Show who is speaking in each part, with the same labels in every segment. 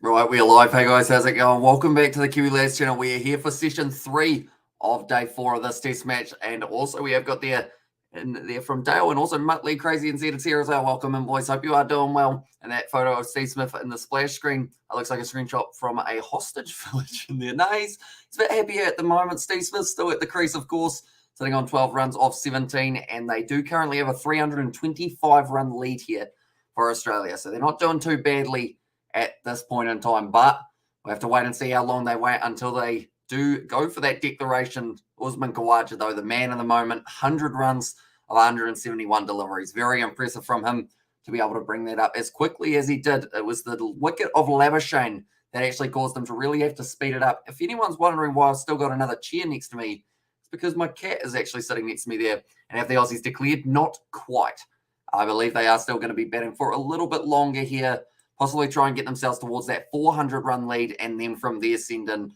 Speaker 1: Right, we're live. Hey guys, how's it going? Welcome back to the Kiwi Lads channel. We are here for session 3 of day 4 of this test match. And also we have got there from Dale and also Muttley, Crazy and Zed's here as well. Welcome in, boys. Hope you are doing well. And that photo of Steve Smith in the splash screen, it looks like a screenshot from a hostage village in there. Nice. He's a bit happier at the moment. Steve Smith still at the crease, of course, sitting on 12 runs off 17. And they do currently have a 325 run lead here for Australia. So they're not doing too badly at this point in time, but we have to wait and see how long they wait until they do go for that declaration. Usman Khawaja, though, the man of the moment, 100 runs of 171 deliveries. Very impressive from him to be able to bring that up as quickly as he did. It was the wicket of Labuschagne that actually caused them to really have to speed it up. If anyone's wondering why I've still got another chair next to me, it's because my cat is actually sitting next to me there. And have the Aussies declared? Not quite. I believe they are still going to be batting for a little bit longer here, possibly try and get themselves towards that 400-run lead, and then from there send in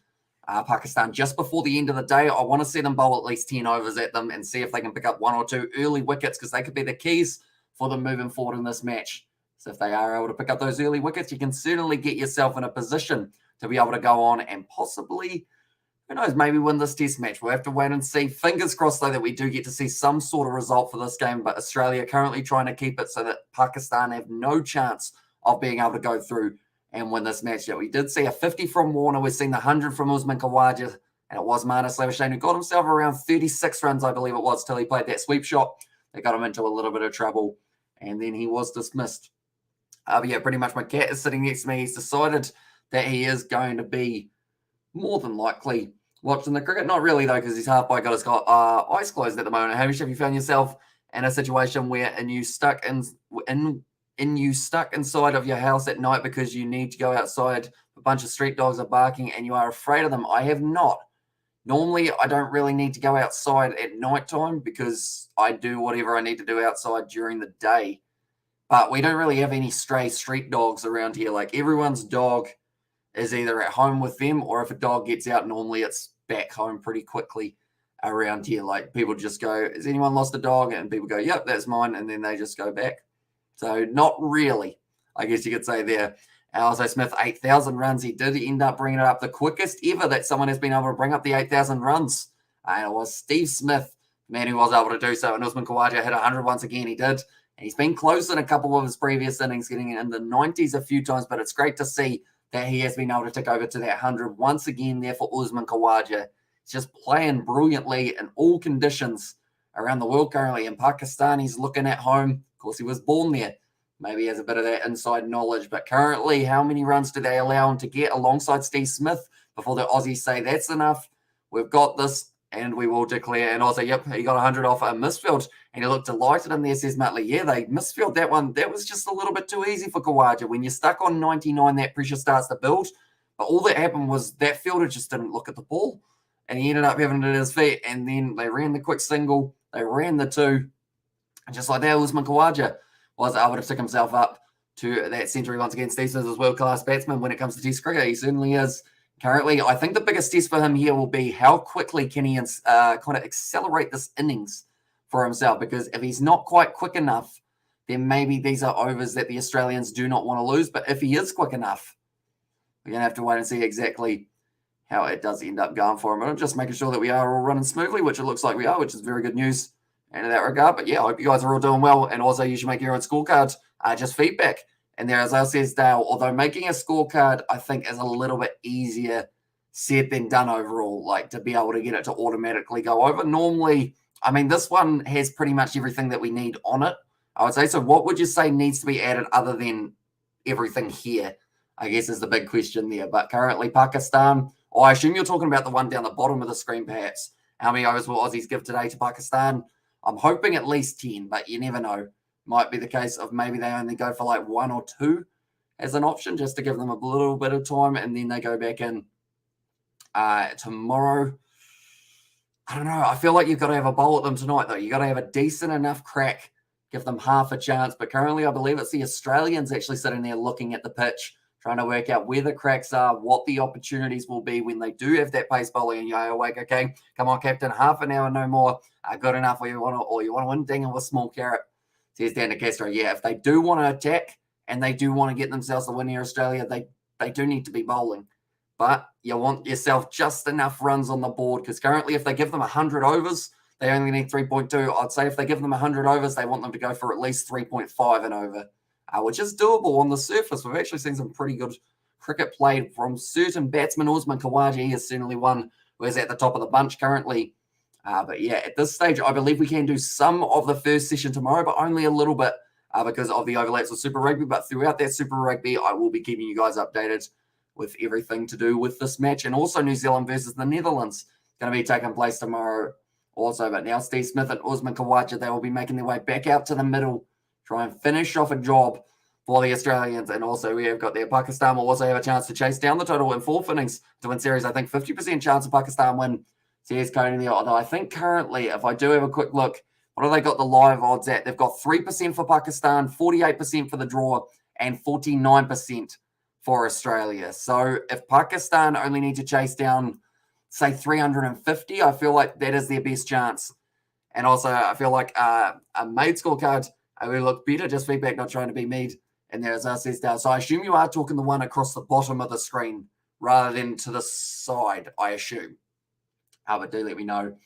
Speaker 1: Pakistan just before the end of the day. I want to see them bowl at least 10 overs at them and see if they can pick up 1 or 2 early wickets, because they could be the keys for them moving forward in this match. So if they are able to pick up those early wickets, you can certainly get yourself in a position to be able to go on and possibly, who knows, maybe win this test match. We'll have to wait and see. Fingers crossed, though, that we do get to see some sort of result for this game, but Australia currently trying to keep it so that Pakistan have no chance of being able to go through and win this match. We did see a 50 from Warner. We've seen the 100 from Usman Khawaja, and it was Labuschagne who got himself around 36 runs, I believe it was, till he played that sweep shot. They got him into a little bit of trouble, and then he was dismissed. But yeah, pretty much my cat is sitting next to me. He's decided that he is going to be more than likely watching the cricket. Not really, though, because he's halfway got his eyes closed at the moment. Hamish, have you found yourself in a situation where you stuck inside of your house at night because you need to go outside, a bunch of street dogs are barking and you are afraid of them? I have not. Normally, I don't really need to go outside at nighttime because I do whatever I need to do outside during the day. But we don't really have any stray street dogs around here. Like, everyone's dog is either at home with them, or if a dog gets out, normally it's back home pretty quickly around here. Like, people just go, has anyone lost a dog? And people go, yep, that's mine. And then they just go back. So not really, I guess you could say there. Also, Smith, 8,000 runs. He did end up bringing it up the quickest ever that someone has been able to bring up the 8,000 runs. And it was Steve Smith, the man who was able to do so. And Usman Khawaja hit 100 once again. He did. And he's been close in a couple of his previous innings, getting in the 90s a few times. But it's great to see that he has been able to tick over to that 100 once again there for Usman Khawaja. He's just playing brilliantly in all conditions around the world currently. In Pakistan, he's looking at home. Of course, he was born there. Maybe he has a bit of that inside knowledge. But currently, how many runs do they allow him to get alongside Steve Smith before the Aussies say that's enough? We've got this, and we will declare. And also, yep, he got 100 off a misfield, and he looked delighted in there, says Muttley. Yeah, they misfield that one. That was just a little bit too easy for Khawaja. When you're stuck on 99, that pressure starts to build. But all that happened was that fielder just didn't look at the ball, and he ended up having it at his feet. And then they ran the quick single. They ran the 2. And just like that, Usman Khawaja was able to stick himself up to that century once again. Steve Smith is a world-class batsman when it comes to test cricket. He certainly is. Currently, I think the biggest test for him here will be how quickly can he kind of accelerate this innings for himself, because if he's not quite quick enough, then maybe these are overs that the Australians do not want to lose. But if he is quick enough, we're going to have to wait and see exactly how it does end up going for him. But I'm just making sure that we are all running smoothly, which it looks like we are, which is very good news in that regard. But yeah, I hope you guys are all doing well. And also, you should make your own scorecards, just feedback. And there, as I says, Dale, although making a scorecard, I think, is a little bit easier said than done overall, like to be able to get it to automatically go over. Normally, I mean, this one has pretty much everything that we need on it, I would say. So what would you say needs to be added other than everything here, I guess, is the big question there. But currently, Pakistan, I assume you're talking about the one down the bottom of the screen, perhaps. How many overs will Aussies give today to Pakistan? I'm hoping at least 10, but you never know. Might be the case of maybe they only go for like 1 or 2 as an option, just to give them a little bit of time, and then they go back in tomorrow. I don't know. I feel like you've got to have a bowl at them tonight, though. You've got to have a decent enough crack, give them half a chance. But currently, I believe it's the Australians actually sitting there looking at the pitch, trying to work out where the cracks are, what the opportunities will be when they do have that pace bowling. And you're awake, okay, come on, Captain, half an hour, no more. Good enough, or you want to win, ding with a small carrot. Says Dan de Castro. Yeah, if they do want to attack and they do want to get themselves the win here, Australia, they they do need to be bowling. But you want yourself just enough runs on the board, because currently if they give them 100 overs, they only need 3.2. I'd say if they give them 100 overs, they want them to go for at least 3.5 and over, which is doable on the surface. We've actually seen some pretty good cricket played from certain batsmen. Usman Khawaja is certainly one who is at the top of the bunch currently. But yeah, at this stage, I believe we can do some of the first session tomorrow, but only a little bit because of the overlaps with Super Rugby. But throughout that Super Rugby, I will be keeping you guys updated with everything to do with this match. And also New Zealand versus the Netherlands going to be taking place tomorrow also. But now Steve Smith and Usman Khawaja, they will be making their way back out to the middle, try and finish off a job for the Australians. And also we have got there, Pakistan will also have a chance to chase down the total in 4th innings to win series. I think 50% chance of Pakistan win series coding there. Although I think currently, if I do have a quick look, what have they got the live odds at? They've got 3% for Pakistan, 48% for the draw, and 49% for Australia. So if Pakistan only need to chase down, say, 350, I feel like that is their best chance. And also, I feel like a made scorecard will look better. Just feedback, not trying to be made. And there's us says down. So I assume you are talking the one across the bottom of the screen rather than to the side, I assume. But do let me know.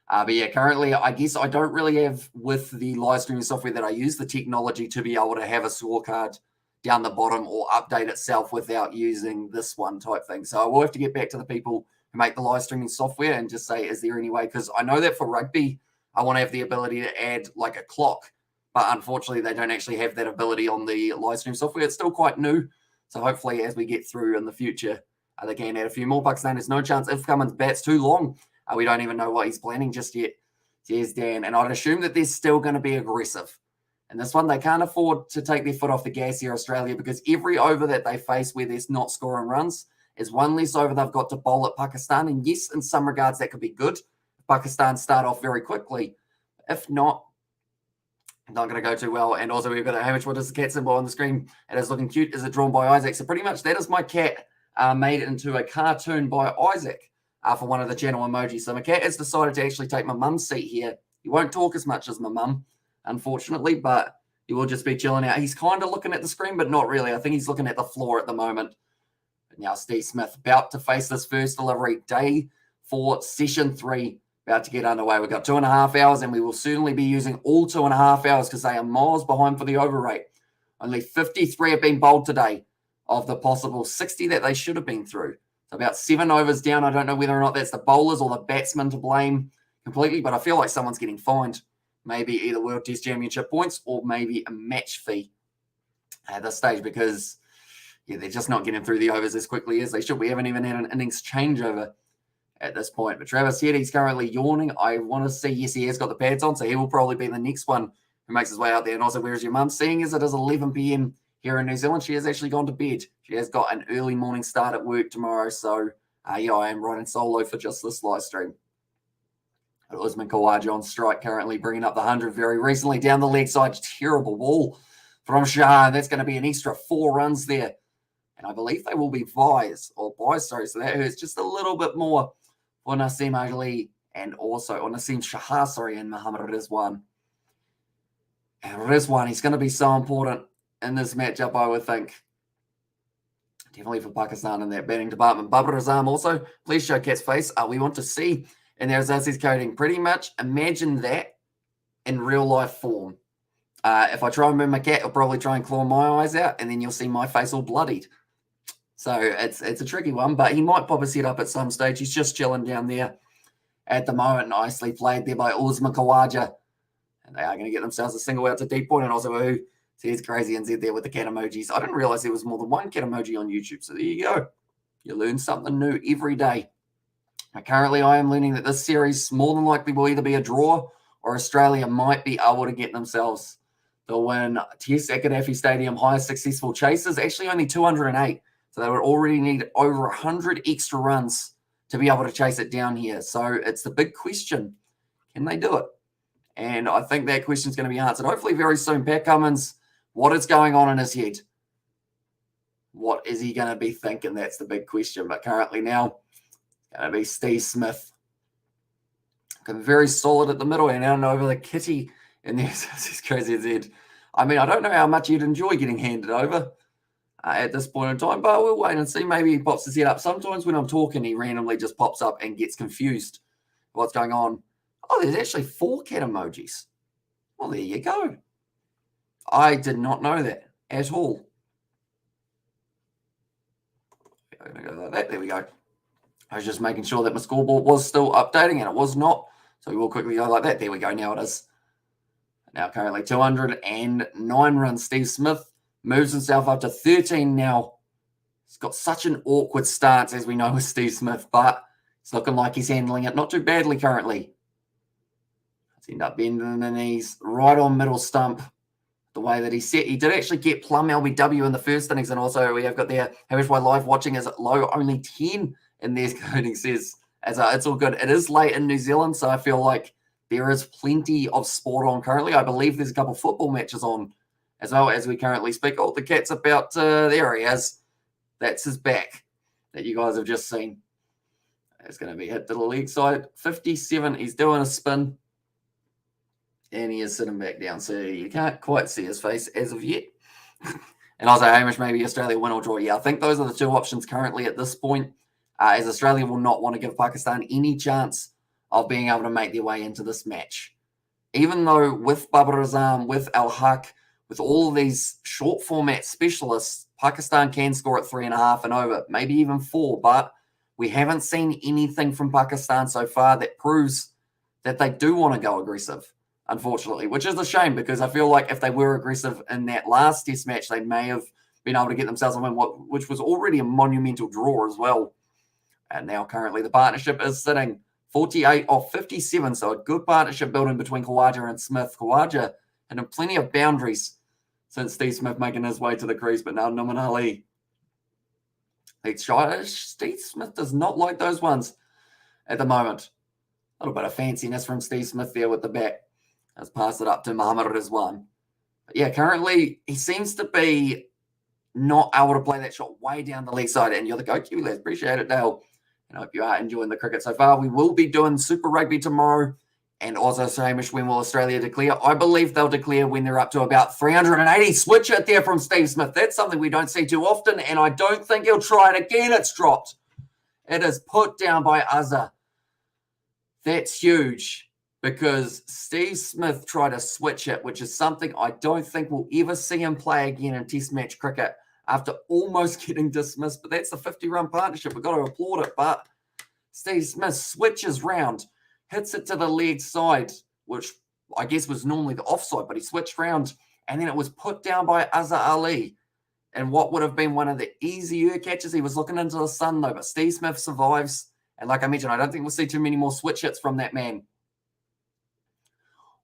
Speaker 1: But yeah, currently, I guess I don't really have, with the live streaming software that I use, the technology to be able to have a scorecard down the bottom or update itself without using this one type thing. So I will have to get back to the people who make the live streaming software and just say, is there any way? Because I know that for rugby, I want to have the ability to add like a clock. But unfortunately, they don't actually have that ability on the live stream software. It's still quite new. So hopefully, as we get through in the future, they can add a few more. Pakistan, there's no chance if Cummins bats too long. We don't even know what he's planning just yet. Yes, Dan. And I'd assume that they're still going to be aggressive. And this one, they can't afford to take their foot off the gas here, Australia, because every over that they face where they're not scoring runs is one less over they've got to bowl at Pakistan. And yes, in some regards, that could be good. Pakistan start off very quickly. If not going to go too well. And also, we've got a Hamish, what is the cat symbol on the screen? It is looking cute. Is it drawn by Isaac? So pretty much that is my cat made into a cartoon by Isaac. For one of the channel emojis. So my cat has decided to actually take my mum's seat here. He won't talk as much as my mum, unfortunately, but he will just be chilling out. He's kind of looking at the screen, but not really. I think he's looking at the floor at the moment. But now Steve Smith about to face this first delivery. Day 4, session 3, about to get underway. We've got 2.5 hours, and we will certainly be using all 2.5 hours because they are miles behind for the over rate. Only 53 have been bowled today of the possible 60 that they should have been through. So about 7 overs down. I don't know whether or not that's the bowlers or the batsmen to blame completely, but I feel like someone's getting fined. Maybe either World Test Championship points or maybe a match fee at this stage because, yeah, they're just not getting through the overs as quickly as they should. We haven't even had an innings changeover at this point. But Travis here, he's currently yawning. I want to see, yes, he has got the pads on, so he will probably be the next one who makes his way out there. And also, where is your mum? Seeing as it is 11 p.m. here in New Zealand, she has actually gone to bed. She has got an early morning start at work tomorrow. So, yeah, I am riding solo for just this live stream. Usman Khawaja on strike currently, bringing up the 100 very recently. Down the leg side, terrible ball from Shah. That's going to be an extra 4 runs there. And I believe they will be buys. So that hurts just a little bit more for Naseem Ali and also, or Naseem Shah, and Muhammad Rizwan. And Rizwan, he's going to be so important in this matchup, I would think. Definitely for Pakistan in that batting department. Babar Azam also, please show Cat's face. We want to see, and there's Aziz coding. Pretty much imagine that in real life form. If I try and move my cat, it'll probably try and claw my eyes out, and then you'll see my face all bloodied. So it's a tricky one, but he might pop his head up at some stage. He's just chilling down there at the moment. Nicely played there by Usman Khawaja. And they are going to get themselves a single out to deep point. And also, see, it's crazy NZ there with the cat emojis. I didn't realize there was more than one cat emoji on YouTube. So there you go. You learn something new every day. Now, currently, I am learning that this series more than likely will either be a draw or Australia might be able to get themselves the win. Test at Gaddafi Stadium, highest successful chases, actually only 208. So they would already need over 100 extra runs to be able to chase it down here. So it's the big question. Can they do it? And I think that question is going to be answered hopefully very soon. Pat Cummins, what is going on in his head? What is he going to be thinking? That's the big question. But currently now, it's going to be Steve Smith. Very solid at the middle and out and over the kitty. And there's this crazy as head. I mean, I don't know how much you'd enjoy getting handed over. at this point in time, but we'll wait and see. Maybe he pops his head up. Sometimes when I'm talking, he randomly just pops up and gets confused what's going on. Oh, there's actually 4 cat emojis. Well, there you go. I did not know that at all. I'm going to go like that. There we go. I was just making sure that my scoreboard was still updating, and it was not. So we will quickly go like that. There we go. Now it is. Now currently 209 runs. Steve Smith moves himself up to 13 now. He's got such an awkward stance, as we know, with Steve Smith, but it's looking like he's handling it not too badly currently. Let's end up bending the knees right on middle stump. The way that he set, he did actually get plum LBW in the first innings, and also we have got there, HY Live watching is low, only 10 in there, coding says, as it's all good. It is late in New Zealand, so I feel like there is plenty of sport on currently. I believe there's a couple of football matches on as well as we currently speak. Oh, the cat's about, there he is. That's his back that you guys have just seen. It's going to be hit to the leg side. 57, he's doing a spin. And he is sitting back down, so you can't quite see his face as of yet. And also, Hamish, maybe Australia win or draw. Yeah, I think those are the 2 options currently at this point, as Australia will not want to give Pakistan any chance of being able to make their way into this match. Even though with Babar Azam, with Al Haq, with all of these short format specialists, Pakistan can score at 3.5 and over, maybe even 4, but we haven't seen anything from Pakistan so far that proves that they do want to go aggressive, unfortunately, which is a shame, because I feel like if they were aggressive in that last test match, they may have been able to get themselves a win, which was already a monumental draw as well. And now currently the partnership is sitting 48 off 57, so a good partnership building between Khawaja and Smith. Khawaja had plenty of boundaries since Steve Smith making his way to the crease, but now Nouman Ali leads shy. Steve Smith does not like those ones at the moment. A little bit of fanciness from Steve Smith there with the bat. Let's pass it up to Mohammad Rizwan. But yeah, currently he seems to be not able to play that shot way down the leg side. And you're the go, Kiwi lads. Appreciate it, Dale. And I hope you are enjoying the cricket so far. We will be doing Super Rugby tomorrow. And also, Hamish, when will Australia declare? I believe they'll declare when they're up to about 380. Switch it there from Steve Smith. That's something we don't see too often. And I don't think he'll try it again. It's dropped. It is put down by Azhar. That's huge, because Steve Smith tried to switch it, which is something I don't think we'll ever see him play again in Test match cricket after almost getting dismissed. But that's the 50-run partnership. We've got to applaud it. But Steve Smith switches round, hits it to the leg side, which I guess was normally the offside, but he switched round, and then it was put down by Azhar Ali. And what would have been one of the easier catches, he was looking into the sun though, but Steve Smith survives. And like I mentioned, I don't think we'll see too many more switch hits from that man.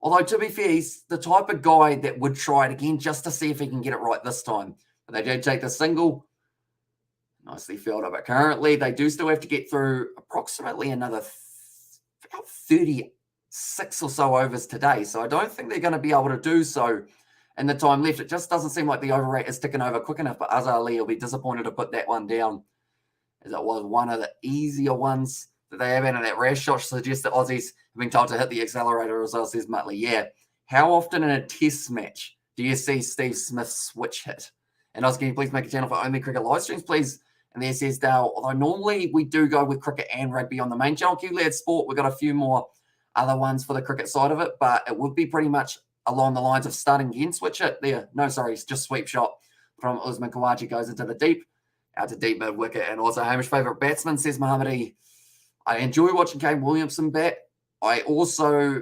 Speaker 1: Although, to be fair, he's the type of guy that would try it again just to see if he can get it right this time. But they do take the single. Nicely fielded. But currently, they do still have to get through approximately another about 36 or so overs today. So I don't think they're going to be able to do so in the time left. It just doesn't seem like the over rate is ticking over quick enough. But Azhar Ali will be disappointed to put that one down, as it was one of the easier ones that they have. And that rash shot suggests that Aussies have been told to hit the accelerator as well, says Muttley. Yeah. How often in a test match do you see Steve Smith switch hit? And Oz, can you please make a channel for only cricket live streams, please? And there says Dale, although normally we do go with cricket and rugby on the main channel, QLED Sport, we've got a few more other ones for the cricket side of it, but it would be pretty much along the lines of starting again, switch it there. No, sorry, it's just sweep shot from Usman Khawaja goes into the deep, out to deep mid wicket. And also Hamish favourite batsman, says Mohammadi. I enjoy watching Kane Williamson bat. I also,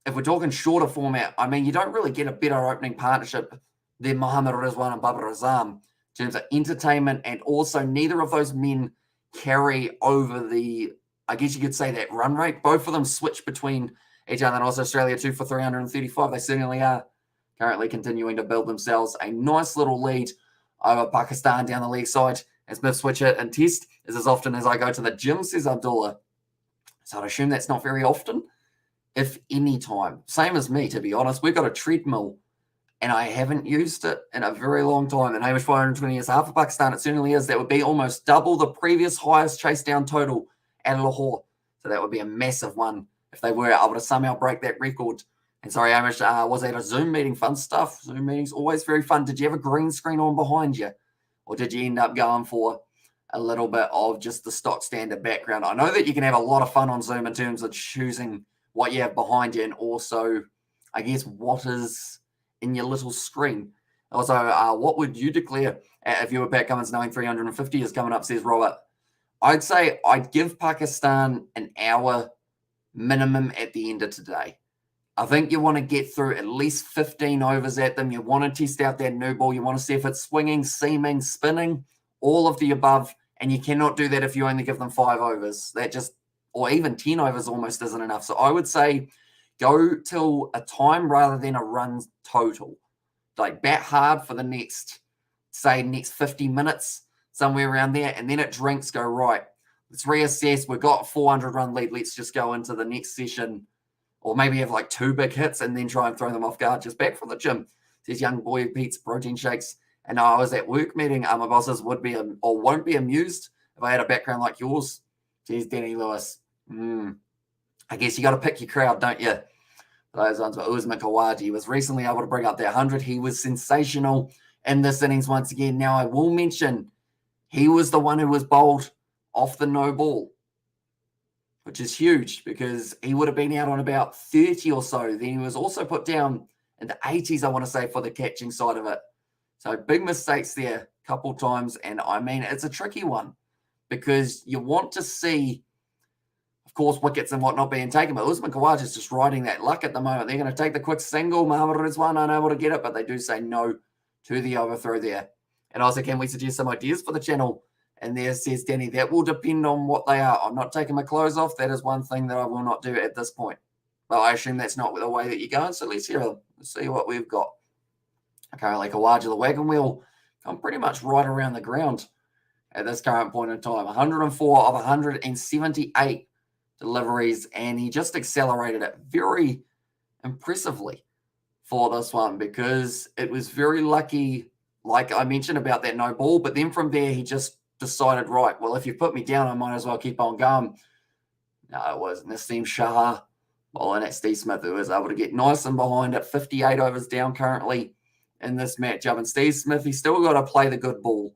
Speaker 1: if we're talking shorter format, I mean, you don't really get a better opening partnership than Mohammad Rizwan and Babar Azam in terms of entertainment, and also neither of those men carry over the, I guess you could say, that run rate. Both of them switch between each other, and also Australia 2 for 335. They certainly are currently continuing to build themselves a nice little lead over Pakistan down the leg side. As Smith switch it and test is as often as I go to the gym, says Abdullah. So I'd assume that's not very often, if any time. Same as me, to be honest. We've got a treadmill, and I haven't used it in a very long time. And Hamish 420 is half of Pakistan. It certainly is. That would be almost double the previous highest chase down total at Lahore. So that would be a massive one if they were able to somehow break that record. And sorry, Hamish, was that a Zoom meeting? Fun stuff. Zoom meetings, always very fun. Did you have a green screen on behind you? or did you end up going for a little bit of just the stock standard background? I know that you can have a lot of fun on Zoom in terms of choosing what you have behind you and also, I guess, what is in your little screen. Also, what would you declare if you were Pat Cummins knowing 350 is coming up, says Robert? I'd say I'd give Pakistan an hour minimum at the end of today. I think you want to get through at least 15 overs at them. You want to test out that new ball. You want to see if it's swinging, seaming, spinning, all of the above. And you cannot do that if you only give them 5 overs. That just, or even 10 overs almost isn't enough. So I would say go till a time rather than a run total. Like bat hard for the next 50 minutes, somewhere around there. And then at drinks, go right. Let's reassess. We've got a 400 run lead. Let's just go into the next session. Or maybe have like 2 big hits and then try and throw them off guard. Just back from the gym. Says young boy who eats protein shakes. And I was at work meeting. My bosses would be or won't be amused if I had a background like yours. Says Danny Lewis. I guess you got to pick your crowd, don't you? Those ones. But Usman Khawaja was recently able to bring up that 100. He was sensational in this innings once again. Now I will mention he was the one who was bowled off the no ball, which is huge because he would have been out on about 30 or so. Then he was also put down in the 80s, I want to say, for the catching side of it. So big mistakes there a couple times. And I mean, it's a tricky one because you want to see, of course, wickets and whatnot being taken. But Usman Khawaja is just riding that luck at the moment. They're going to take the quick single. Mohammad Rizwan unable to get it, but they do say no to the overthrow there. And also, can we suggest some ideas for the channel? And there says Danny, that will depend on what they are. I'm not taking my clothes off. That is one thing that I will not do at this point. But I assume that's not the way that you're going. So let's hear them. Let's see what we've got. Currently, Khawaja, the wagon wheel, come pretty much right around the ground at this current point in time. 104 of 178 deliveries, and he just accelerated it very impressively for this one because it was very lucky, like I mentioned about that no ball. But then from there, he just decided, right, well, if you put me down, I might as well keep on going. No, it was Naseem Shah bowling at Steve Smith, who was able to get nice and behind it. 58 overs down currently in this matchup. And Steve Smith, he's still got to play the good ball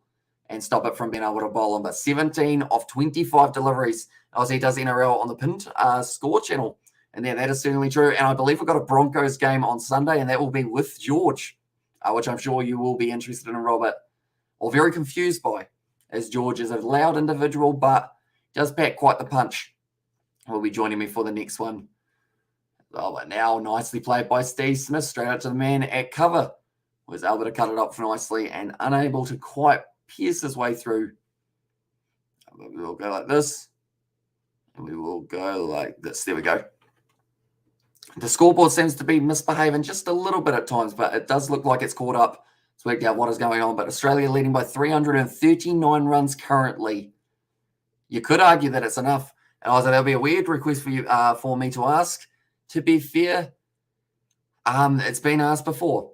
Speaker 1: and stop it from being able to bowl him. But 17 of 25 deliveries, as he does NRL on the pinned score channel. And then that is certainly true. And I believe we've got a Broncos game on Sunday, and that will be with George, which I'm sure you will be interested in, Robert, or very confused by, as George is a loud individual, but does pack quite the punch. Will be joining me for the next one. Oh, but now nicely played by Steve Smith, straight out to the man at cover. Was able to cut it up nicely and unable to quite pierce his way through. We will go like this. And we will go like this. There we go. The scoreboard seems to be misbehaving just a little bit at times, but it does look like it's caught up. It's worked out what is going on. But Australia leading by 339 runs currently. You could argue that it's enough. And also, there'll be a weird request for you, for me to ask. To be fair, it's been asked before.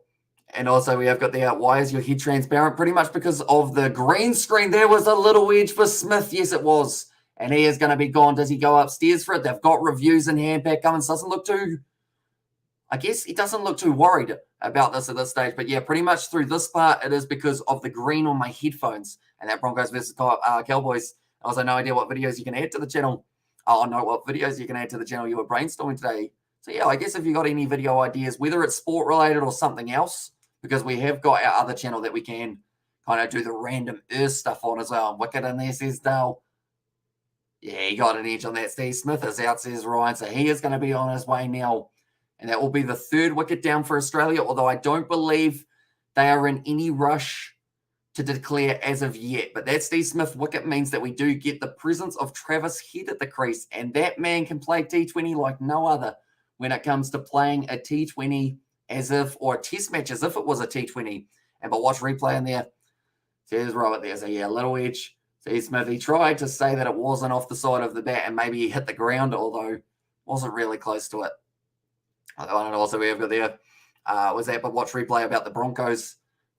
Speaker 1: And also, we have got the why is your head transparent? Pretty much because of the green screen. There was a little edge for Smith. Yes, it was. And he is going to be gone. Does he go upstairs for it? They've got reviews in hand. Pat Cummins doesn't look too, I guess he doesn't look too worried about this at this stage. But yeah, pretty much through this part, it is because of the green on my headphones. And that Broncos versus Cowboys. I also no idea what videos you can add to the channel. Oh, no, what videos you can add to the channel. You were brainstorming today. So yeah, I guess if you got any video ideas, whether it's sport related or something else, because we have got our other channel that we can kind of do the random Earth stuff on as well. Wicket in there, says Dale. Yeah, he got an edge on that. Steve Smith is out, says Ryan. So he is going to be on his way now. And that will be the 3rd wicket down for Australia, although I don't believe they are in any rush to declare as of yet. But that Steve Smith wicket means that we do get the presence of Travis Head at the crease. And that man can play T20 like no other when it comes to playing a T20 as if, or a test match as if it was a T20. And but watch replay in there. Says Robert, there's a little edge. Steve Smith, he tried to say that it wasn't off the side of the bat and maybe he hit the ground, although wasn't really close to it. And also we have got there, was that but watch replay about the Broncos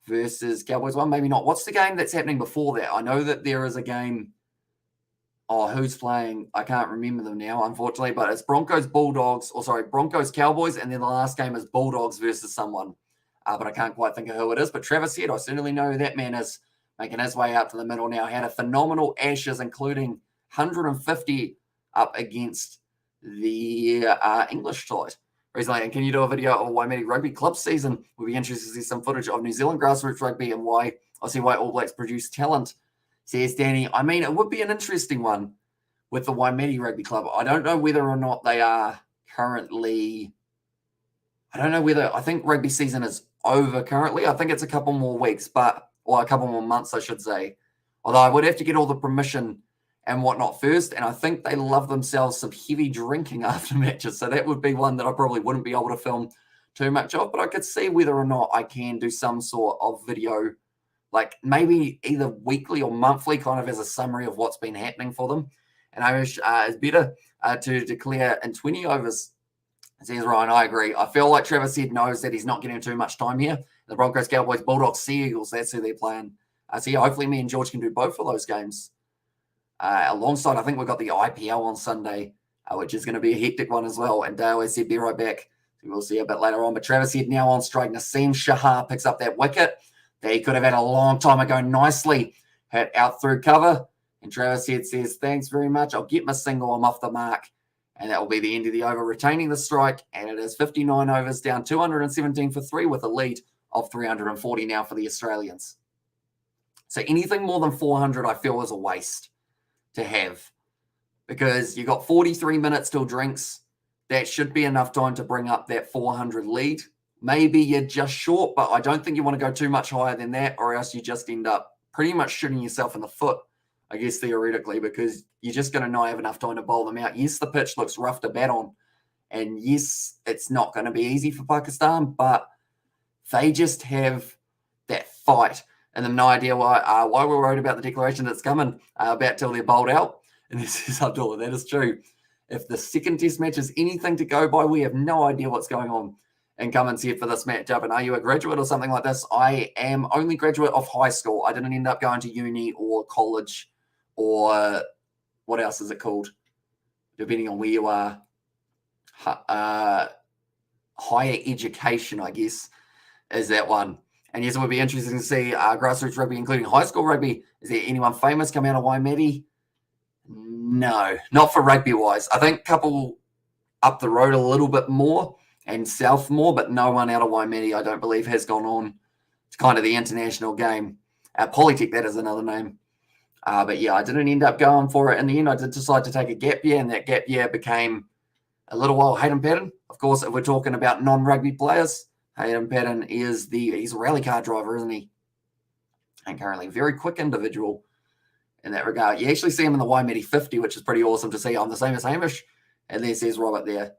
Speaker 1: versus Cowboys one? Maybe not. What's the game that's happening before that? I know that there is a game. Oh, who's playing? I can't remember them now, unfortunately, but it's Broncos Cowboys, and then the last game is Bulldogs versus someone. But I can't quite think of who it is. But Travis Head, I certainly know who that man is. making his way out to the middle now. Had a phenomenal Ashes, including 150 up against the English side recently. And can you do a video of Waimea Rugby Club season? We'll be interested to see some footage of New Zealand grassroots rugby and why All Blacks produce talent, says Danny. I mean, it would be an interesting one with the Waimea Rugby Club. I don't know whether or not they are currently... I think rugby season is over currently. I think it's a couple more weeks, or a couple more months, I should say. Although I would have to get all the permission and whatnot first, and I think they love themselves some heavy drinking after matches, so that would be one that I probably wouldn't be able to film too much of, but I could see whether or not I can do some sort of video, like maybe either weekly or monthly, kind of as a summary of what's been happening for them. And Irish is better to declare in 20 overs. Says Ryan, I agree. I feel like Trevor said knows that he's not getting too much time here. The Broncos, Cowboys, Bulldogs, Sea Eagles, that's who they're playing. So yeah, hopefully me and George can do both of those games. Alongside, I think we've got the IPL on Sunday, which is going to be a hectic one as well. And Dale said, be right back. We'll see a bit later on. But Travis said now on strike. Naseem Shah picks up that wicket that he could have had a long time ago nicely. Hit out through cover. And Travis says, thanks very much. I'll get my single. I'm off the mark. And that will be the end of the over, retaining the strike. And it is 59 overs down 217 for 3 with a lead of 340 now for the Australians. So anything more than 400 I feel is a waste to have, because you got 43 minutes till drinks. That should be enough time to bring up that 400 lead. Maybe you're just short, but I don't think you want to go too much higher than that, or else you just end up pretty much shooting yourself in the foot, I guess, theoretically, because you're just going to not have enough time to bowl them out. Yes, the pitch looks rough to bat on, and yes, it's not going to be easy for Pakistan, but they just have that fight. And then no idea why we're worried about the declaration that's coming about till they're bowled out. And this is Abdullah. That is true. If the second test match is anything to go by, we have no idea what's going on. And Cummins here for this matchup. And are you a graduate or something like this? I am only graduate of high school. I didn't end up going to uni or college or what else is it called? Depending on where you are. Higher education, I guess, is that one. And yes, it would be interesting to see grassroots rugby, including high school rugby. Is there anyone famous come out of Waimea? No, not for rugby-wise. I think a couple up the road a little bit more and south more, but no one out of Waimea, I don't believe, has gone on to kind of the international game. Polytech, that is another name. But yeah, I didn't end up going for it in the end. I did decide to take a gap year, and that gap year became a little while Hayden Patton. Of course, if we're talking about non-rugby players, Hayden Patton is he's a rally car driver, isn't he? And currently a very quick individual in that regard. You actually see him in the Waimea 50, which is pretty awesome to see. I'm the same as Hamish. And there says Robert there.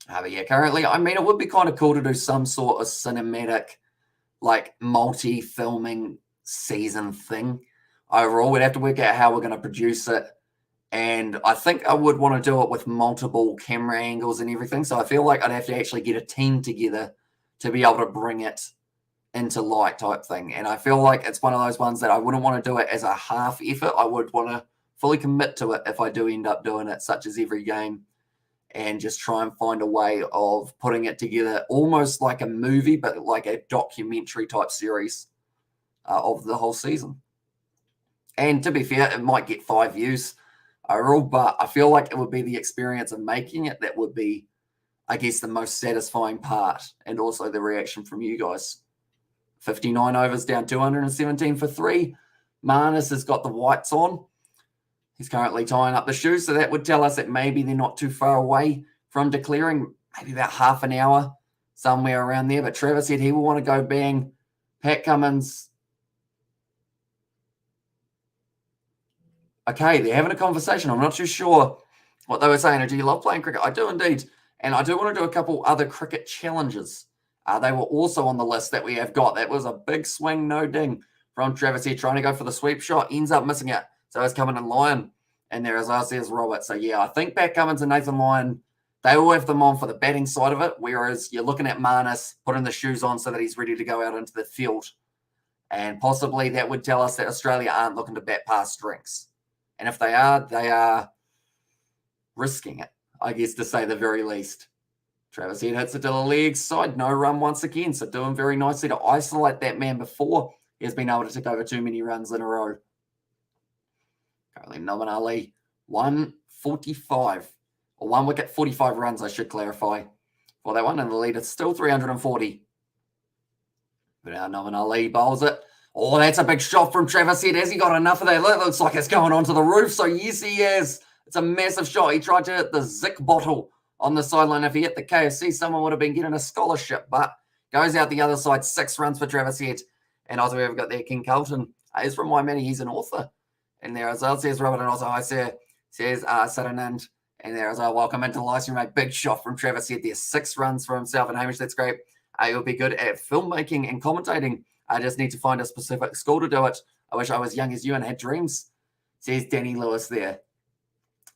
Speaker 1: But yeah, currently, I mean, it would be kind of cool to do some sort of cinematic, like multi-filming season thing. Overall, we'd have to work out how we're going to produce it. And I think I would want to do it with multiple camera angles and everything. So I feel like I'd have to actually get a team together to be able to bring it into light type thing. And I feel like it's one of those ones that I wouldn't want to do it as a half effort. I would want to fully commit to it if I do end up doing it, such as every game, and just try and find a way of putting it together almost like a movie, but like a documentary type series of the whole season. And to be fair, it might get 5 views overall, but I feel like it would be the experience of making it that would be, I guess, the most satisfying part, and also the reaction from you guys. 59 overs down 217 for 3. Marnus has got the whites on. He's currently tying up the shoes, so that would tell us that maybe they're not too far away from declaring, maybe about half an hour, somewhere around there. But Trevor said he will want to go bang. Pat Cummins. Okay, they're having a conversation. I'm not too sure what they were saying. Do you love playing cricket? I do indeed. And I do want to do a couple other cricket challenges. They were also on the list that we have got. That was a big swing, no ding from Travis here, trying to go for the sweep shot. Ends up missing it. So it's coming in Lyon. And there, as I says, Robert. So yeah, I think Pat Cummins and Nathan Lyon, they will have them on for the batting side of it. Whereas you're looking at Marnus putting the shoes on so that he's ready to go out into the field. And possibly that would tell us that Australia aren't looking to bat past strings. And if they are risking it, I guess, to say the very least. Travis Head hits it to the leg side. No run once again. So doing very nicely to isolate that man before he has been able to tick over too many runs in a row. Currently, Noman Ali, 145, or 1 wicket, 45 runs, I should clarify, for that one. And the lead is still 340. But now Noman Ali bowls it. Oh, that's a big shot from Travis Head. Has he got enough of that? It looks like it's going onto the roof. So, yes, he has. It's a massive shot. He tried to hit the Zik bottle on the sideline. If he hit the KFC, someone would have been getting a scholarship. But goes out the other side. 6 runs for Travis Head. And also we've got there King Carlton. He's from Waimea. He's an author. And there as well says Robert, and also hi sir, says Saranand. And there as well, welcome into the live stream. A big shot from Travis Head there. 6 runs for himself. And Hamish, that's great. You'll be good at filmmaking and commentating. I just need to find a specific school to do it. I wish I was young as you and had dreams, says Danny Lewis there.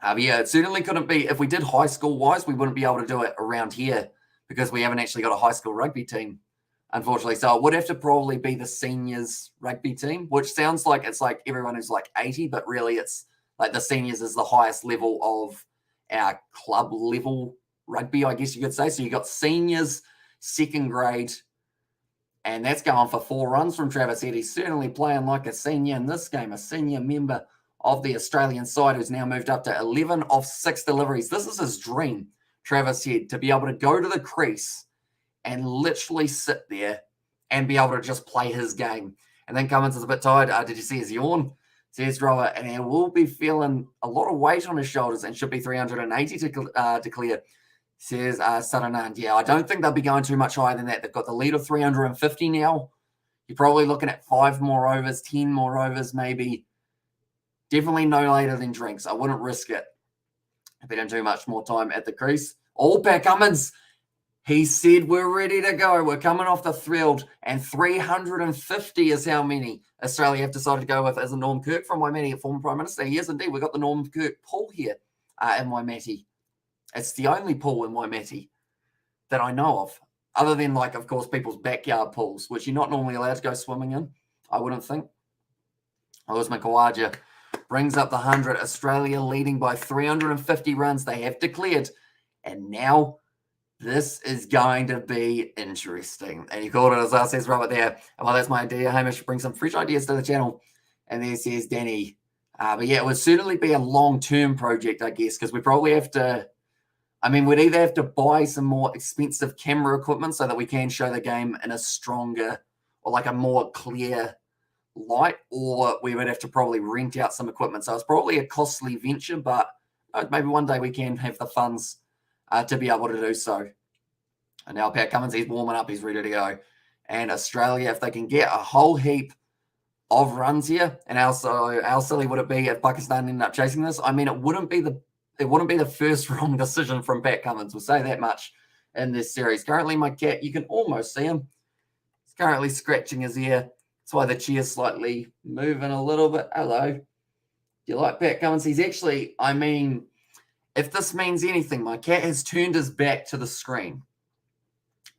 Speaker 1: But yeah, it certainly couldn't be. If we did high school wise, we wouldn't be able to do it around here because we haven't actually got a high school rugby team, unfortunately. So it would have to probably be the seniors rugby team, which sounds like it's like everyone who's like 80, but really it's like the seniors is the highest level of our club level rugby, I guess you could say. So you got seniors, second grade, and that's going for 4 runs from Travis Head. He's certainly playing like a senior in this game, a senior member of the Australian side who's now moved up to 11 of 6 deliveries. This is his dream, Travis Head, to be able to go to the crease and literally sit there and be able to just play his game. And then Cummins is a bit tired. Did you see his yawn? Says Robert, and he will be feeling a lot of weight on his shoulders and should be 380 to clear. Says Saranand. Yeah, I don't think they'll be going too much higher than that. They've got the lead of 350 now. You're probably looking at 5 more overs, 10 more overs, maybe. Definitely no later than drinks. I wouldn't risk it if they don't do much more time at the crease. Oh, Pat Cummins. He said, we're ready to go. We're coming off the thrilled. And 350 is how many Australia have decided to go with as a Norm Kirk from Waimea, former Prime Minister. Yes, indeed. We've got the Norm Kirk pool here in Waimea. It's the only pool in Waimea that I know of, other than, like, of course, people's backyard pools, which you're not normally allowed to go swimming in, I wouldn't think. Usman Khawaja brings up the 100. Australia leading by 350 runs. They have declared. And now this is going to be interesting. And you called it, as I says Robert there. Well, that's my idea. Hamish, bring some fresh ideas to the channel. And there says Danny. But yeah, it would certainly be a long-term project, I guess, because we probably have to, we'd either have to buy some more expensive camera equipment so that we can show the game in a stronger or like a more clear light, or we would have to probably rent out some equipment. So it's probably a costly venture, but maybe one day we can have the funds to be able to do so. And now Pat Cummins, he's warming up, he's ready to go. And Australia, if they can get a whole heap of runs here, and how silly would it be if Pakistan ended up chasing this? It wouldn't be the first wrong decision from Pat Cummins. We'll say that much in this series. Currently, my cat, you can almost see him. He's currently scratching his ear. That's why the chair's slightly moving a little bit. Hello. Do you like Pat Cummins? He's actually, if this means anything, my cat has turned his back to the screen.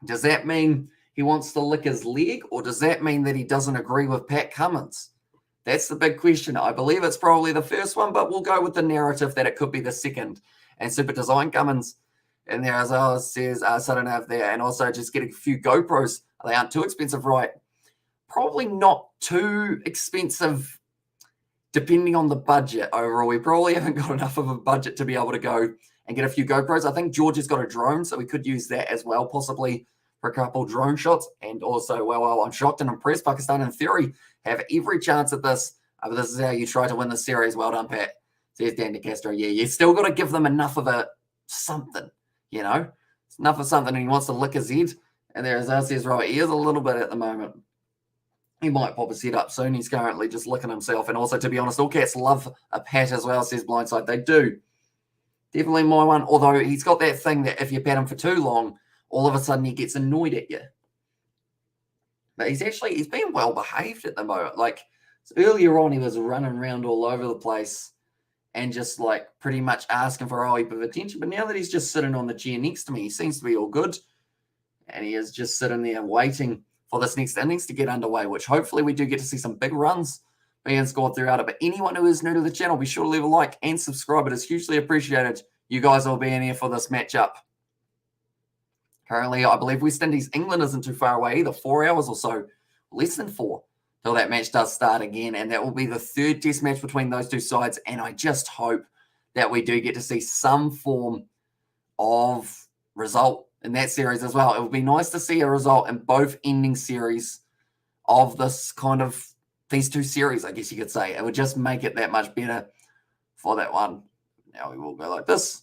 Speaker 1: Does that mean he wants to lick his leg, or does that mean that he doesn't agree with Pat Cummins? That's the big question. I believe it's probably the first one, but we'll go with the narrative that it could be the second. And Super Design Cummins in there as well, says Suddenave there. And also just getting a few GoPros. They aren't too expensive, right? Probably not too expensive depending on the budget overall. We probably haven't got enough of a budget to be able to go and get a few GoPros. I think George has got a drone, so we could use that as well, possibly for a couple drone shots. And also, well, I'm shocked and impressed. Pakistan, in theory, have every chance at this. But this is how you try to win the series. Well done, Pat. Says Dan DeCastro. Yeah, you still got to give them enough of a something, It's enough of something, and he wants to lick his head. And there, as I says, right, he is a little bit at the moment. He might pop his head up soon. He's currently just licking himself. And also, to be honest, all cats love a pat as well, says Blindside. They do. Definitely my one. Although he's got that thing that if you pat him for too long, all of a sudden he gets annoyed at you. But he's been well behaved at the moment. Like, earlier on, he was running around all over the place and just like pretty much asking for a heap of attention. But now that he's just sitting on the chair next to me, he seems to be all good. And he is just sitting there waiting for this next innings to get underway, which hopefully we do get to see some big runs being scored throughout it. But anyone who is new to the channel, be sure to leave a like and subscribe. It is hugely appreciated. You guys all being here for this matchup. Currently, I believe West Indies, England isn't too far away either, 4 hours or so, less than 4, till that match does start again. And that will be the third test match between those two sides. And I just hope that we do get to see some form of result in that series as well. It would be nice to see a result in both ending series of this kind of these two series, I guess you could say. It would just make it that much better for that one. Now we will go like this,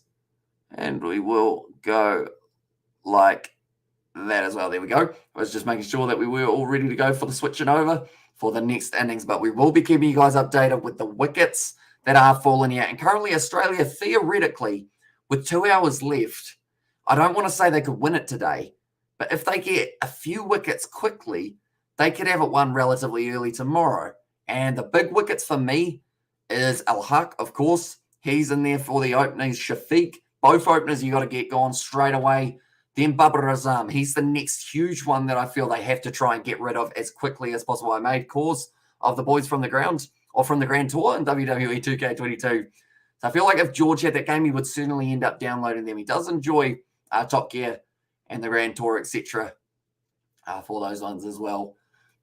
Speaker 1: and we will go like that as well. There we go. I was just making sure that we were all ready to go for the switching over for the next innings, but we will be keeping you guys updated with the wickets that are falling here. And currently Australia, theoretically, with 2 hours left, I don't want to say they could win it today, but if they get a few wickets quickly, they could have it won relatively early tomorrow. And the big wickets for me is Al-Haq, of course. He's in there for the openers. Shafiq, both openers you got to get gone straight away. Then Babar Azam, he's the next huge one that I feel they have to try and get rid of as quickly as possible. I made calls of the boys from the ground or from the Grand Tour in WWE 2K22. So I feel like if George had that game, he would certainly end up downloading them. He does enjoy Top Gear and the Grand Tour, etc. For those ones as well.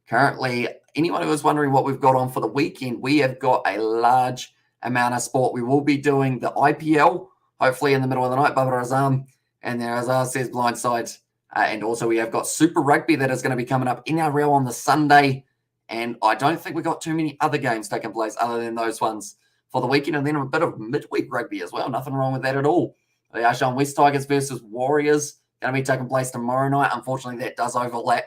Speaker 1: Currently, anyone who is wondering what we've got on for the weekend, we have got a large amount of sport. We will be doing the IPL, hopefully in the middle of the night, Babar Azam. And there, as I says, blindside. And also we have got Super Rugby that is going to be coming up in NRL on the Sunday. And I don't think we've got too many other games taking place other than those ones for the weekend. And then a bit of midweek rugby as well. Nothing wrong with that at all. The Ashan West Tigers versus Warriors going to be taking place tomorrow night. Unfortunately, that does overlap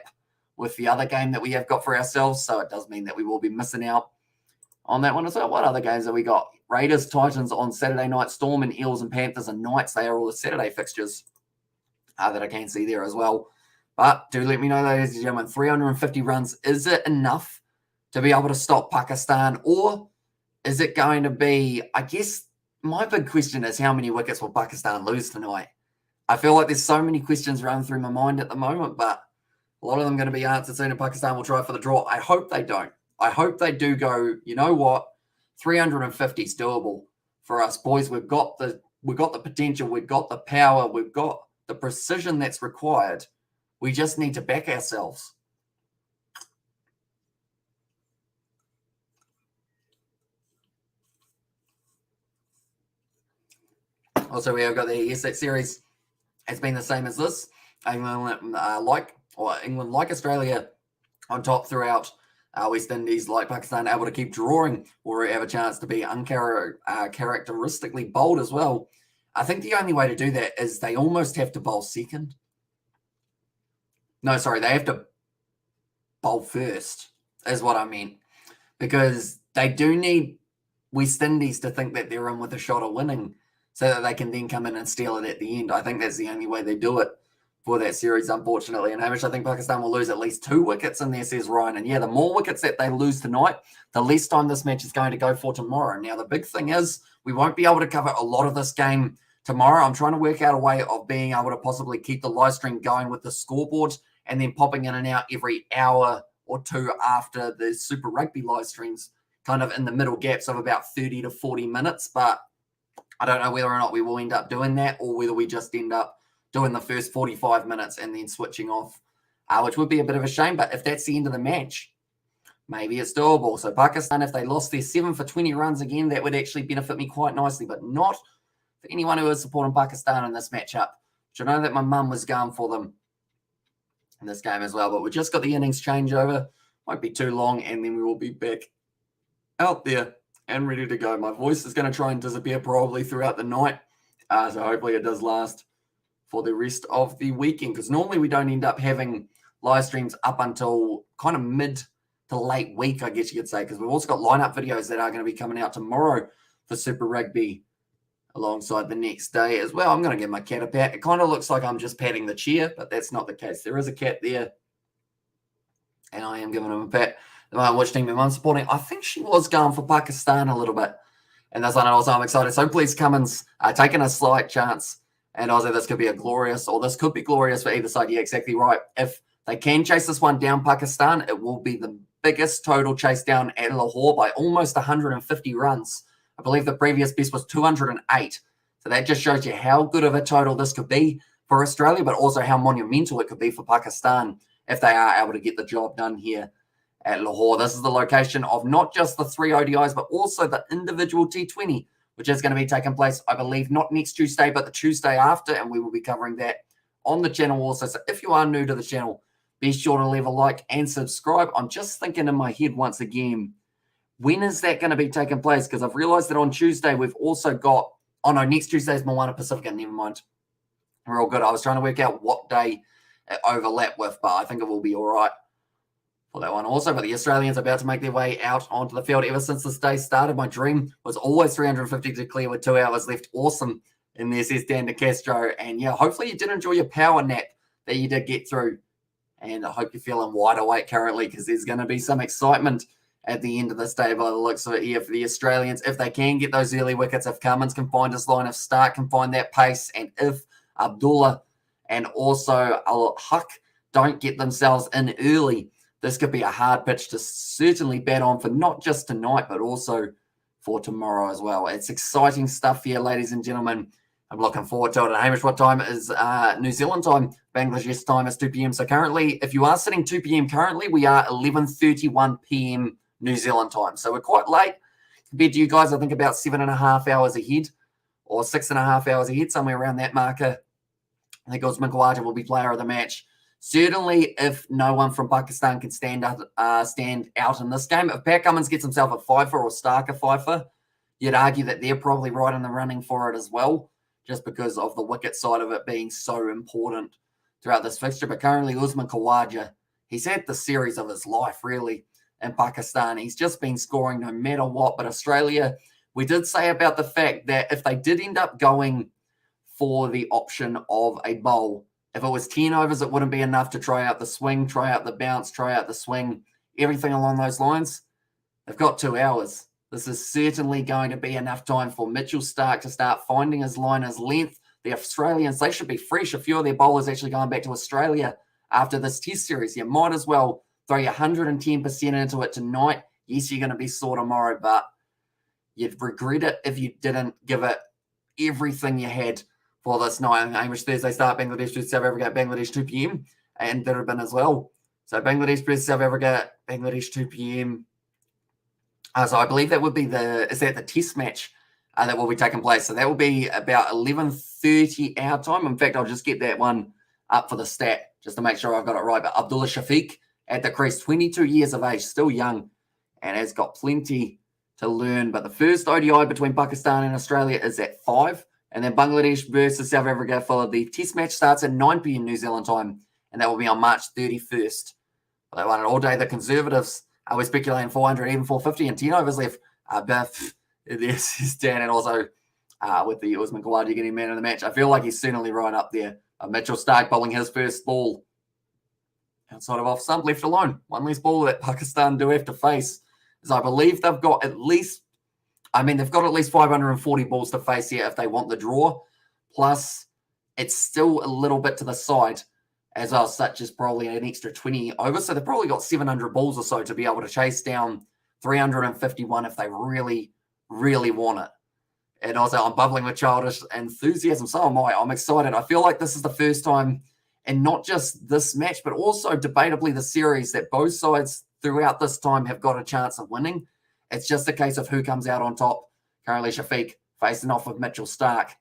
Speaker 1: with the other game that we have got for ourselves. So it does mean that we will be missing out on that one as well. What other games have we got? Raiders, Titans on Saturday night, Storm and Eels and Panthers and Knights. They are all the Saturday fixtures that I can see there as well. But do let me know, ladies and gentlemen, 350 runs, is it enough to be able to stop Pakistan? Or is it going to be, I guess my big question is, how many wickets will Pakistan lose tonight? I feel like there's so many questions running through my mind at the moment, but a lot of them going to be answered soon, and Pakistan will try for the draw. I hope they don't. I hope they do go, you know what, 350 is doable for us, boys. We've got the potential, we've got the power, we've got the precision that's required. We just need to back ourselves. Also, we have got that series has been the same as this. England, like Australia, on top throughout. West Indies, like Pakistan, able to keep drawing or have a chance to be uncharacteristically bold as well. I think the only way to do that is they almost have to bowl second. No, sorry, they have to bowl first, is what I meant. Because they do need West Indies to think that they're in with a shot of winning so that they can then come in and steal it at the end. I think that's the only way they do it for that series, unfortunately. And Hamish, I think Pakistan will lose at least 2 wickets in there, says Ryan. And yeah, the more wickets that they lose tonight, the less time this match is going to go for tomorrow. Now, the big thing is we won't be able to cover a lot of this game tomorrow. I'm trying to work out a way of being able to possibly keep the live stream going with the scoreboard and then popping in and out every hour or two after the Super Rugby live streams, kind of in the middle gaps of about 30 to 40 minutes. But I don't know whether or not we will end up doing that or whether we just end up doing the first 45 minutes and then switching off, which would be a bit of a shame. But if that's the end of the match, maybe it's doable. So Pakistan, if they lost their 7 for 20 runs again, that would actually benefit me quite nicely, but not for anyone who is supporting Pakistan in this matchup. Which I know that my mum was going for them in this game as well, but we just got the innings changeover. Won't be too long, and then we will be back out there and ready to go. My voice is going to try and disappear probably throughout the night, so hopefully it does last for the rest of the weekend, because normally we don't end up having live streams up until kind of mid to late week, I guess you could say, because we've also got lineup videos that are going to be coming out tomorrow for Super Rugby alongside the next day as well. I'm going to give my cat a pat. It kind of looks like I'm just patting the chair, but that's not the case. There is a cat there, and I am giving him a pat. Which team am I supporting? I think she was going for Pakistan a little bit, and that's why also I'm excited. So please, Cummins, taking a slight chance. And I was like, this could be glorious for either side. Yeah, exactly right. If they can chase this one down, Pakistan, it will be the biggest total chase down at Lahore by almost 150 runs. I believe the previous best was 208. So that just shows you how good of a total this could be for Australia, but also how monumental it could be for Pakistan if they are able to get the job done here at Lahore. This is the location of not just the 3 ODIs, but also the individual T20, which is going to be taking place, I believe, not next Tuesday, but the Tuesday after, and we will be covering that on the channel also. So if you are new to the channel, be sure to leave a like and subscribe. I'm just thinking in my head once again, when is that going to be taking place? Because I've realized that on Tuesday we've also got, oh no, next Tuesday is Moana Pacifica, never mind. We're all good. I was trying to work out what day it overlap with, but I think it will be all right for that one also. But the Australians are about to make their way out onto the field. Ever since this day started, my dream was always 350 to clear with 2 hours left. Awesome in there, says Dan De Castro. And yeah, hopefully you did enjoy your power nap that you did get through. And I hope you're feeling wide awake currently, because there's going to be some excitement at the end of this day by the looks of it here for the Australians. If they can get those early wickets, if Cummins can find his line, if Stark can find that pace, and if Abdullah and also Al-Haq don't get themselves in early, this could be a hard pitch to certainly bet on for not just tonight, but also for tomorrow as well. It's exciting stuff here, ladies and gentlemen. I'm looking forward to it. And Hamish, what time is New Zealand time? Bangladesh time is 2 p.m. So currently, if you are sitting 2 p.m. currently, we are 11:31 p.m. New Zealand time. So we're quite late compared to you guys. I think about 7.5 hours ahead, or 6.5 hours ahead, somewhere around that marker. I think Usman Khawaja will be player of the match. Certainly, if no one from Pakistan can stand out in this game, if Pat Cummins gets himself a fifer or Stark a fifer, you'd argue that they're probably right in the running for it as well, just because of the wicket side of it being so important throughout this fixture. But currently, Usman Khawaja, he's had the series of his life, really, in Pakistan. He's just been scoring no matter what. But Australia, we did say about the fact that if they did end up going for the option of a bowl, if it was 10 overs, it wouldn't be enough to try out the swing, try out the bounce, try out the swing, everything along those lines. They've got 2 hours. This is certainly going to be enough time for Mitchell Stark to start finding his line, his length. The Australians, they should be fresh. A few of their bowlers actually going back to Australia after this test series. You might as well throw your 110% into it tonight. Yes, you're going to be sore tomorrow, but you'd regret it if you didn't give it everything you had for this night. Hamish, Thursday start, Bangladesh versus South Africa, Bangladesh 2 p.m. and Durban as well. So Bangladesh versus South Africa, Bangladesh 2 p.m. So I believe that would be the test match that will be taking place. So that will be about 11:30 our time. In fact, I'll just get that one up for the stat just to make sure I've got it right. But Abdullah Shafiq at the crease, 22 years of age, still young, and has got plenty to learn. But the first ODI between Pakistan and Australia is at 5. And then Bangladesh versus South Africa for the test match starts at 9 p.m. New Zealand time, and that will be on March 31st. But they won it all day. The Conservatives, we're speculating 400, even 450, and 10 overs left. This is Dan, and also with the Usman Khawaja getting man of the match. I feel like he's certainly right up there. Mitchell Stark bowling his first ball outside of off stump, left alone. One less ball that Pakistan do have to face, as I believe they've got at least 540 balls to face here if they want the draw. Plus, it's still a little bit to the side, as well, such as probably an extra 20 over. So they've probably got 700 balls or so to be able to chase down 351 if they really, really want it. And also, I'm bubbling with childish enthusiasm. So am I. I'm excited. I feel like this is the first time, and not just this match, but also debatably the series, that both sides throughout this time have got a chance of winning. It's just a case of who comes out on top. Currently, Shafiq facing off with Mitchell Stark.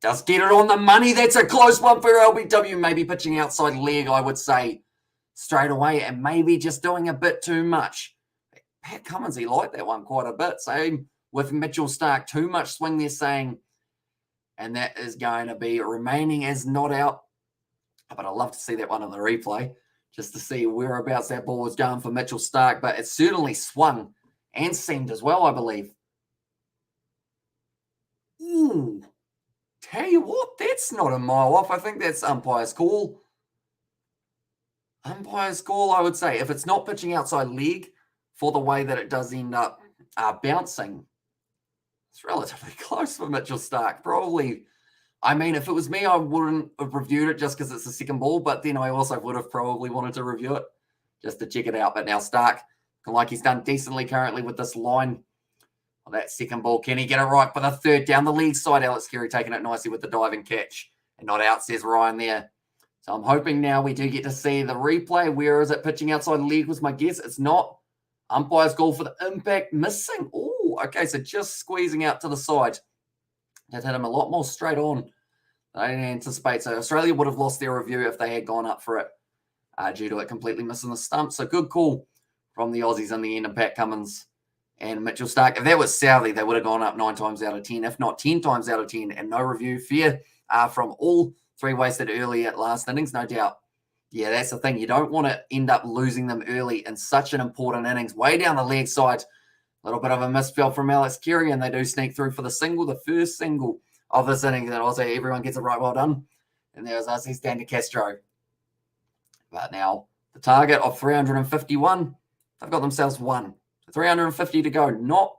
Speaker 1: Does get it on the money. That's a close one for LBW. Maybe pitching outside leg, I would say, straight away, and maybe just doing a bit too much. Pat Cummins, he liked that one quite a bit. Same with Mitchell Stark. Too much swing, they're saying. And that is going to be remaining as not out. But I'd love to see that one on the replay, just to see whereabouts that ball was going for Mitchell Stark. But it certainly swung and seamed as well, I believe. Ooh. Tell you what, that's not a mile off. I think that's umpire's call. Umpire's call, I would say. If it's not pitching outside leg, for the way that it does end up bouncing, it's relatively close for Mitchell Stark. Probably, I mean, if it was me, I wouldn't have reviewed it just because it's a second ball, but then I also would have probably wanted to review it just to check it out. But now Stark, like he's done decently currently with this line. That second ball, can he get it right for the third? Down the leg side, Alex Carey taking it nicely with the diving catch. And not out, says Ryan there. So I'm hoping now we do get to see the replay. Where is it? Pitching outside leg was my guess. It's not. Umpire's call for the impact missing. Oh, okay. So just squeezing out to the side. That hit him a lot more straight on than I didn't anticipate. So Australia would have lost their review if they had gone up for it due to it completely missing the stump. So good call from the Aussies in the end, and Pat Cummins and Mitchell Starc. If that was Southey, they would have gone up 9 times out of 10, if not 10 times out of 10, and no review. Fair from all 3 wasted early at last innings, no doubt. Yeah, that's the thing. You don't want to end up losing them early in such an important innings. Way down the leg side, a little bit of a misfield from Alex Carey, and they do sneak through for the single, the first single of this innings. And also everyone gets it right, well done. And there's Aussie's Dan De Castro. But now the target of 351, they've got themselves one. 350 to go. Not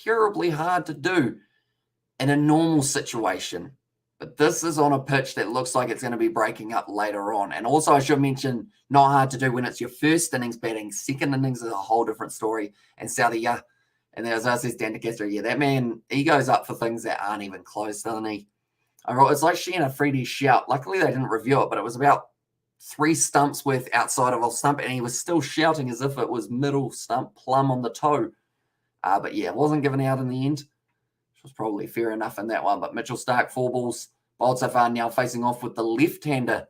Speaker 1: terribly hard to do in a normal situation. But this is on a pitch that looks like it's going to be breaking up later on. And also, I should mention, not hard to do when it's your first innings batting. Second innings is a whole different story. And Southey, yeah. And there's us, Dan De Castro. Yeah, that man, he goes up for things that aren't even close, doesn't he? It's like she and a 3D shout. Luckily, they didn't review it, but it was about 3 stumps worth outside of a stump, and he was still shouting as if it was middle stump, plumb on the toe. But yeah, it wasn't given out in the end. Was probably fair enough in that one. But Mitchell Starc, 4 balls, bowled so far, now facing off with the left-hander.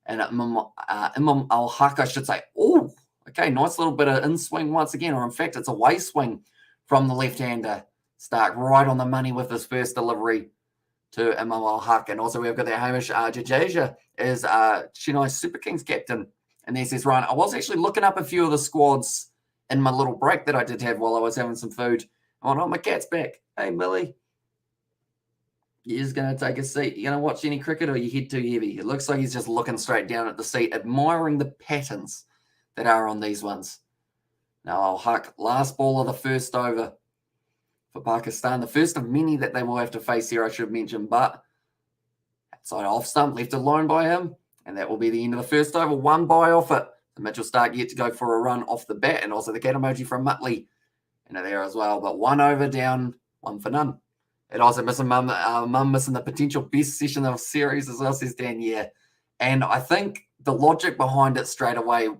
Speaker 1: And Imam Al-Haq, I should say. Oh, okay, nice little bit of in-swing once again. Or in fact, it's a way swing from the left-hander. Starc right on the money with his first delivery to Imam Al-Haq. And also we've got that Hamish Jadeja is Chennai Super Kings captain. And he says, Ryan, I was actually looking up a few of the squads in my little break that I did have while I was having some food. Oh, no, my cat's back. Hey, Millie. You're just going to take a seat. You going to watch any cricket, or your head too heavy? It looks like he's just looking straight down at the seat, admiring the patterns that are on these ones. Now, Al-Haq, last ball of the first over for Pakistan. The first of many that they will have to face here, I should mention. But outside off stump, left alone by him. And that will be the end of the first over. 1 by off it. The Mitchell Starc yet to go for a run off the bat. And also the cat emoji from Muttley there as well. But 1 over down, 1 for none. It also missing Mum missing the potential best session of series as well, says Dan. Yeah. And I think the logic behind it straight away,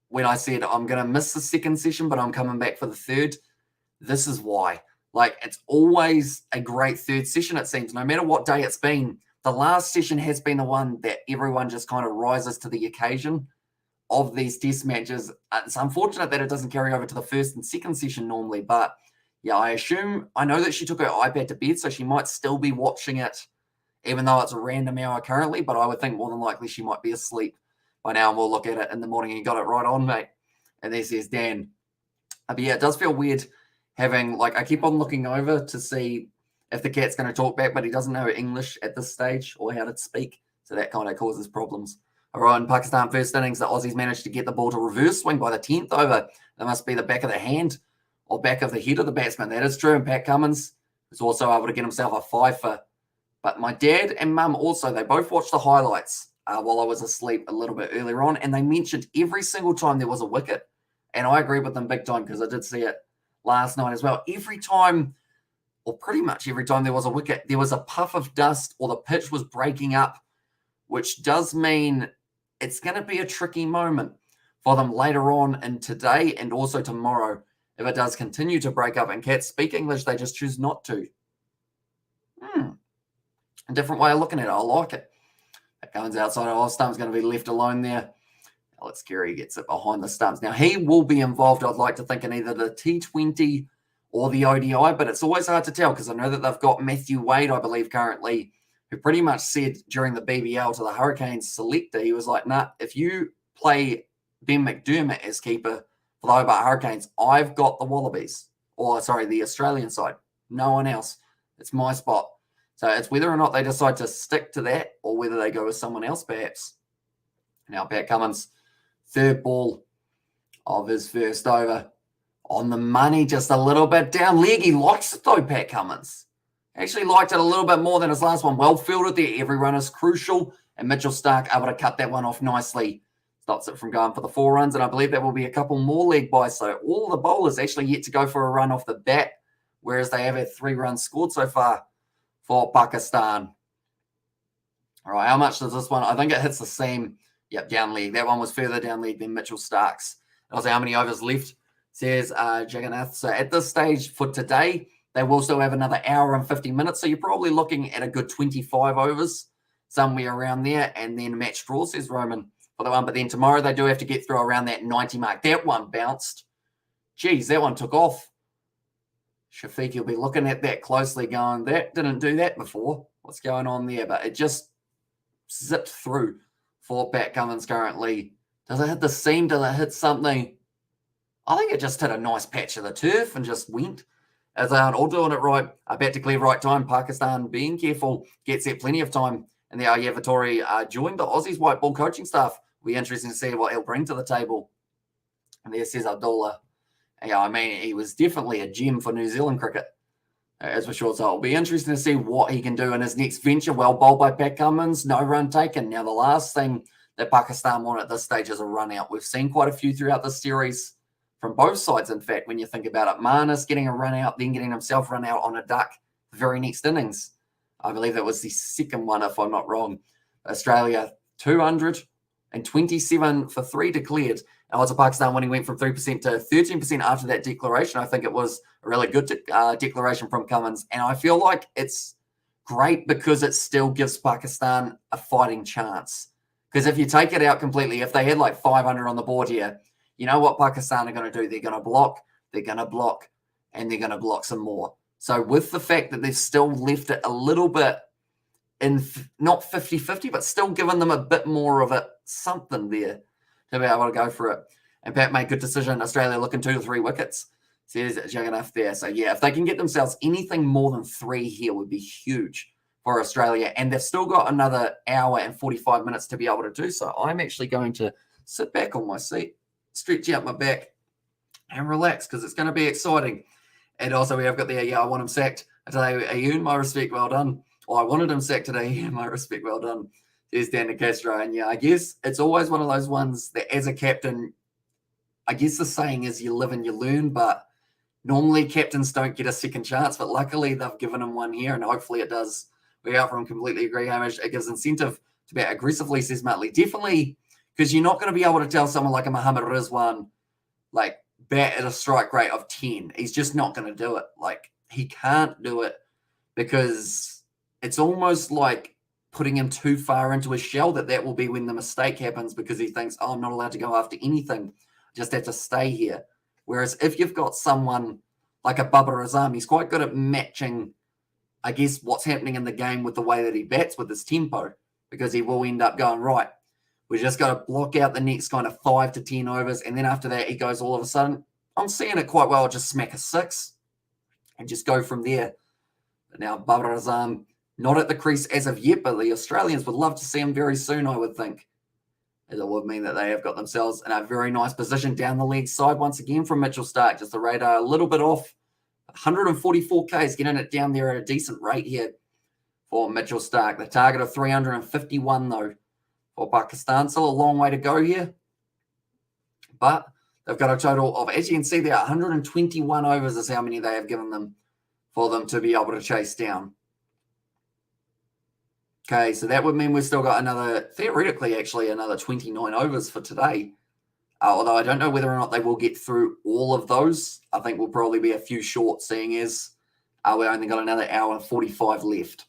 Speaker 1: when I said I'm going to miss the second session, but I'm coming back for the third, this is why. Like, it's always a great third session, it seems. No matter what day it's been, the last session has been the one that everyone just kind of rises to the occasion of these test matches. It's unfortunate that it doesn't carry over to the first and second session normally, but yeah, I know that she took her iPad to bed, so she might still be watching it, even though it's a random hour currently, but I would think more than likely she might be asleep by now, and we'll look at it in the morning. And you got it right on, mate. And there says Dan. But yeah, it does feel weird having, like, I keep on looking over to see if the cat's going to talk back, but he doesn't know English at this stage or how to speak, so that kind of causes problems. All right, in Pakistan first innings, the Aussies managed to get the ball to reverse swing by the 10th over. That must be the back of the hand or back of the head of the batsman. That is true. And Pat Cummins was also able to get himself a 5 for. But my dad and mum also, they both watched the highlights while I was asleep a little bit earlier on, and they mentioned every single time there was a wicket. And I agree with them big time because I did see it last night as well. Every time, or pretty much every time there was a wicket, there was a puff of dust or the pitch was breaking up, which does mean it's going to be a tricky moment for them later on in today and also tomorrow if it does continue to break up. And cats speak English, they just choose not to. A different way of looking at it. I like it. That goes outside of off stump's going to be left alone there. Alex Carey gets it behind the stumps. Now, he will be involved, I'd like to think, in either the T20 or the ODI, but it's always hard to tell because I know that they've got Matthew Wade, I believe, currently, who pretty much said during the BBL to the Hurricanes selector, he was like, nah, if you play Ben McDermott as keeper for the Hobart Hurricanes, I've got the Wallabies. Or, sorry, the Australian side. No one else. It's my spot. So it's whether or not they decide to stick to that or whether they go with someone else, perhaps. Now, Pat Cummins, third ball of his first over. On the money, just a little bit down leg. He likes it, though, Pat Cummins. Actually liked it a little bit more than his last one. Well fielded there. Every run is crucial. And Mitchell Starc able to cut that one off nicely. Stops it from going for the 4 runs. And I believe that will be a couple more leg buys. So all the bowlers actually yet to go for a run off the bat, whereas they have had 3 runs scored so far for Pakistan. All right, how much does this one? I think it hits the same. Yep, down leg. That one was further down leg than Mitchell Stark's. Also, how many overs left? Says Jagannath. So at this stage for today, they will still have another hour and 50 minutes. So you're probably looking at a good 25 overs, somewhere around there. And then match draw, says Roman, for the one. But then tomorrow they do have to get through around that 90 mark. That one bounced. Geez, that one took off. Shafiq, you'll be looking at that closely going, that didn't do that before. What's going on there? But it just zipped through for Pat Cummins currently. Does it hit the seam? Does it hit something? I think it just hit a nice patch of the turf and just went. As they aren't all doing it right, about to clear right time. Pakistan being careful, gets there plenty of time. And there yeah, Vittori joined the Aussies white ball coaching staff. Will be interesting to see what he'll bring to the table. And there says Abdullah. Yeah, I mean, he was definitely a gem for New Zealand cricket, as for sure. So it'll be interesting to see what he can do in his next venture. Well bowled by Pat Cummins, no run taken. Now, the last thing that Pakistan want at this stage is a run out. We've seen quite a few throughout this series from both sides, in fact, when you think about it. Marnus getting a run out, then getting himself run out on a duck the very next innings. I believe that was the second one, if I'm not wrong. Australia, 227 for 3 declared. And odds of Pakistan winning went from 3% to 13% after that declaration. I think it was a really good declaration from Cummins. And I feel like it's great because it still gives Pakistan a fighting chance. Because if you take it out completely, if they had like 500 on the board here, you know what Pakistan are going to do? They're going to block, and they're going to block some more. So with the fact that they've still left it a little bit in not 50-50, but still giving them a bit more of a something there to be able to go for it. And Pat made a good decision. Australia looking 2 to 3 wickets. Says Jagannath there. So, yeah, if they can get themselves anything more than 3 here would be huge for Australia. And they've still got another hour and 45 minutes to be able to do so. I'm actually going to sit back on my seat, stretch out my back, and relax because it's going to be exciting. And also we have got the, I want him sacked today. Ayun, my respect, well done. Well, I wanted him sacked today. My respect, well done. There's Dan Castro. And yeah, I guess it's always one of those ones that as a captain, I guess the saying is you live and you learn, but normally captains don't get a second chance, but luckily they've given him one here and hopefully it does. We out from completely agree, Hamish. It gives incentive to bat aggressively, says Muttley. Definitely, because you're not going to be able to tell someone like a Muhammad Rizwan, like, bat at a strike rate of 10. He's just not going to do it. Like, he can't do it because it's almost like putting him too far into his shell that will be when the mistake happens because he thinks, oh, I'm not allowed to go after anything. I just have to stay here. Whereas if you've got someone like a Babar Azam, he's quite good at matching, I guess, what's happening in the game with the way that he bats with his tempo because he will end up going, right, we just got to block out the next kind of 5 to 10 overs. And then after that, he goes all of a sudden, I'm seeing it quite well, just smack a 6 and just go from there. But now Babar Azam, not at the crease as of yet, but the Australians would love to see him very soon, I would think. As it would mean that they have got themselves in a very nice position down the leg side once again from Mitchell Stark. Just the radar a little bit off. 144 Ks, getting it down there at a decent rate here for Mitchell Stark. The target of 351, though, for Pakistan. Still a long way to go here. But they've got a total of, as you can see there, 121 overs is how many they have given them for them to be able to chase down. Okay, so that would mean we've still got another, theoretically, actually, another 29 overs for today. Although I don't know whether or not they will get through all of those. I think we'll probably be a few short, seeing as we've only got another hour and 45 left.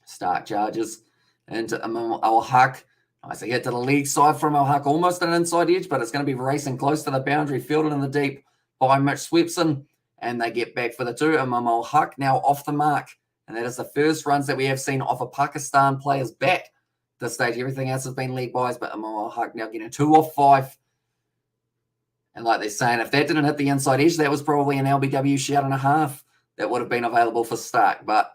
Speaker 1: Stark charges into Al-Haq. Nice hit to the leg side from Al-Haq, almost an inside edge, but it's going to be racing close to the boundary, fielded in the deep by Mitch Swepson. And they get back for the 2. Imam Al-Haq now off the mark. And that is the first runs that we have seen off a Pakistan player's bat at this stage. Everything else has been leg buys, but Imam Al-Haq now getting 2 off 5. And like they're saying, if that didn't hit the inside edge, that was probably an LBW shout and a half that would have been available for Stark. But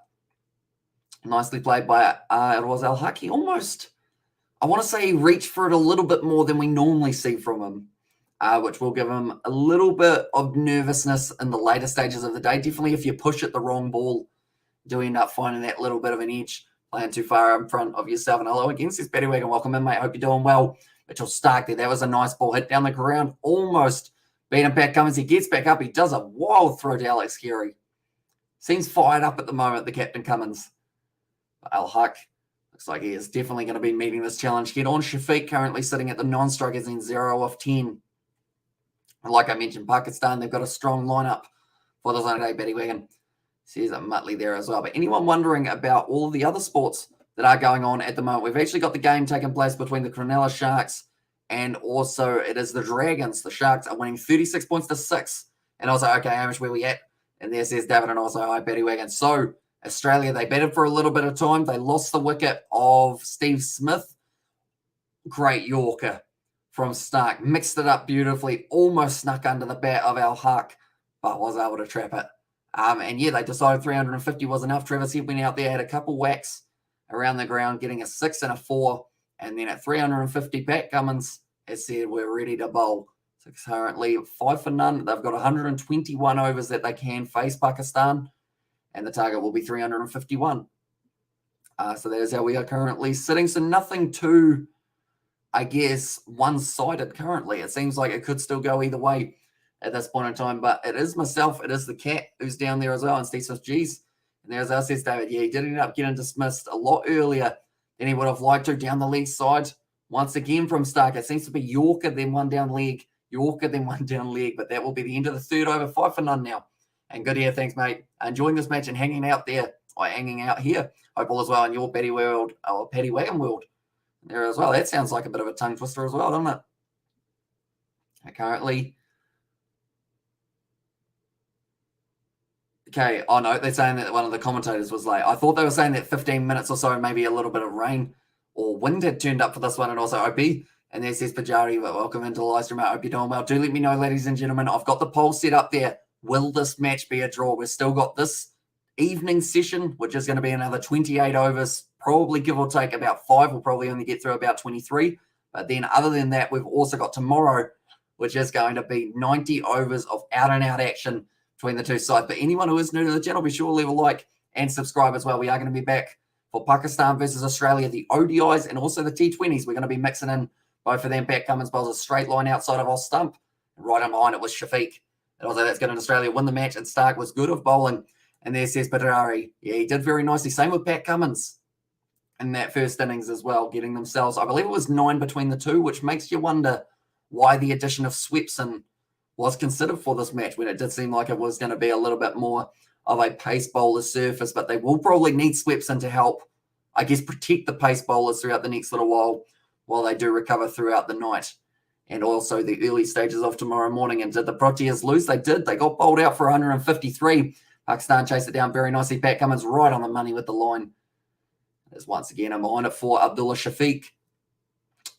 Speaker 1: nicely played by it was Al-Haq. He almost, I want to say he reached for it a little bit more than we normally see from him. Which will give him a little bit of nervousness in the later stages of the day. Definitely if you push at the wrong ball, do end up finding that little bit of an edge, playing too far in front of yourself. And hello again, says Betty Wagon. Welcome in, mate. Hope you're doing well. Mitchell Stark there. That was a nice ball hit down the ground. Almost beating Pat Cummins. He gets back up. He does a wild throw to Alex Carey. Seems fired up at the moment, the captain Cummins. Al-Haq Looks like he is definitely going to be meeting this challenge head on. Shafiq currently sitting at the non-strikers in 0 of 10. And like I mentioned, Pakistan, they've got a strong lineup for the Sunday Batty Wagon. Says a Muttley there as well. But anyone wondering about all of the other sports that are going on at the moment, we've actually got the game taking place between the Cronulla Sharks and also it is the Dragons. The Sharks are winning 36 points to 6. And I was like, okay, Hamish, where we at? And there says David and also, hi, Batty Wagon. So Australia, they batted for a little bit of time. They lost the wicket of Steve Smith. Great Yorker from Stark. Mixed it up beautifully. Almost snuck under the bat of Al Haq, but was able to trap it. And yeah, they decided 350 was enough. Travis Head went out there, had a couple whacks around the ground, getting a 6 and a 4. And then at 350, Pat Cummins has said, we're ready to bowl. So currently 5 for none. They've got 121 overs that they can face Pakistan. And the target will be 351. So that is how we are currently sitting. So nothing too, I guess, one-sided currently. It seems like it could still go either way at this point in time. But it is myself, it is the cat who's down there as well, and Steve Smith G's. And there's our says David. Yeah, he did end up getting dismissed a lot earlier than he would have liked to down the leg side. Once again from Stark, it seems to be Yorker, then one down leg. Yorker, then one down leg. But that will be the end of the third over. 5 for none now. And good here, thanks, mate. Enjoying this match and hanging out there, or hanging out here. Hope all as well in your Paddy world, or Paddy Wagon world there as well. That sounds like a bit of a tongue twister as well, doesn't it? Currently. Okay, oh no, they're saying that one of the commentators was late. I thought they were saying that 15 minutes or so, maybe a little bit of rain or wind had turned up for this one, and also OP. And there says Pajari, welcome into the live stream. I hope you're doing well. Do let me know, ladies and gentlemen. I've got the poll set up there. Will this match be a draw? We've still got this evening session, which is going to be another 28 overs, probably give or take about 5. We'll probably only get through about 23. But then other than that, we've also got tomorrow, which is going to be 90 overs of out-and-out action between the two sides. But anyone who is new to the channel, be sure to leave a like and subscribe as well. We are going to be back for Pakistan versus Australia, the ODIs and also the T20s. We're going to be mixing in both of them. Pat Cummins bowls a straight line outside of off stump. And right on behind it was Shafiq. And also that's going to Australia win the match. And Stark was good of bowling. And there says Badari. Yeah, he did very nicely. Same with Pat Cummins in that first innings as well, getting themselves, I believe it was 9 between the two, which makes you wonder why the addition of Swepson was considered for this match when it did seem like it was going to be a little bit more of a pace bowler surface. But they will probably need Swepson to help, I guess, protect the pace bowlers throughout the next little while they do recover throughout the night. And also the early stages of tomorrow morning. And did the Proteas lose? They did. They got bowled out for 153. Pakistan chased it down very nicely. Pat Cummins right on the money with the line. There's once again a behind it for Abdullah Shafiq.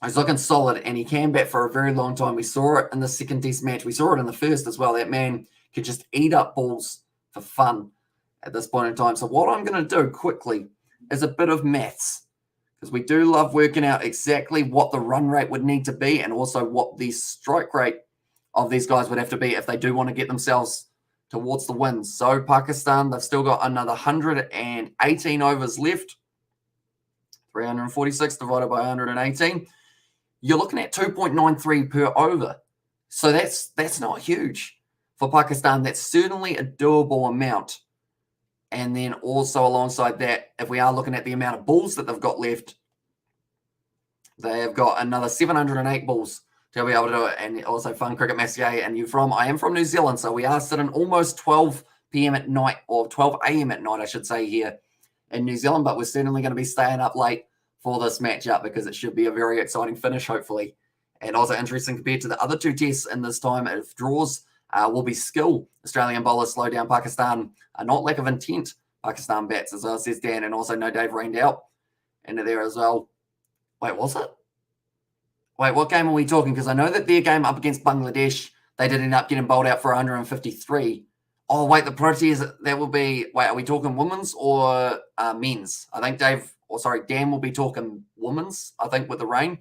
Speaker 1: He's looking solid, and he can bat for a very long time. We saw it in the second test match. We saw it in the first as well. That man could just eat up balls for fun at this point in time. So what I'm going to do quickly is a bit of maths, because we do love working out exactly what the run rate would need to be and also what the strike rate of these guys would have to be if they do want to get themselves towards the wins. So Pakistan, they've still got another 118 overs left. 346 divided by 118. You're looking at 2.93 per over. So that's not huge for Pakistan. That's certainly a doable amount. And then also alongside that, if we are looking at the amount of balls that they've got left, they have got another 708 balls to be able to do it. And also Fun Cricket Messier. And I am from New Zealand, so we are sitting almost 12 p.m. at night, or 12 a.m. at night, I should say, here in New Zealand. But we're certainly going to be staying up late for this matchup because it should be a very exciting finish, hopefully. And also interesting compared to the other two tests in this time, if draws will be skill. Australian bowlers slow down Pakistan, not lack of intent. Pakistan bats, as well, says Dan, and also no Dave rained out into there as well. Wait, was it? Wait, what game are we talking? Because I know that their game up against Bangladesh, they did end up getting bowled out for 153. Oh, wait, the Proteas, that will be, wait, are we talking women's or men's? I think Dan will be talking women's, I think, with the rain.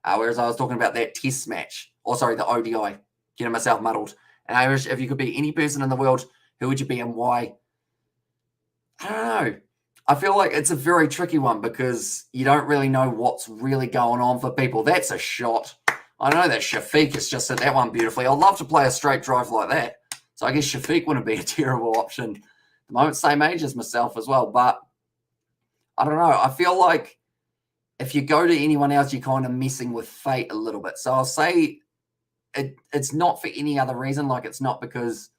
Speaker 1: Whereas I was talking about that test match. The ODI. Getting myself muddled. And Irish, if you could be any person in the world, who would you be and why? I don't know. I feel like it's a very tricky one because you don't really know what's really going on for people. That's a shot. I know that Shafiq has just hit that one beautifully. I'd love to play a straight drive like that. So I guess Shafiq wouldn't be a terrible option. At the moment, same age as myself as well. But I don't know. I feel like if you go to anyone else, you're kind of messing with fate a little bit. So I'll say it's not for any other reason. Like, it's not because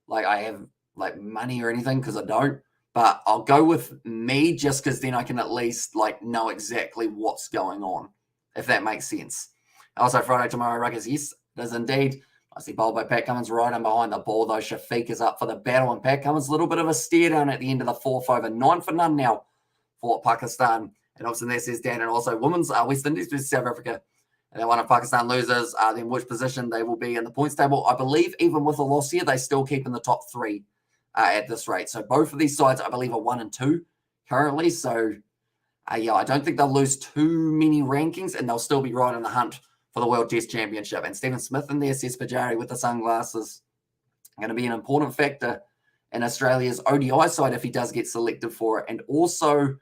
Speaker 1: like I have like money or anything, because I don't. But I'll go with me just because then I can at least like know exactly what's going on, if that makes sense. Also, Friday tomorrow, Ruckers, yes, it is indeed. I see bowled by Pat Cummins right in behind the ball, though. Shafiq is up for the battle, and Pat Cummins, a little bit of a stare down at the end of the fourth over. 9 for none now for Pakistan. And obviously, there says Dan, and also women's West Indies versus South Africa. And then one of Pakistan loses, then which position they will be in the points table. I believe even with a loss here, they still keep in the top three at this rate. So both of these sides, I believe, are 1 and 2 currently. So, yeah, I don't think they'll lose too many rankings, and they'll still be right in the hunt for the World Test Championship. And Stephen Smith in there, says Pajari with the sunglasses, going to be an important factor in Australia's ODI side if he does get selected for it. And also,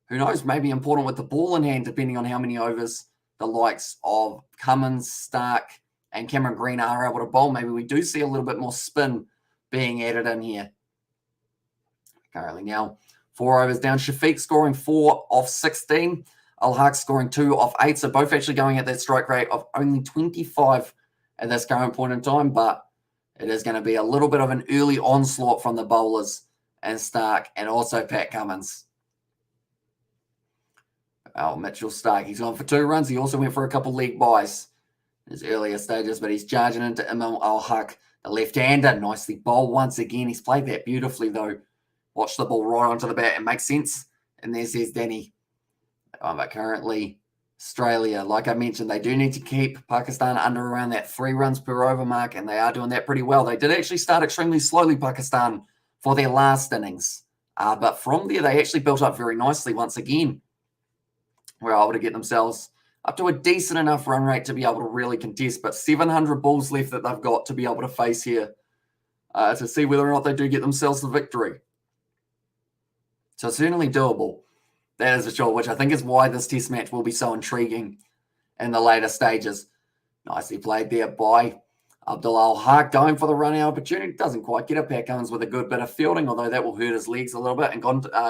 Speaker 1: who knows, maybe important with the ball in hand, depending on how many overs the likes of Cummins, Stark, and Cameron Green are able to bowl. Maybe we do see a little bit more spin being added in here. Currently now, 4 overs down. Shafiq scoring 4 off 16. Al-Haq scoring 2 off 8. So both actually going at that strike rate of only 25 at this current point in time. But it is going to be a little bit of an early onslaught from the bowlers and Stark and also Pat Cummins. Oh, Mitchell Stark, he's gone for 2 runs. He also went for a couple league buys in his earlier stages, but he's charging into Imam Al-Haq, the left-hander. Nicely bowled once again. He's played that beautifully, though. Watch the ball right onto the bat. It makes sense. And there says Danny. But currently, Australia, like I mentioned, they do need to keep Pakistan under around that 3 runs per over mark, and they are doing that pretty well. They did actually start extremely slowly, Pakistan, for their last innings. But from there, they actually built up very nicely once again. Were able to get themselves up to a decent enough run rate to be able to really contest. But 700 balls left that they've got to be able to face here to see whether or not they do get themselves the victory. So certainly doable. That is for sure, which I think is why this test match will be so intriguing in the later stages. Nicely played there by Abdullah Al-Haq, going for the run-out opportunity. Doesn't quite get it. Pat Cummins with a good bit of fielding, although that will hurt his legs a little bit. And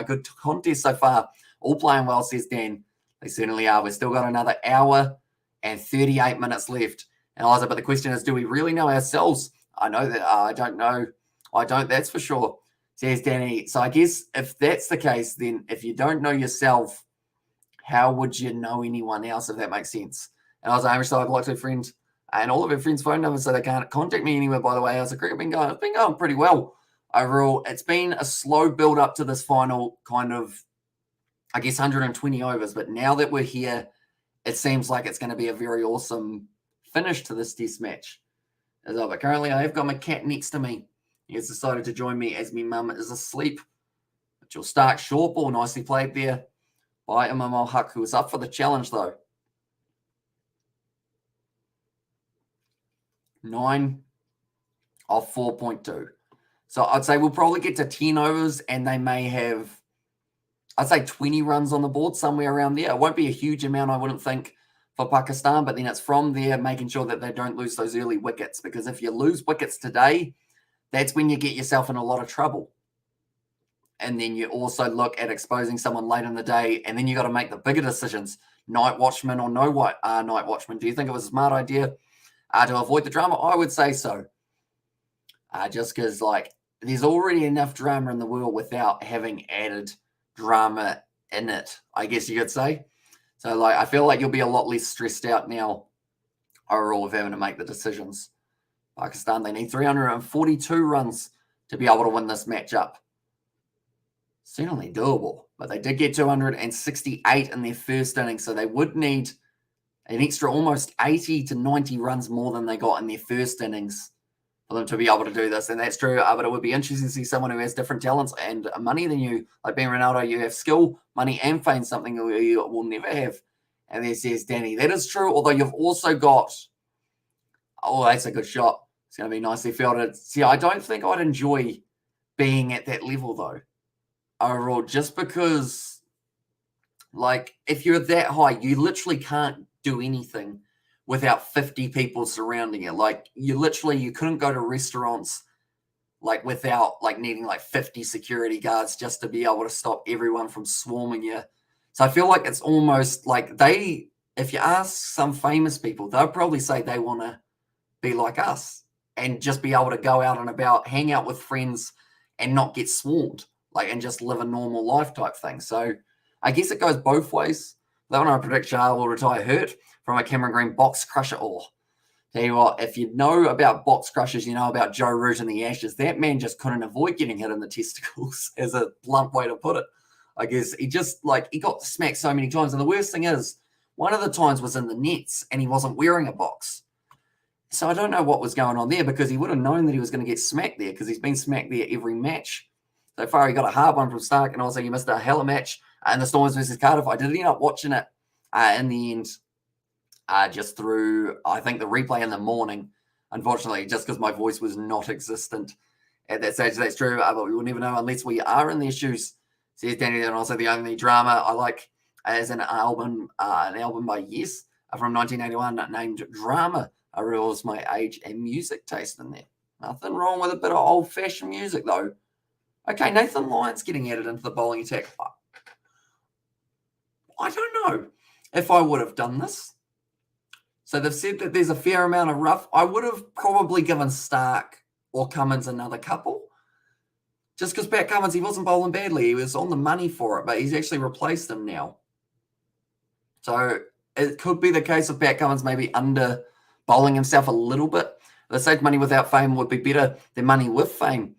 Speaker 1: good contest so far. All playing well, says Dan. They certainly are. We've still got another hour and 38 minutes left. And Eliza, but the question is, do we really know ourselves? I know that. I don't know. I don't, that's for sure, says Danny. So I guess if that's the case, then if you don't know yourself, how would you know anyone else, if that makes sense? And I was Irish, so I'd like to friends and all of our friends' phone numbers so they can't contact me anywhere, by the way. How's the cricket been going? It's been going pretty well overall. It's been a slow build up to this final kind of, I guess, 120 overs. But now that we're here, it seems like it's going to be a very awesome finish to this test match. But currently, I have got my cat next to me. He has decided to join me as my mum is asleep. Mitchell Stark, short ball, nicely played there by Imam Al-Haq, who was up for the challenge, though. 9 off 4.2. So I'd say we'll probably get to 10 overs, and they may have, I'd say 20 runs on the board, somewhere around there. It won't be a huge amount, I wouldn't think, for Pakistan, but then it's from there making sure that they don't lose those early wickets, because if you lose wickets today, that's when you get yourself in a lot of trouble. And then you also look at exposing someone late in the day, and then you got to make the bigger decisions. Night watchman or no night watchman. Do you think it was a smart idea to avoid the drama? I would say so. Just because, like, there's already enough drama in the world without having added drama in it, I guess you could say. So, like, I feel like you'll be a lot less stressed out now overall with having to make the decisions. Pakistan, they need 342 runs to be able to win this matchup. Certainly doable, but they did get 268 in their first inning, so they would need an extra almost 80 to 90 runs more than they got in their first innings for them to be able to do this. And that's true, but it would be interesting to see someone who has different talents and money than you. Like being Ronaldo, you have skill, money, and fame, something you will never have. And there says Danny. That is true, although you've also got, oh, that's a good shot. It's going to be nicely fielded. See, I don't think I'd enjoy being at that level, though, overall, just because, like, if you're that high, you literally can't do anything without 50 people surrounding you. Like, you couldn't go to restaurants, like, without, like, needing, like, 50 security guards just to be able to stop everyone from swarming you. So I feel like it's almost like if you ask some famous people, they'll probably say they want to be like us and just be able to go out and about, hang out with friends and not get swarmed, and just live a normal life type thing. So I guess it goes both ways. That one I predict Shah will retire hurt from a Cameron Green box crusher. Or tell you what, if you know about box crushers, you know about Joe Root and the Ashes. That man just couldn't avoid getting hit in the testicles, as a blunt way to put it. I guess he just he got smacked so many times. And the worst thing is, one of the times was in the nets and he wasn't wearing a box. So I don't know what was going on there, because he would have known that he was going to get smacked there, because he's been smacked there every match. So far, he got a hard one from Stark, and also he missed a hell of a match in the Stormers versus Cardiff. I did end up watching it in the end, just through, I think, the replay in the morning, unfortunately, just because my voice was not existent at that stage. That's true, but we will never know unless we are in their shoes, says Danny. And also the only drama I like is an album by Yes from 1981 named Drama. I realize my age and music taste in there. Nothing wrong with a bit of old-fashioned music, though. Okay, Nathan Lyon's getting added into the bowling attack. I don't know if I would have done this. So they've said that there's a fair amount of rough. I would have probably given Stark or Cummins another couple. Just because Pat Cummins, he wasn't bowling badly. He was on the money for it, but he's actually replaced him now. So it could be the case of Pat Cummins maybe under bowling himself a little bit. They said money without fame would be better than money with fame.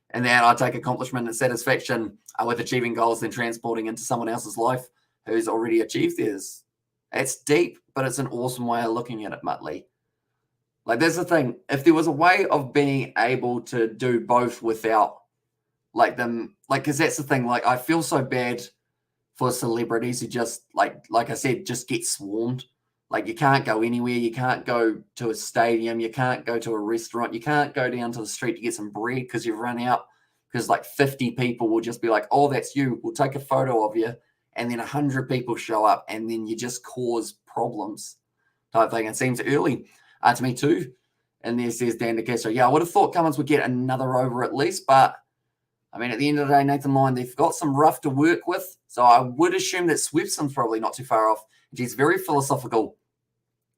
Speaker 1: And then I take accomplishment and satisfaction with achieving goals than transporting into someone else's life who's already achieved theirs. It's deep, but it's an awesome way of looking at it, Muttley. That's the thing. If there was a way of being able to do both without, because that's the thing. I feel so bad for celebrities who just, like I said, just get swarmed. You can't go anywhere. You can't go to a stadium. You can't go to a restaurant. You can't go down to the street to get some bread because you've run out. Because 50 people will just be like, oh, that's you. We'll take a photo of you. And then 100 people show up, and then you just cause problems type thing. It seems early to me too. And there says Dan DeCastro, yeah, I would have thought Cummins would get another over at least. But, I mean, at the end of the day, Nathan Lyon, they've got some rough to work with. So I would assume that Swepson's probably not too far off. He's very philosophical.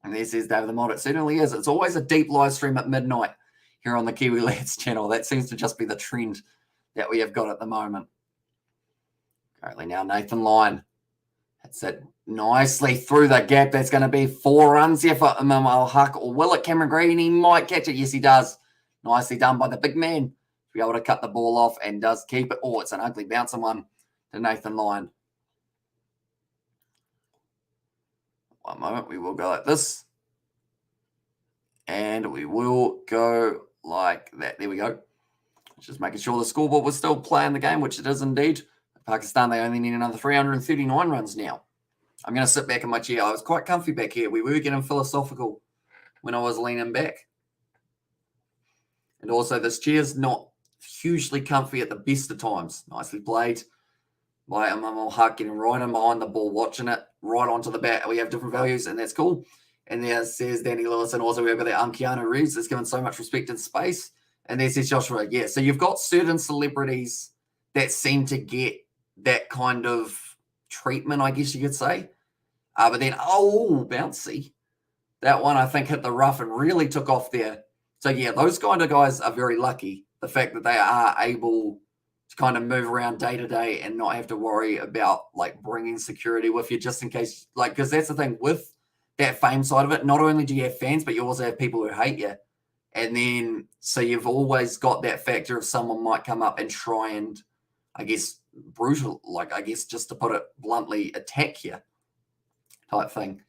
Speaker 1: And there says David the Mod, it certainly is. It's always a deep live stream at midnight here on the Kiwi Lads channel. That seems to just be the trend that we have got at the moment. Currently now Nathan Lyon. That's it nicely through the gap. That's going to be 4 runs here for Imam Huck. Or will it Cameron Green? He might catch it. Yes, he does. Nicely done by the big man to be able to cut the ball off and does keep it. Oh, it's an ugly bouncing one to Nathan Lyon. One moment, we will go like this. And we will go like that. There we go. Just making sure the scoreboard was still playing the game, which it is indeed. Pakistan, they only need another 339 runs now. I'm going to sit back in my chair. I was quite comfy back here. We were getting philosophical when I was leaning back. And also, this chair's not hugely comfy at the best of times. Nicely played by Imam Huck, getting right in behind the ball, watching it right onto the bat. We have different values, and that's cool. And there says Danny Lewis, and also we have got that Keanu Reeves that's given so much respect and space. And there says Joshua. Yeah, so you've got certain celebrities that seem to get that kind of treatment, I guess you could say. But then, bouncy. That one, I think, hit the rough and really took off there. So, yeah, those kind of guys are very lucky. The fact that they are able to kind of move around day to day and not have to worry about, bringing security with you just in case. Because that's the thing with that fame side of it. Not only do you have fans, but you also have people who hate you. And then, so you've always got that factor of someone might come up and try and, I guess, brutal, just to put it bluntly, attack you type thing.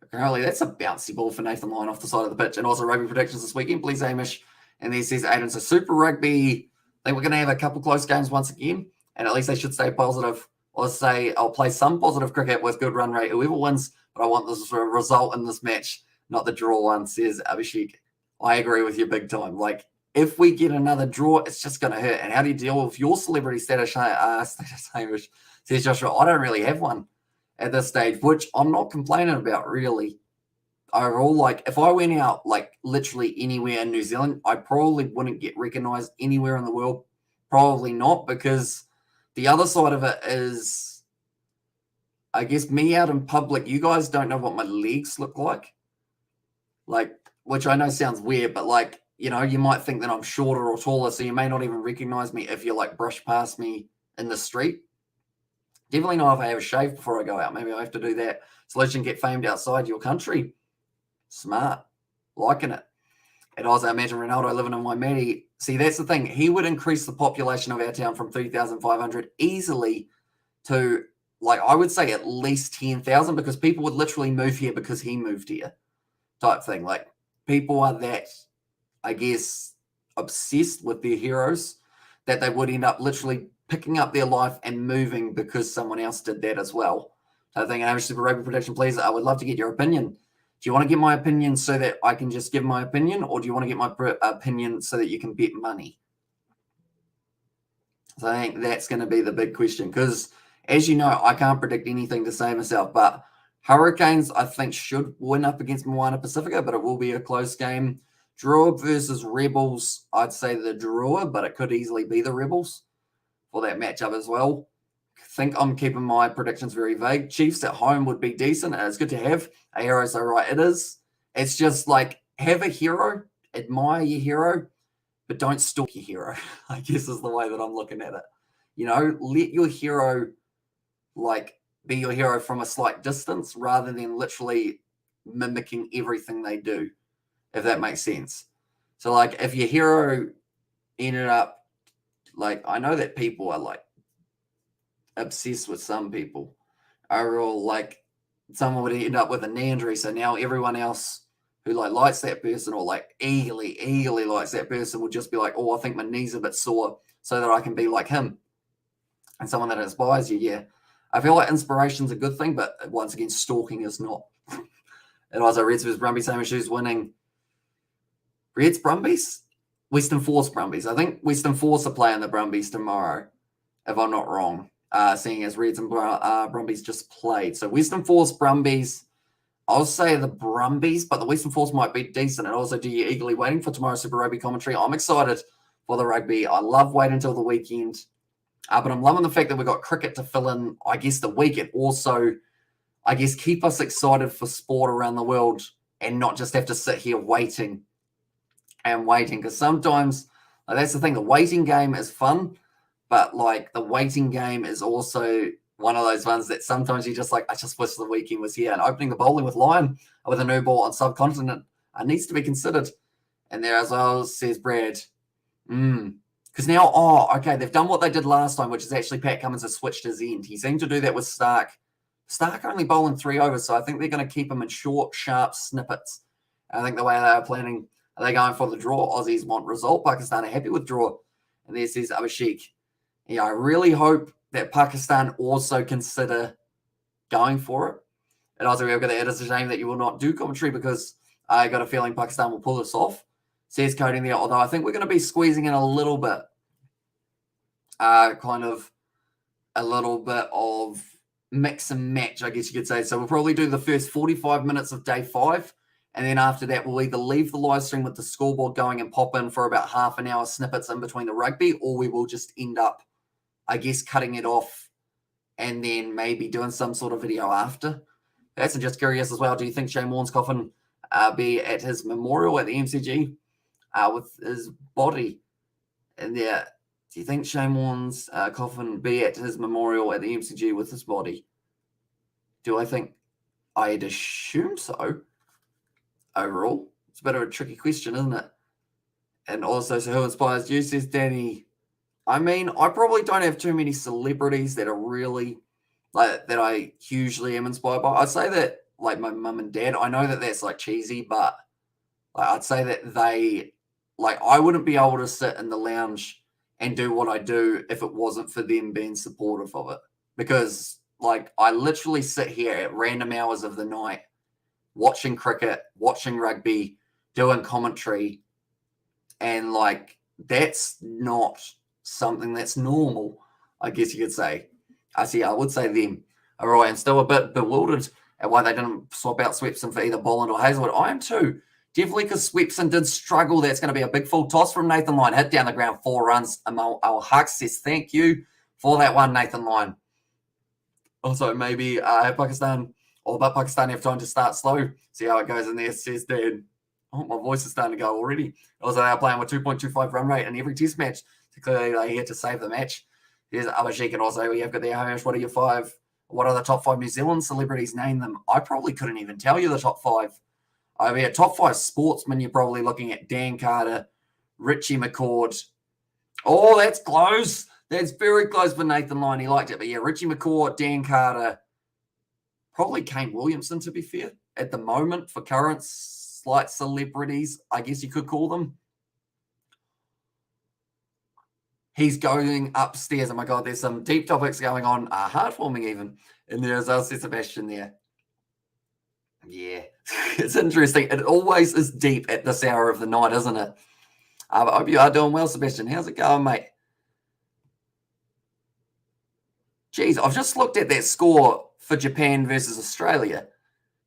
Speaker 1: Apparently, that's a bouncy ball for Nathan Lyon off the side of the pitch. And also rugby predictions this weekend, please, Hamish. And there says Aiden, so Super Rugby, I think we're going to have a couple close games once again, and at least they should stay positive. Or say, I'll play some positive cricket with good run rate, whoever wins, but I want this result in this match, not the draw one, says Abhishek. I agree with you big time. If we get another draw, it's just going to hurt. And how do you deal with your celebrity status, Hamish? Says Joshua, I don't really have one at this stage, which I'm not complaining about, really. Overall, if I went out, literally anywhere in New Zealand, I probably wouldn't get recognised anywhere in the world. Probably not, because the other side of it is I guess me out in public, you guys don't know what my legs look like. Like, which I know sounds weird, but like, you know, you might think that I'm shorter or taller, so you may not even recognize me if you like brush past me in the street. Definitely not if I have a shave before I go out. Maybe I have to do that so that you can get famed outside your country. Smart. Liking it. And also, imagine Ronaldo living in Waimea. See, that's the thing. He would increase the population of our town from 3,500 easily to, like, I would say at least 10,000 because people would literally move here because he moved here type thing. Like, people are that, I guess, obsessed with their heroes that they would end up literally picking up their life and moving because someone else did that as well. So I think, Amish Super Rugby Prediction, please, I would love to get your opinion. Do you want to get my opinion so that I can just give my opinion, or do you want to get my opinion so that you can bet money? So I think that's going to be the big question because, as you know, I can't predict anything to save myself, but Hurricanes, I think, should win up against Moana Pacifica, but it will be a close game. Drua versus Rebels, I'd say the Drua, but it could easily be the Rebels for that matchup as well. I think I'm keeping my predictions very vague. Chiefs at home would be decent. It's good to have a hero, so right, it is. It's just like, have a hero, admire your hero, but don't stalk your hero, I guess is the way that I'm looking at it. You know, let your hero, like, be your hero from a slight distance rather than literally mimicking everything they do, if that makes sense. So, like, if your hero ended up, like, I know that people are, like, obsessed with some people, are all, like, someone would end up with a knee injury, so now everyone else who, like, likes that person or, like, eagerly likes that person would just be like, oh, I think my knee's a bit sore so that I can be like him. And someone that inspires you, yeah. I feel like inspiration's a good thing, but once again, stalking is not. And also, Reds vs Brumbies, same issues winning. Reds, Brumbies? Western Force Brumbies. I think Western Force are playing the Brumbies tomorrow, if I'm not wrong, seeing as Reds and Brumbies just played. So Western Force Brumbies, I'll say the Brumbies, but the Western Force might be decent. And also, do you eagerly waiting for tomorrow's Super Rugby commentary? I'm excited for the rugby. I love waiting until the weekend. But I'm loving the fact that we've got cricket to fill in, I guess, the week. And also, I guess, keep us excited for sport around the world and not just have to sit here waiting. Because sometimes, like, that's the thing, the waiting game is fun, but like the waiting game is also one of those ones that sometimes you just like, I just wish the weekend was here. And opening the bowling with Lyon with a new ball on subcontinent needs to be considered. And there as well, says Brad. Because now, okay, they've done what they did last time, which is actually Pat Cummins has switched his end. He seemed to do that with Stark. Stark only bowling 3 overs, so I think they're going to keep him in short, sharp snippets. I think the way they are planning, are they going for the draw? Aussies want result. Pakistan are happy with draw. And there says Abhishek. Yeah, I really hope that Pakistan also consider going for it. And also, we've got to add, it's a shame that you will not do commentary because I got a feeling Pakistan will pull this off. Says coding there, although I think we're going to be squeezing in a little bit, kind of a little bit of mix and match, I guess you could say. So we'll probably do the first 45 minutes of day 5. And then after that, we'll either leave the live stream with the scoreboard going and pop in for about half an hour snippets in between the rugby, or we will just end up, I guess, cutting it off and then maybe doing some sort of video after. That's just curious as well. Do you think Shane Warne's coffin be at his memorial at the MCG with his body? And yeah, do you think Shane Warne's coffin be at his memorial at the MCG with his body? Do I think? I'd assume so. Overall, it's a bit of a tricky question, isn't it? And also, so who inspires you, says Danny? I mean, I probably don't have too many celebrities that are really, like, that I hugely am inspired by. I'd say that, like, my mum and dad, I know that that's, like, cheesy, but like, I'd say that they, like, I wouldn't be able to sit in the lounge and do what I do if it wasn't for them being supportive of it. Because, like, I literally sit here at random hours of the night watching cricket, watching rugby, doing commentary, and, like, that's not something that's normal, I guess you could say. I would say them. All right, I'm still a bit bewildered at why they didn't swap out Swepson for either Bolland or Hazelwood. I am too. Definitely because Swepson did struggle. That's going to be a big full toss from Nathan Lyon. Hit down the ground, 4 runs. Al Haq says thank you for that one, Nathan Lyon. Also, maybe Pakistan, but Pakistan have time to start slow. See how it goes in there, says Dan. Oh, my voice is starting to go already. Also, they are playing with 2.25 run rate in every test match. So clearly, they're here to save the match. Here's Abhishek, and also we have got there. Hamish, what are your five? What are the top 5 New Zealand celebrities? Name them. I probably couldn't even tell you the top 5. I mean, top 5 sportsmen, you're probably looking at Dan Carter, Richie McCord. Oh, that's close. That's very close for Nathan Lyon. He liked it. But yeah, Richie McCord, Dan Carter, probably Kane Williamson, to be fair, at the moment for current slight celebrities, I guess you could call them. He's going upstairs. Oh my God, there's some deep topics going on, heartwarming even. And there's Sebastian there. Yeah, it's interesting. It always is deep at this hour of the night, isn't it? I hope you are doing well, Sebastian. How's it going, mate? Geez, I've just looked at that score for Japan versus Australia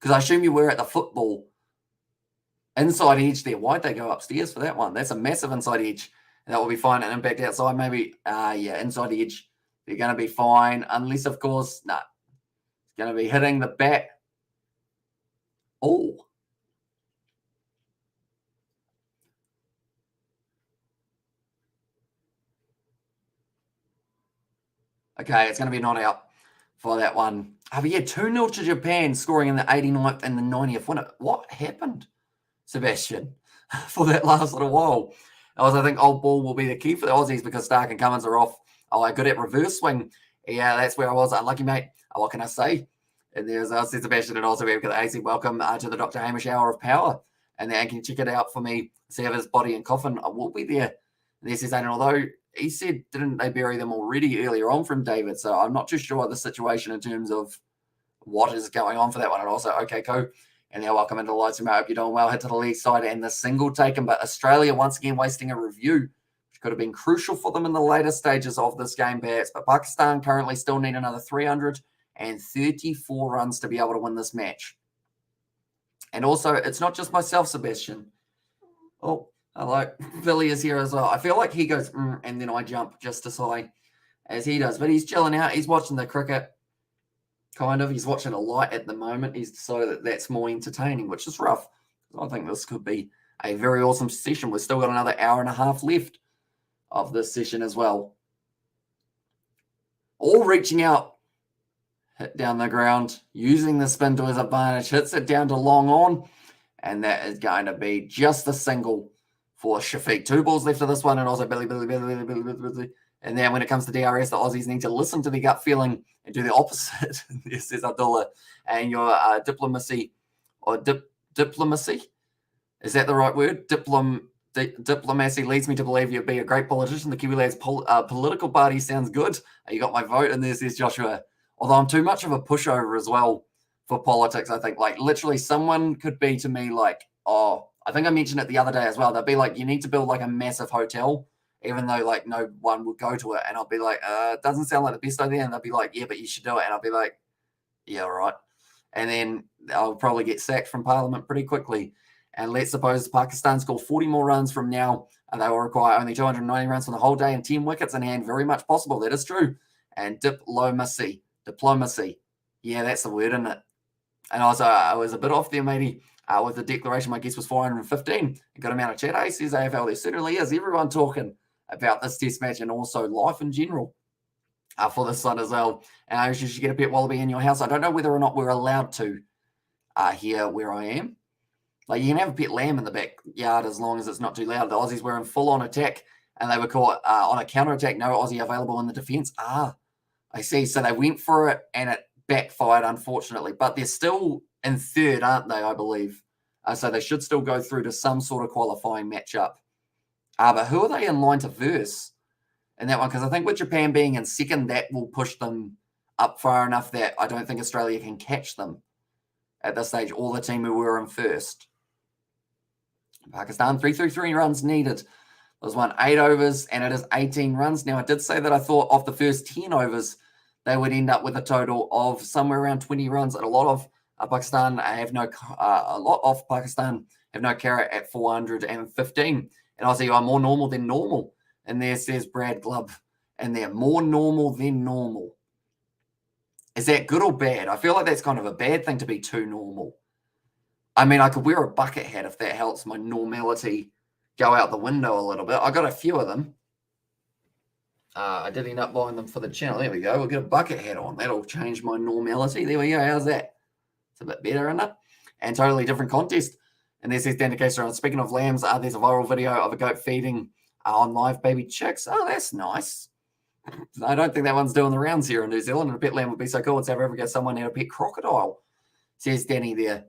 Speaker 1: because I assume you were at the football inside edge there. Why'd they go upstairs for that one? That's a massive inside edge. And that will be fine. And impact outside, maybe. Yeah, inside edge. They're going to be fine. Unless, of course, it's going to be hitting the bat. Oh. Okay, it's going to be not out for that one. But yeah, 2-0 to Japan, scoring in the 89th and the 90th. What happened, Sebastian, for that last little while? I think old ball will be the key for the Aussies because Stark and Cummins are off. Oh, good at reverse swing. Yeah, that's where I was. Unlucky, mate. What can I say? And there's Sebastian, and also we've got the AC. Welcome to the Dr. Hamish Hour of Power. And then can you check it out for me? See if his body and coffin will be there. And he says, and although he said, didn't they bury them already earlier on from David? So I'm not too sure the situation in terms of what is going on for that one. And also, okay, Co. And now welcome into the lights room. I hope you're doing well. Hit to the lead side and the single taken. But Australia once again wasting a review, which could have been crucial for them in the later stages of this game, perhaps. But Pakistan currently still need another 334 runs to be able to win this match. And also, it's not just myself, Sebastian. Oh, hello. Billy is here as well. I feel like he goes, and then I jump just as high as he does. But he's chilling out. He's watching the cricket. Kind of. He's watching a light at the moment. He's decided that that's more entertaining, which is rough. I think this could be a very awesome session. We've still got another hour and a half left of this session as well. All reaching out, hit down the ground, using the spin to his advantage, hits it down to long on, and that is going to be just a single for Shafiq. 2 balls left of this one, and also Billy. And then when it comes to DRS, the Aussies need to listen to the gut feeling and do the opposite. This is Abdullah. And your diplomacy, is that the right word? Diplomacy leads me to believe you'd be a great politician. The Kiwi Lads political party sounds good. You got my vote. And there says Joshua. Although I'm too much of a pushover as well for politics, I think. Like, literally, someone could be to me like, oh, I think I mentioned it the other day as well. They'll be like, you need to build like a massive hotel, even though like no one would go to it. And I'll be like, it doesn't sound like the best idea. And they'll be like, yeah, but you should do it. And I'll be like, yeah, all right. And then I'll probably get sacked from Parliament pretty quickly. And let's suppose Pakistan score 40 more runs from now, and they will require only 290 runs from the whole day and 10 wickets in hand. Very much possible. That is true. And diplomacy. Yeah, that's the word, isn't it? And also, I was a bit off there, maybe, with the declaration. My guess was 415. A good amount of chat. Hey, says AFL. There certainly is. Everyone talking about this test match and also life in general for this one as well. And you should get a pet wallaby in your house. I don't know whether or not we're allowed to here where I am. Like, you can have a pet lamb in the backyard as long as it's not too loud. The Aussies were in full-on attack, and they were caught on a counter-attack. No Aussie available in the defence. I see. So they went for it, and it backfired, unfortunately. But they're still in third, aren't they, I believe? So they should still go through to some sort of qualifying matchup. But who are they in line to verse in that one? Because I think with Japan being in second, that will push them up far enough that I don't think Australia can catch them at this stage, or the team who were in first. Pakistan, 333 runs needed. There's 8 overs, and it is 18 runs. Now, I did say that I thought of the first 10 overs, they would end up with a total of somewhere around 20 runs. And a lot of Pakistan have no carrot at 415. And I say, I'm more normal than normal. And there says Brad Glubb, and they're more normal than normal. Is that good or bad? I feel like that's kind of a bad thing to be too normal. I mean, I could wear a bucket hat if that helps my normality go out the window a little bit. I got a few of them. I did end up buying them for the channel. There we go. We'll get a bucket hat on. That'll change my normality. There we go. How's that? It's a bit better, isn't it? And totally different contest. And there's this indication. Speaking of lambs, there's a viral video of a goat feeding on live baby chicks. Oh, that's nice. I don't think that one's doing the rounds here in New Zealand. And a pet lamb would be so cool. It's ever get someone had a pet crocodile. Says Danny there.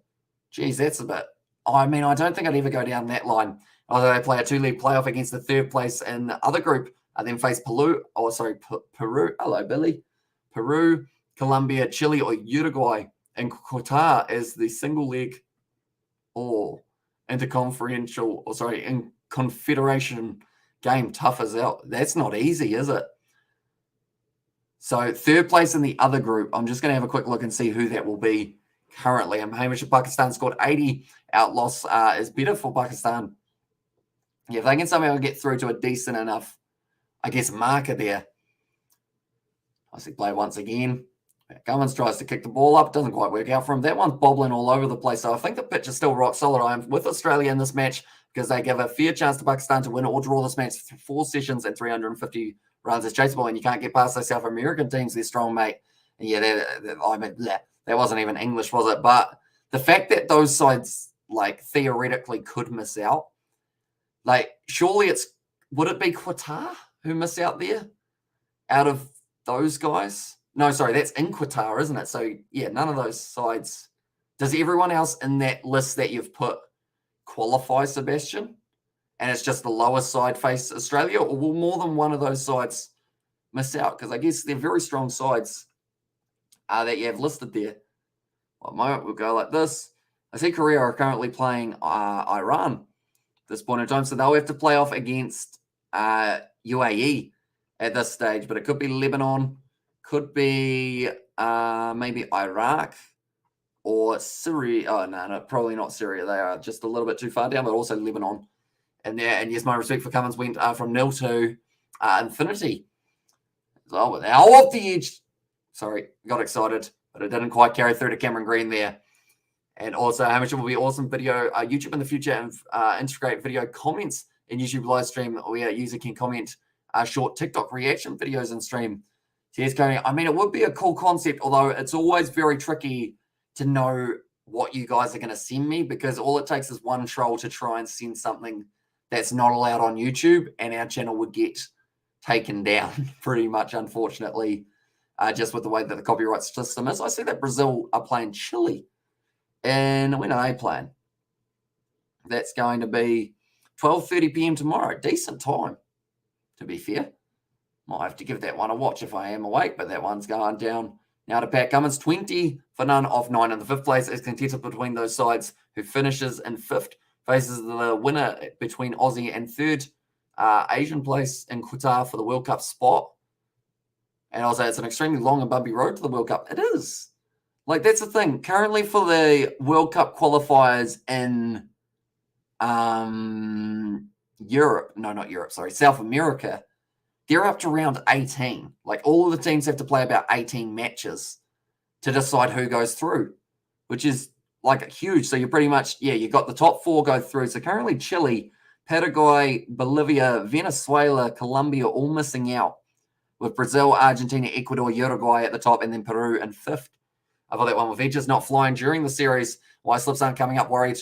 Speaker 1: Geez, that's a bit. I mean, I don't think I'd ever go down that line. Although they play a 2-league playoff against the third place in the other group, and then face Peru. Hello, Billy. Peru, Colombia, Chile, or Uruguay. And Qatar is the single leg or in confederation game. Tough as out. That's not easy, is it? So third place in the other group. I'm just going to have a quick look and see who that will be currently. Hamish of Pakistan scored 80. Outloss is better for Pakistan. Yeah, if they can somehow get through to a decent enough, I guess, marker there. I see play once again. Cummins tries to kick the ball up. Doesn't quite work out for him. That one's bobbling all over the place. So I think the pitch is still rock solid. I'm with Australia in this match because they give a fair chance to Pakistan to win or draw this match through 4 sessions and 350 runs as chaseable. And you can't get past those South American teams. They're strong, mate. And yeah, that wasn't even English, was it? But the fact that those sides, like, theoretically could miss out, like, surely would it be Qatar who miss out there out of those guys? No, sorry, that's in Qatar, isn't it? So, yeah, none of those sides. Does everyone else in that list that you've put qualify, Sebastian? And it's just the lower side face Australia? Or will more than one of those sides miss out? Because I guess they're very strong sides that you have listed there. One moment, we'll go like this. I see Korea are currently playing Iran at this point in time, so they'll have to play off against UAE at this stage, but it could be Lebanon, could be maybe Iraq or Syria. Oh, no, probably not Syria. They are just a little bit too far down, but also Lebanon. And yes, my respect for Cummins went from 0 to infinity. So now off the edge. Sorry, got excited, but it didn't quite carry through to Cameron Green there. And also, Hamish, will be awesome video YouTube in the future and integrate video comments in YouTube live stream where user can comment short TikTok reaction videos in stream. So yes, Cody, I mean, it would be a cool concept, although it's always very tricky to know what you guys are going to send me because all it takes is one troll to try and send something that's not allowed on YouTube and our channel would get taken down pretty much, unfortunately, just with the way that the copyright system is. I see that Brazil are playing Chile. And when are they playing? That's going to be 12:30 p.m. tomorrow. Decent time, to be fair. Might have to give that one a watch if I am awake, but that one's going down now to Pat Cummins. 20 for none off 9 in the 5th place is contested between those sides. Who finishes in 5th faces the winner between Aussie and 3rd Asian place in Qatar for the World Cup spot. And also, it's an extremely long and bumpy road to the World Cup. It is. Like, that's the thing. Currently for the World Cup qualifiers in Europe, no, not Europe, sorry, South America, they're up to round 18. Like, all of the teams have to play about 18 matches to decide who goes through, which is, like, huge. So you're pretty much, you got the top 4 go through. So currently Chile, Paraguay, Bolivia, Venezuela, Colombia all missing out, with Brazil, Argentina, Ecuador, Uruguay at the top, and then Peru in 5th. I thought that one with edges not flying during the series. Why slips aren't coming up, worried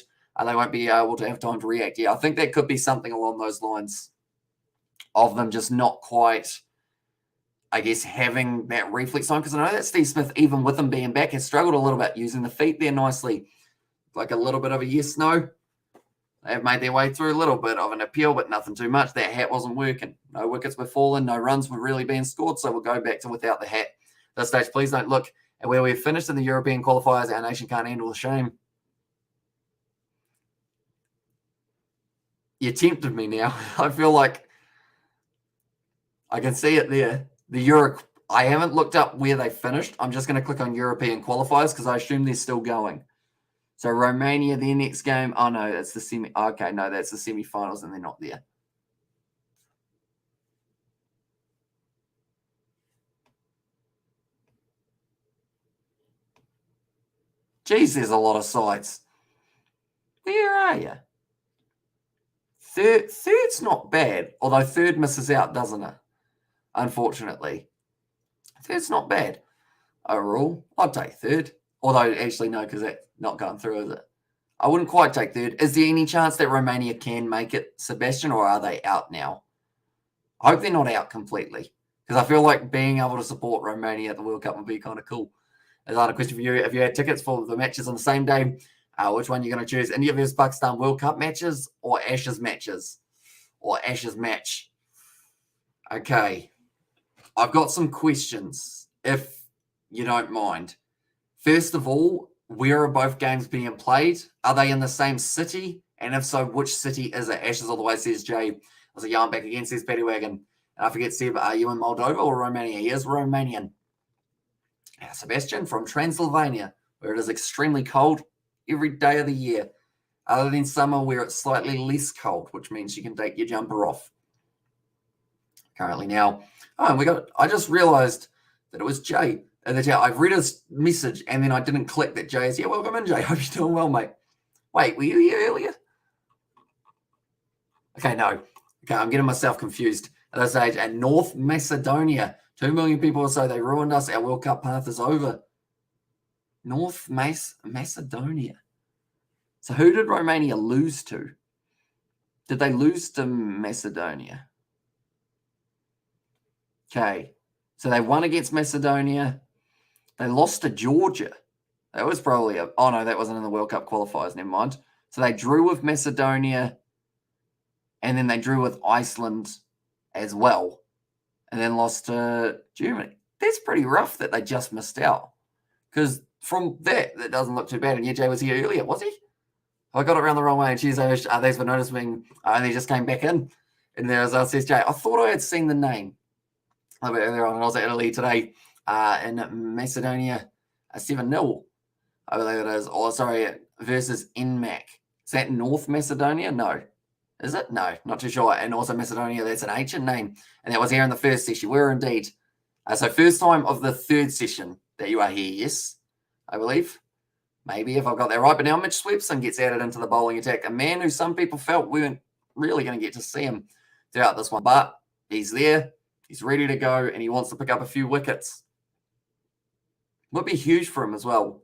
Speaker 1: they won't be able to have time to react. Yeah, I think that could be something along those lines of them just not quite, I guess, having that reflex time. Because I know that Steve Smith, even with him being back, has struggled a little bit using the feet there nicely. Like a little bit of a yes-no. They have made their way through a little bit of an appeal, but nothing too much. That hat wasn't working. No wickets were falling. No runs were really being scored. So we'll go back to without the hat. At this stage, please don't look at where we've finished in the European qualifiers. Our nation can't handle the shame. You tempted me now. I feel like I can see it there. I haven't looked up where they finished. I'm just going to click on European qualifiers because I assume they're still going. So Romania, their next game. Oh, no, that's the semi. Okay, no, that's the semi-finals and they're not there. Geez, there's a lot of sides. Where are you? Third's not bad, although third misses out, doesn't it? Unfortunately. Third's not bad. Overall, I'd take third. Although, actually, no, because that's not going through, is it? I wouldn't quite take third. Is there any chance that Romania can make it, Sebastian, or are they out now? I hope they're not out completely, because I feel like being able to support Romania at the World Cup would be kind of cool. Another question for you. If you had tickets for the matches on the same day, which one are you going to choose? India versus Pakistan World Cup matches or Ashes matches? Or Ashes match? Okay. I've got some questions, if you don't mind. First of all, where are both games being played? Are they in the same city? And if so, which city is it? Ashes all the way, says Jay. There's a yarn back again, says Paddy Wagon. And I forget, Seb, are you in Moldova or Romania? He is Romanian. Sebastian from Transylvania, where it is extremely cold every day of the year, other than summer where it's slightly less cold, which means you can take your jumper off. Currently now, I just realized that it was Jay in the chat. I've read his message and then I didn't click that Jay is here. Welcome in, Jay. Hope you're doing well, mate. Wait, were you here earlier? Okay, no. Okay, I'm getting myself confused at this age. And North Macedonia, 2 million people or so, they ruined us. Our World Cup path is over. North Macedonia. So who did Romania lose to? Did they lose to Macedonia? Okay. So they won against Macedonia. They lost to Georgia. That was probably oh no, that wasn't in the World Cup qualifiers, never mind. So they drew with Macedonia, and then they drew with Iceland as well, and then lost to Germany. That's pretty rough that they just missed out. Because from that doesn't look too bad. And yeah, Jay was here earlier, was he? I got it around the wrong way. And she's thanks for noticing. And he just came back in. And there was says Jay, I thought I had seen the name a little bit earlier on. And I was at Italy today in Macedonia, 7-0. I believe it is. Oh, sorry, versus NMAC. Is that North Macedonia? No. Is it? No, not too sure. And also Macedonia, that's an ancient name. And that was here in the first session. We were indeed. So first time of the third session that you are here, yes, I believe. Maybe if I've got that right. But now Mitch Swepson gets added into the bowling attack. A man who some people felt we weren't really going to get to see him throughout this one. But he's there. He's ready to go. And he wants to pick up a few wickets. Would be huge for him as well,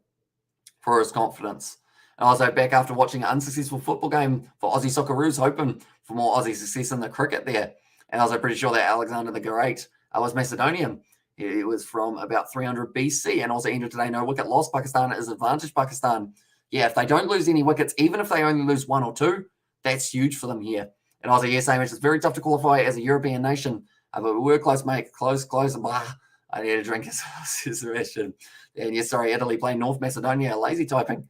Speaker 1: for his confidence. And also back after watching an unsuccessful football game for Aussie Socceroos, hoping for more Aussie success in the cricket there. And I was pretty sure that Alexander the Great was Macedonian. He was from about 300 BC and also ended today no wicket loss. Pakistan is advantage. Pakistan, yeah, if they don't lose any wickets, even if they only lose one or two, that's huge for them here. And I was yeah, saying it's very tough to qualify as a European nation. But we were close, mate. Close. Blah. I need a drink, says Sebastian. And yeah, sorry, Italy playing North Macedonia, lazy typing.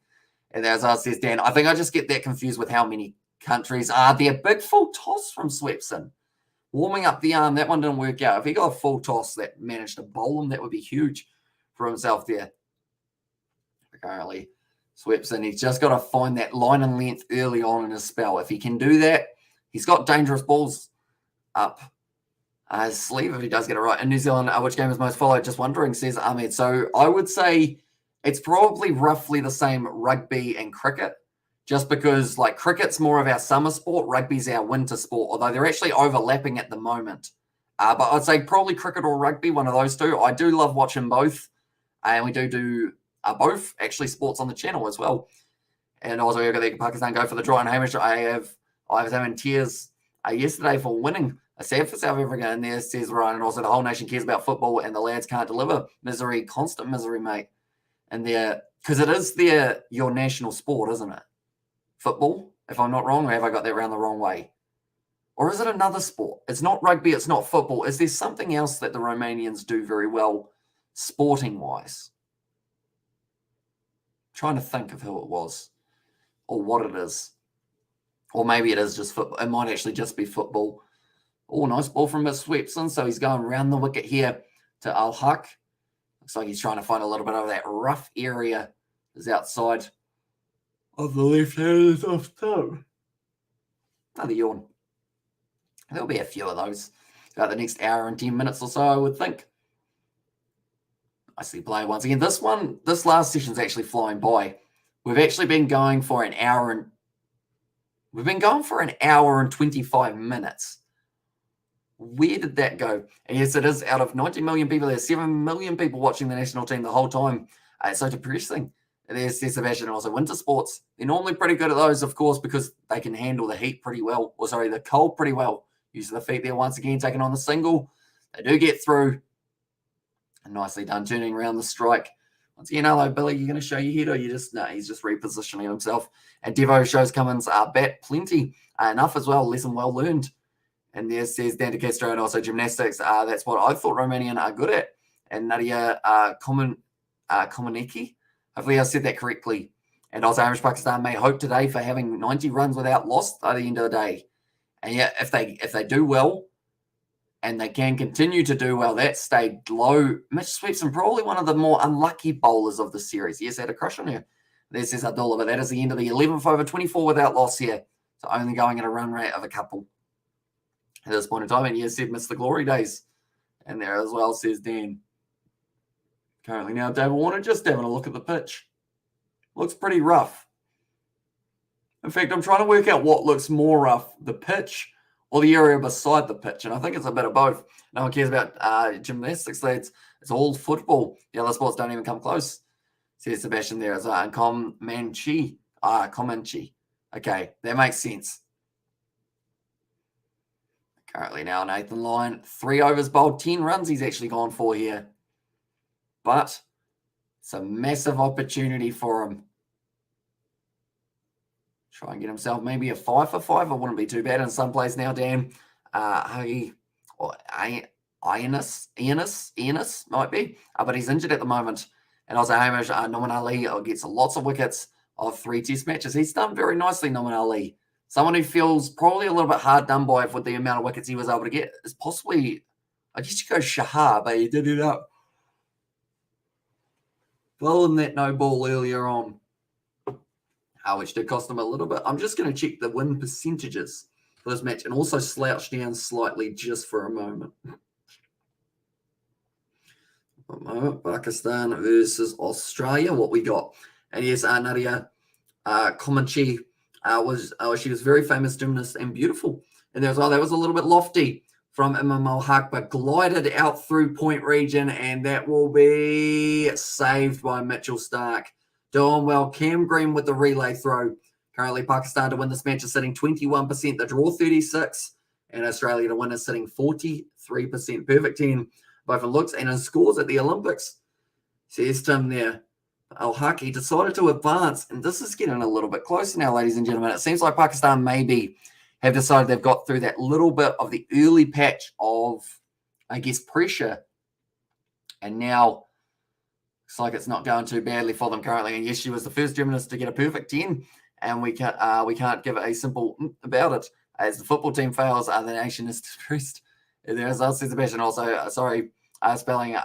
Speaker 1: And as I says, Dan, I think I just get that confused with how many countries are there. Big full toss from Swepson. Warming up the arm, that one didn't work out. If he got a full toss that managed to bowl him, that would be huge for himself there. Currently, Swepson, he's just got to find that line and length early on in his spell. If he can do that, he's got dangerous balls up his sleeve if he does get it right. In New Zealand, which game is most followed? Just wondering, says Ahmed. So I would say it's probably roughly the same rugby and cricket. Just because, like, cricket's more of our summer sport, rugby's our winter sport, although they're actually overlapping at the moment. But I'd say probably cricket or rugby, one of those two. I do love watching both, and we do both, actually, sports on the channel as well. And also, we've got the Pakistan go for the draw. And Hamish, I was having tears yesterday for winning. Sad for South Africa, and there says Ryan, and also the whole nation cares about football, and the lads can't deliver. Misery, constant misery, mate. And because it is your national sport, isn't it? Football, if I'm not wrong, or have I got that around the wrong way? Or is it another sport? It's not rugby, it's not football. Is there something else that the Romanians do very well, sporting-wise? Trying to think of who it was, or what it is. Or maybe it is just football. It might actually just be football. Oh, nice ball from Miss Swepson. So he's going around the wicket here to Al-Haq. Looks like he's trying to find a little bit of that rough area. Is outside of the left hand off top. Another yawn. There'll be a few of those about the next hour and 10 minutes or so, I would think. I see play once again. This last session's actually flying by. We've actually been going for an hour and 25 minutes. Where did that go? And yes, it is. Out of 90 million people, there's 7 million people watching the national team the whole time. It's so depressing. There's Sebastian and also winter sports. They're normally pretty good at those, of course, because they can handle the heat pretty well. Or sorry, the cold pretty well. Using the feet there once again, taking on the single. They do get through. And nicely done, turning around the strike. Once again, hello, Billy. You're going to show your head, or you just no? He's just repositioning himself. And Devo shows Cummins bat plenty enough as well. Lesson well learned. And there says Dan De Castro and also gymnastics. That's what I thought Romanian are good at. And Nadia Komaniki. Hopefully I said that correctly. And also Irish Pakistan may hope today for having 90 runs without loss at the end of the day. And yeah, if they do well, and they can continue to do well, that stayed low. Mitch Sweepson, probably one of the more unlucky bowlers of the series. Yes, had a crush on her. There says Abdullah, but that is the end of the 11th over 24 without loss here. So only going at a run rate of a couple at this point in time. And yes, said miss the glory days. And there as well, says Dan. Currently now, David Warner just having a look at the pitch. Looks pretty rough. In fact, I'm trying to work out what looks more rough, the pitch or the area beside the pitch. And I think it's a bit of both. No one cares about gymnastics. It's all football. The other sports don't even come close. Says Sebastian there as well. Comanche. Comanche. Okay, that makes sense. Currently now, Nathan Lyon. 3 overs bowled, 10 runs he's actually gone for here. But it's a massive opportunity for him. Try and get himself maybe a 5 for 5. It wouldn't be too bad in some place now, Dan. Ionis might be. But he's injured at the moment. And also Hamish Noman Ali gets lots of wickets of 3 test matches. He's done very nicely, Noman Ali. Someone who feels probably a little bit hard done by with the amount of wickets he was able to get is possibly, I guess you go Shahar, but he did it up. Bowling that no ball earlier on, which did cost him a little bit. I'm just going to check the win percentages for this match and also slouch down slightly just for a moment. Pakistan versus Australia, what we got. And yes, Nadia Comanche she was very famous gymnast and beautiful. And there was, that was a little bit lofty from Imam Al-Haq, but glided out through point region, and that will be saved by Mitchell Starc. Doing well. Cam Green with the relay throw. Currently, Pakistan to win this match is sitting 21%. The draw 36, and Australia to win is sitting 43%. Perfect 10, both in looks and in scores at the Olympics. Says Tim there. Al-Haq decided to advance, and this is getting a little bit closer now, ladies and gentlemen. It seems like Pakistan maybe have decided they've got through that little bit of the early patch of, I guess, pressure. And now looks like it's not going too badly for them currently. And yes, she was the first gymnast to get a perfect 10, and we can't give it a simple about it. As the football team fails, the nation is depressed. There's also Sebastian also, spelling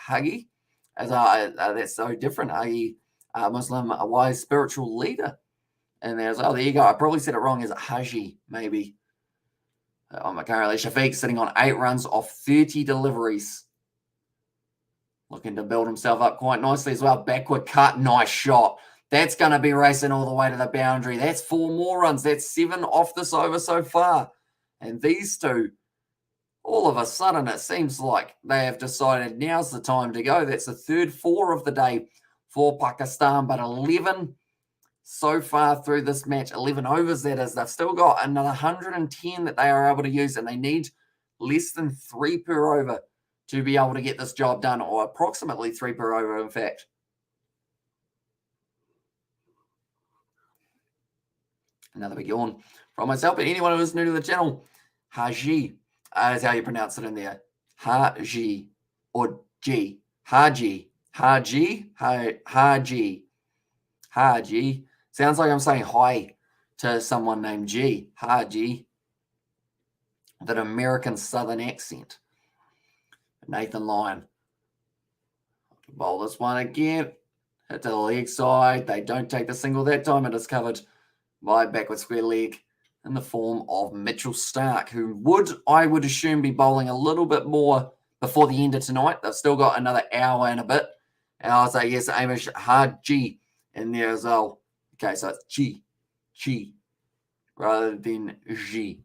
Speaker 1: Hagi. That's so different. Hagi, Muslim, a wise spiritual leader. And there's, there you go. I probably said it wrong. Is it Haji, maybe? Currently, Shafiq sitting on 8 runs off 30 deliveries. Looking to build himself up quite nicely as well. Backward cut, nice shot. That's going to be racing all the way to the boundary. That's 4 more runs. That's 7 off this over so far. And these two, all of a sudden, it seems like they have decided now's the time to go. That's the third 4 of the day for Pakistan, but 11 so far through this match, 11 overs that is. They've still got another 110 that they are able to use, and they need less than 3 per over to be able to get this job done, or approximately 3 per over, in fact. Another big yawn from myself, but anyone who is new to the channel, Haji is how you pronounce it in there. Haji or G. Haji. Haji. Haji. Haji. Sounds like I'm saying hi to someone named G. Haji. With an American Southern accent. Nathan Lyon. Bowl this one again. Hit to the leg side. They don't take the single that time. It is covered by backward square leg in the form of Mitchell Starc, who I would assume, be bowling a little bit more before the end of tonight. They've still got another hour and a bit. And I'll say, yes, Amish Haji in there as well. Okay, so it's chi, rather than G.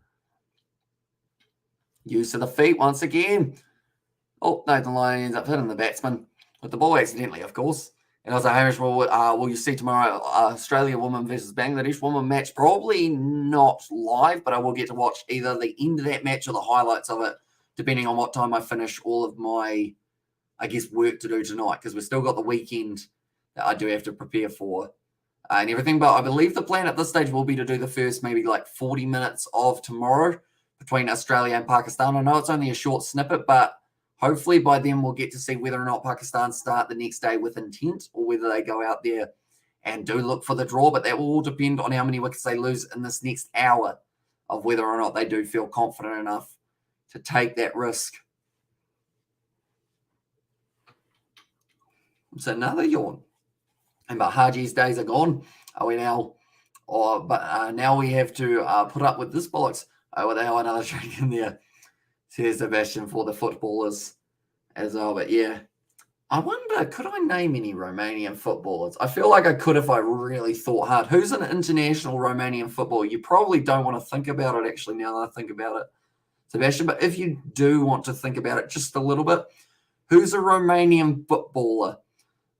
Speaker 1: Use to the feet once again. Oh, Nathan Lyon ends up hitting the batsman with the ball accidentally, of course. And also, Hamish, will you see tomorrow Australia woman versus Bangladesh woman match? Probably not live, but I will get to watch either the end of that match or the highlights of it, depending on what time I finish all of my, I guess, work to do tonight, because we've still got the weekend that I do have to prepare for and everything. But I believe the plan at this stage will be to do the first maybe like 40 minutes of tomorrow between Australia and Pakistan. I know it's only a short snippet, but hopefully by then we'll get to see whether or not Pakistan start the next day with intent or whether they go out there and do look for the draw. But that will all depend on how many wickets they lose in this next hour of whether or not they do feel confident enough to take that risk. It's another yawn. And but Haji's days are gone. Now we have to put up with this bollocks. Oh, they have another drink in there, says Sebastian, for the footballers as well. But yeah, I wonder, could I name any Romanian footballers? I feel like I could if I really thought hard. Who's an international Romanian footballer? You probably don't want to think about it, actually, now that I think about it, Sebastian. But if you do want to think about it just a little bit, who's a Romanian footballer?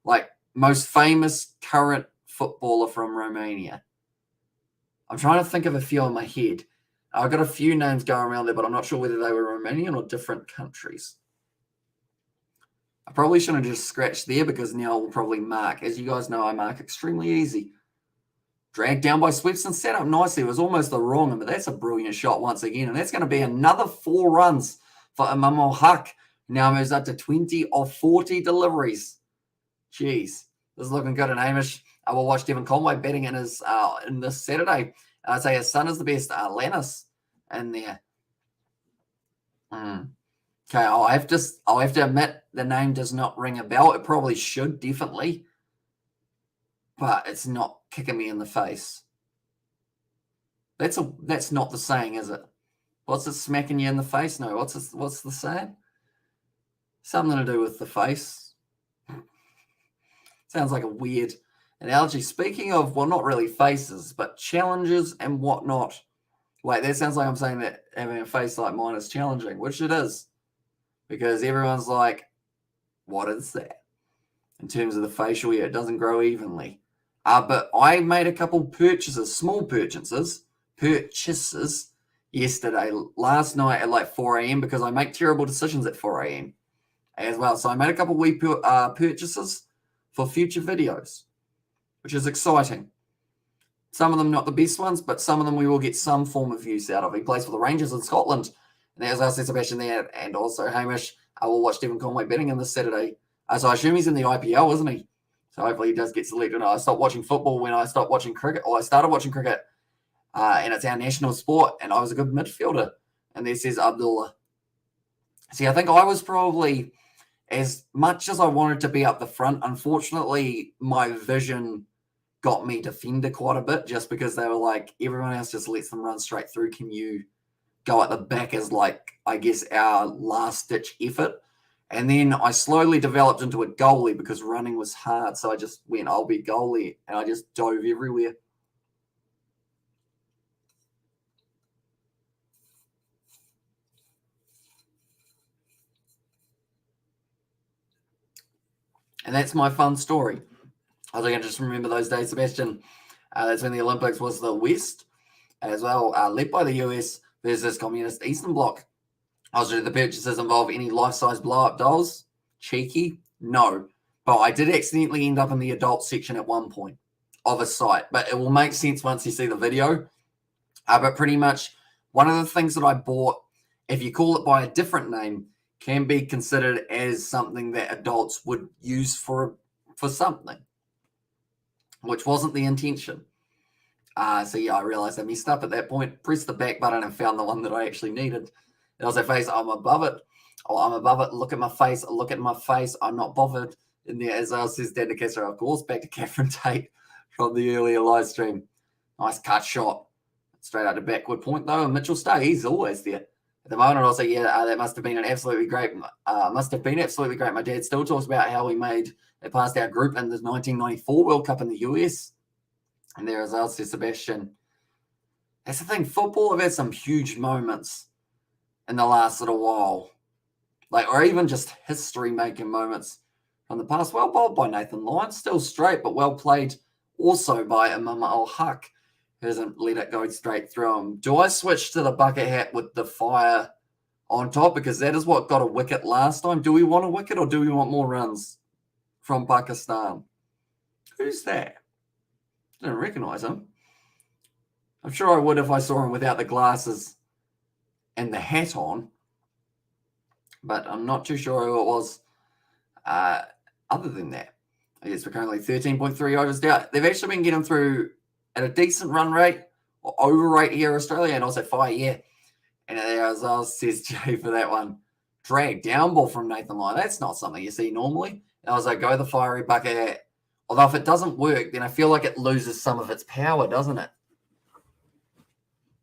Speaker 1: Like, most famous current footballer from Romania? I'm trying to think of a few in my head. I've got a few names going around there, but I'm not sure whether they were Romanian or different countries. I probably shouldn't have just scratched there, because now I'll probably mark. As you guys know, I mark extremely easy. Dragged down by Swepson, set up nicely. It was almost the wrong one, but that's a brilliant shot once again. And that's going to be another 4 runs for Imamo Haq. Now moves up to 20 of 40 deliveries. Jeez, this is looking good. And Hamish, I will watch Devon Conway batting in his in this Saturday. I'd say his son is the best, Lannis, in there. Okay, I'll have to admit the name does not ring a bell. It probably should, definitely, but it's not kicking me in the face. That's not the saying, is it? What's it, smacking you in the face? No, what's the saying? Something to do with the face. Sounds like a weird analogy. Speaking of, well, not really faces, but challenges and whatnot. Wait, that sounds like I'm saying that having a face like mine is challenging, which it is. Because everyone's like, what is that? In terms of the facial, yeah, it doesn't grow evenly. But I made a couple purchases, small purchases yesterday, last night at like 4 a.m. because I make terrible decisions at 4 a.m. as well. So I made a couple wee purchases for future videos, which is exciting. Some of them not the best ones, but some of them we will get some form of use out of. He plays for the Rangers in Scotland. And as I said, Sebastian there, and also Hamish, I will watch Devon Conway batting in this Saturday. So I assume he's in the IPL, isn't he? So hopefully he does get selected. I stopped watching football when I stopped watching cricket, or I started watching cricket, and it's our national sport, and I was a good midfielder. And there says Abdullah. See, I think I was probably, as much as I wanted to be up the front, unfortunately, my vision got me defender quite a bit, just because they were like, everyone else just lets them run straight through. Can you go at the back as, like, I guess, our last-ditch effort? And then I slowly developed into a goalie because running was hard. So I just went, I'll be goalie. And I just dove everywhere. And that's my fun story. I think I just remember those days, Sebastian. That's when the Olympics was the West as well, led by the US versus Communist Eastern Bloc. Did the purchases involve any life-size blow-up dolls? Cheeky? No. But I did accidentally end up in the adult section at one point of a site. But it will make sense once you see the video. But pretty much one of the things that I bought, if you call it by a different name, can be considered as something that adults would use for something, which wasn't the intention. So yeah, I realized I messed up at that point, pressed the back button and found the one that I actually needed. And I was like, face, I'm above it. Oh, I'm above it. Look at my face. Look at my face. I'm not bothered. And there, as I says, Dan DeCastro, of course, back to Catherine Tate from the earlier live stream. Nice cut shot. Straight out to backward point, though. And Mitchell Starc, he's always there. at the moment. Also, that must have been absolutely great. My dad still talks about how they passed our group in the 1994 World Cup in the US. And there as well, says Sebastian. That's the thing. Football have had some huge moments in the last little while. Or even just history-making moments from the past. Well bowled by Nathan Lyon, still straight, but well played also by Imam Al-Haq, who hasn't let it go straight through him. Do I switch to the bucket hat with the fire on top? Because that is what got a wicket last time. Do we want a wicket or do we want more runs from Pakistan? Who's that? Didn't recognise him. I'm sure I would if I saw him without the glasses and the hat on, but I'm not too sure who it was other than that. I guess we're currently 13.3 overs down. They've actually been getting through at a decent run rate or over rate here in Australia, and also fire, yeah. And as I says Jay for that one, drag down ball from Nathan Lyon. That's not something you see normally. And I was like, go the fiery bucket. Although if it doesn't work, then I feel like it loses some of its power, doesn't it?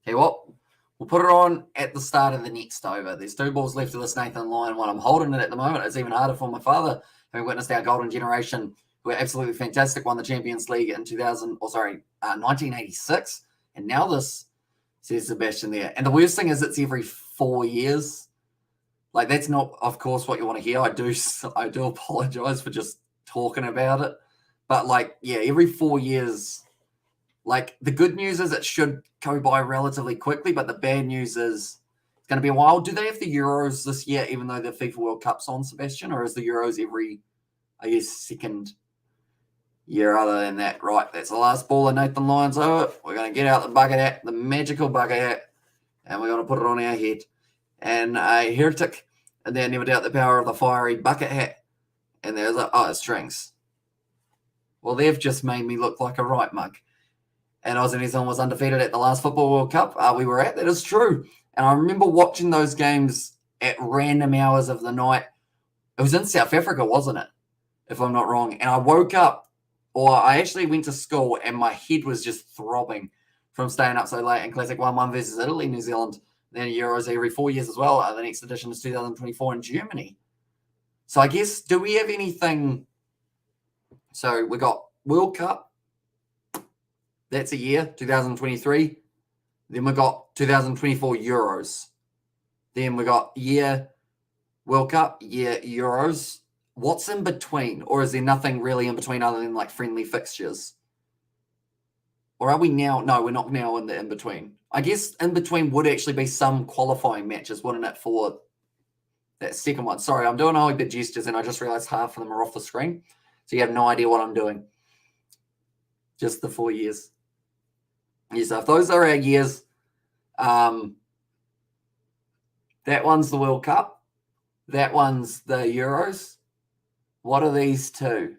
Speaker 1: Okay, well, we'll put it on at the start of the next over. There's 2 balls left of this Nathan Lyon one. I'm holding it at the moment. It's even harder for my father, having witnessed our golden generation, who were absolutely fantastic, won the Champions League in 1986. And now this, says Sebastian there. And the worst thing is it's every 4 years. That's not, of course, what you want to hear. I do apologize for just talking about it. But, every 4 years, the good news is it should go by relatively quickly, but the bad news is it's going to be a while. Do they have the Euros this year, even though the FIFA World Cup's on, Sebastian? Or is the Euros every, second year other than that? Right, that's the last ball of Nathan Lyon's over. We're going to get out the bucket hat, the magical bucket hat, and we're going to put it on our head. And a heretic, and then never doubt the power of the fiery bucket hat. And there's it's strings. Well, they've just made me look like a right mug. And Aussie New Zealand was undefeated at the last Football World Cup we were at. That is true. And I remember watching those games at random hours of the night. It was in South Africa, wasn't it? If I'm not wrong. And I woke up, or I actually went to school, and my head was just throbbing from staying up so late. And Classic 1-1 versus Italy, New Zealand. Then Euros every 4 years as well. The next edition is 2024 in Germany. So I guess, do we have anything? So we got World Cup. That's a year, 2023. Then we got 2024 Euros. Then we got year World Cup, year Euros. What's in between? Or is there nothing really in between other than friendly fixtures? Or are we now? No, we're not now in the in-between. I guess in-between would actually be some qualifying matches, wouldn't it, for that second one? Sorry, I'm doing all the gestures and I just realized half of them are off the screen. So you have no idea what I'm doing. Just the 4 years. Yeah, so if those are our years, that one's the World Cup. That one's the Euros. What are these two?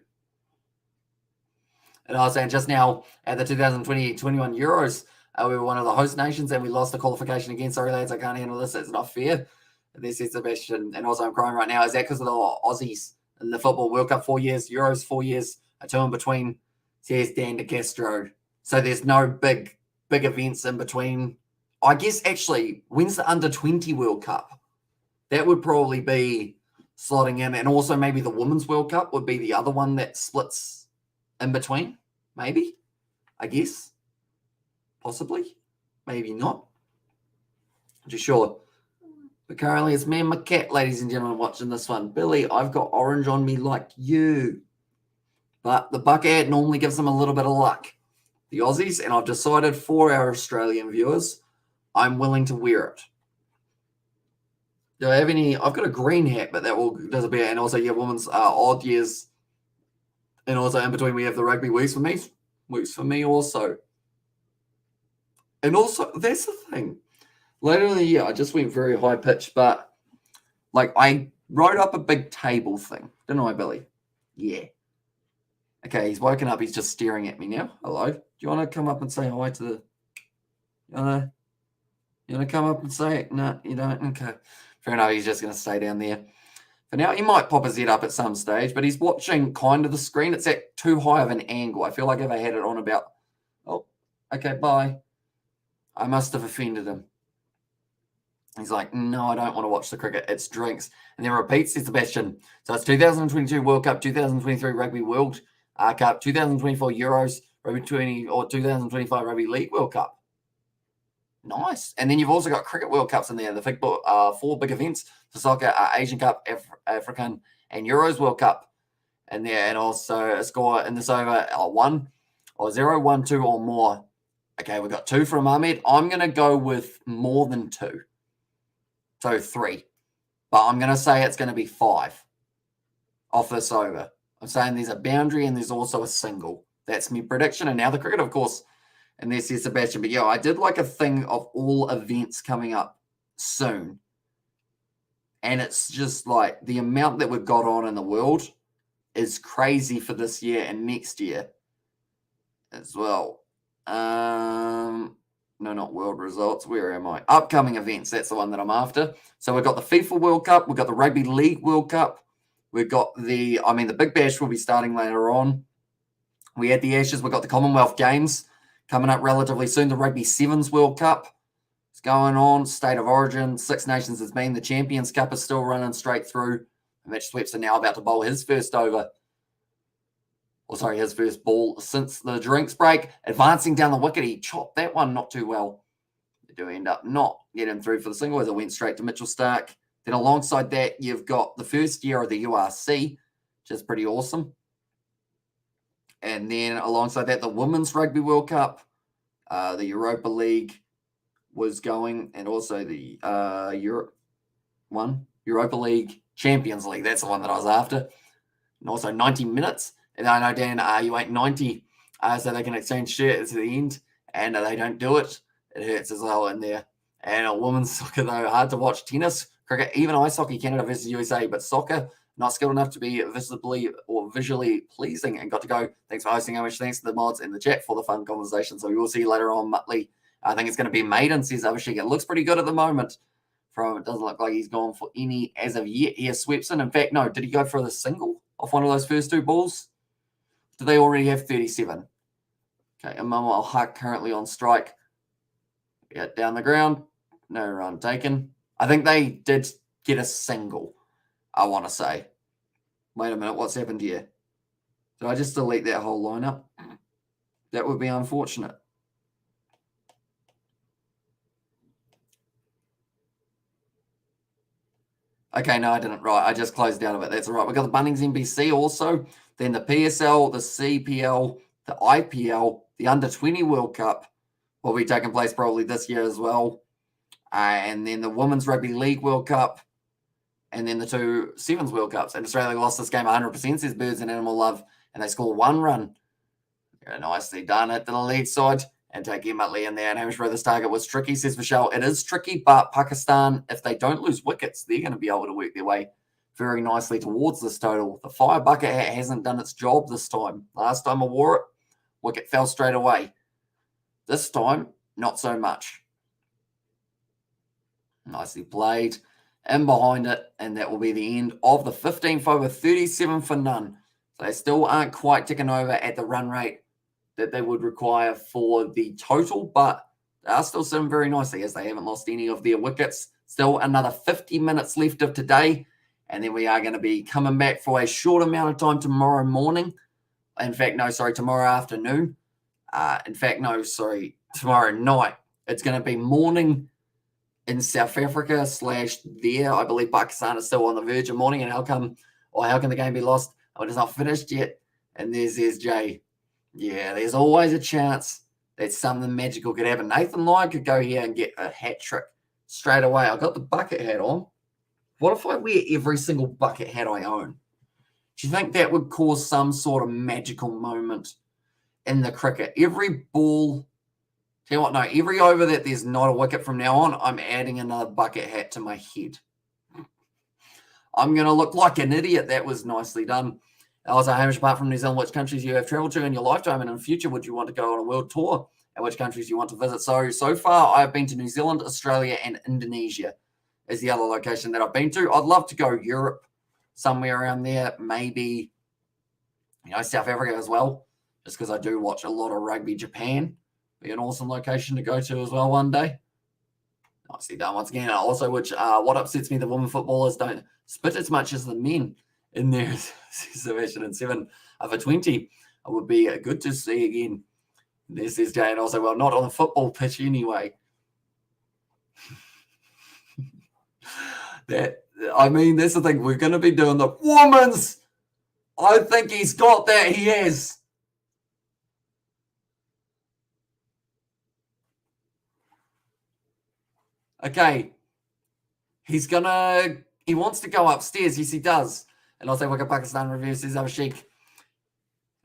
Speaker 1: And I was saying just now at the 2020-21 Euros, we were one of the host nations and we lost the qualification again. Sorry, lads, I can't handle this. It's not fair. And this is Sebastian. And also I'm crying right now. Is that because of the Aussies in the Football World Cup 4 years, Euros 4 years, a 2 in between? Says Dan De Castro. So there's no big events in between. I guess actually, when's the Under-20 World Cup? That would probably be slotting in. And also maybe the Women's World Cup would be the other one that splits in between. Maybe. I guess. Possibly. Maybe not. Just sure. But currently it's me and my cat, ladies and gentlemen, watching this one. Billy, I've got orange on me like you. But the bucket normally gives them a little bit of luck. The Aussies, and I've decided for our Australian viewers, I'm willing to wear it. Do I have any? I've got a green hat, but that will disappear. And also, women's odd years. And also in between, we have the rugby weeks for me. Weeks for me also. And also, that's the thing. Later in the year, I just went very high pitch, but I wrote up a big table thing. Didn't I, Billy? Yeah. Okay, he's woken up. He's just staring at me now. Hello. Do you want to come up and say hi to the... You want to come up and say it? No, you don't? Okay. Fair enough. He's just going to stay down there. For now, he might pop his head up at some stage, but he's watching kind of the screen. It's at too high of an angle. I feel like if I had it on about... Oh, okay, bye. I must have offended him. He's like, no, I don't want to watch the cricket. It's drinks. And then repeats, says Sebastian. So it's 2022 World Cup, 2023 Rugby World Cup, 2024 Euros, Rugby 20 or 2025 Rugby League World Cup. Nice. And then you've also got Cricket World Cups in there. The big, 4 big events: the Soccer, Asian Cup, African, and Euros World Cup. And there, and also a score in this over 1 or 0, 1, 2 or more. Okay, we've got 2 from Ahmed. I'm going to go with more than 2. So 3. But I'm going to say it's going to be 5 off this over. I'm saying there's a boundary and there's also a single. That's my prediction. And now the cricket, of course. And there's Sebastian. But yeah, I did like a thing of all events coming up soon. And it's just like the amount that we've got on in the world is crazy for this year and next year as well. No, not world results. Where am I? Upcoming events. That's the one that I'm after. So we've got the FIFA World Cup. We've got the Rugby League World Cup. We've got the Big Bash will be starting later on. We had the Ashes. We've got the Commonwealth Games coming up relatively soon. The Rugby Sevens World Cup is going on. State of Origin. 6 Nations has been. The Champions Cup is still running straight through. Mitch Swepson now about to bowl his first over. His first ball since the drinks break. Advancing down the wicket, he chopped that one not too well. They do end up not getting through for the single as it went straight to Mitchell Starc. Then alongside that, you've got the first year of the URC, which is pretty awesome. And then alongside that, the Women's Rugby World Cup, the Europa League was going, and also the Europa League Champions League. That's the one that I was after. And also 90 minutes. And I know, Dan, you ain't 90, so they can exchange shirts at the end, and they don't do it. It hurts as well in there. And a women's soccer, though, hard to watch. Tennis, cricket, even ice hockey, Canada versus USA, but soccer, not skilled enough to be visibly or visually pleasing. And got to go. Thanks for hosting, Amish. Thanks to the mods in the chat for the fun conversation. So we will see you later on, Muttley. I think it's going to be Maiden, says Abhishek. It looks pretty good at the moment. It doesn't look like he's gone for any as of yet. He has Swepson. In fact, no, did he go for the single off one of those first 2 balls? Do they already have 37? Okay, Imam Al-Haq currently on strike. Yeah, down the ground. No run taken. I think they did get a single, I want to say. Wait a minute, what's happened here? Did I just delete that whole lineup? That would be unfortunate. Okay, no, I didn't. Right, I just closed out of it. That's all right. We've got the Bunnings NBC also. Then the PSL, the CPL, the IPL, the Under-20 World Cup will be taking place probably this year as well. And then the Women's Rugby League World Cup. And then the 2 Sevens World Cups. And Australia lost this game 100%, says Birds and Animal Love. And they scored 1 run. Very nicely done at the lead side. And take him Muttley in there. And Hamish Brothers' target was tricky, says Michelle. It is tricky, but Pakistan, if they don't lose wickets, they're going to be able to work their way very nicely towards this total. The fire bucket hat hasn't done its job this time. Last time I wore it, wicket fell straight away. This time, not so much. Nicely played. In behind it, and that will be the end of the 15th over, 37 for none. So they still aren't quite ticking over at the run rate that they would require for the total, but they are still sitting very nicely as they haven't lost any of their wickets. Still another 50 minutes left of today, and then we are going to be coming back for a short amount of time tomorrow morning. In fact, no, sorry, tomorrow afternoon. Tomorrow night. It's going to be morning in South Africa / there. I believe Pakistan is still on the verge of morning, and how can the game be lost? Oh, it is not finished yet. And there's Jay. Yeah, there's always a chance that something magical could happen. Nathan Lyon could go here and get a hat trick straight away. I got the bucket hat on. What if I wear every single bucket hat I own? Do you think that would cause some sort of magical moment in the cricket? Every ball, tell you what, no, every over that there's not a wicket from now on, I'm adding another bucket hat to my head. I'm going to look like an idiot. That was nicely done. Also, Hamish, apart from New Zealand, which countries you have traveled to in your lifetime, and in the future, would you want to go on a world tour? And which countries you want to visit? So far, I've been to New Zealand, Australia, and Indonesia is the other location that I've been to. I'd love to go Europe, somewhere around there, maybe, South Africa as well, just because I do watch a lot of rugby. Japan be an awesome location to go to as well one day. Nicely done once again. Also, which what upsets me, the women footballers don't spit as much as the men in their submission and 7 over 20. It would be good to see again. This is Jay, and also, well, not on the football pitch anyway. That's the thing. We're going to be doing the women's. I think he's got that. He has. Okay. He wants to go upstairs. Yes, he does. And also, look at Pakistan reviews. Says Abhishek.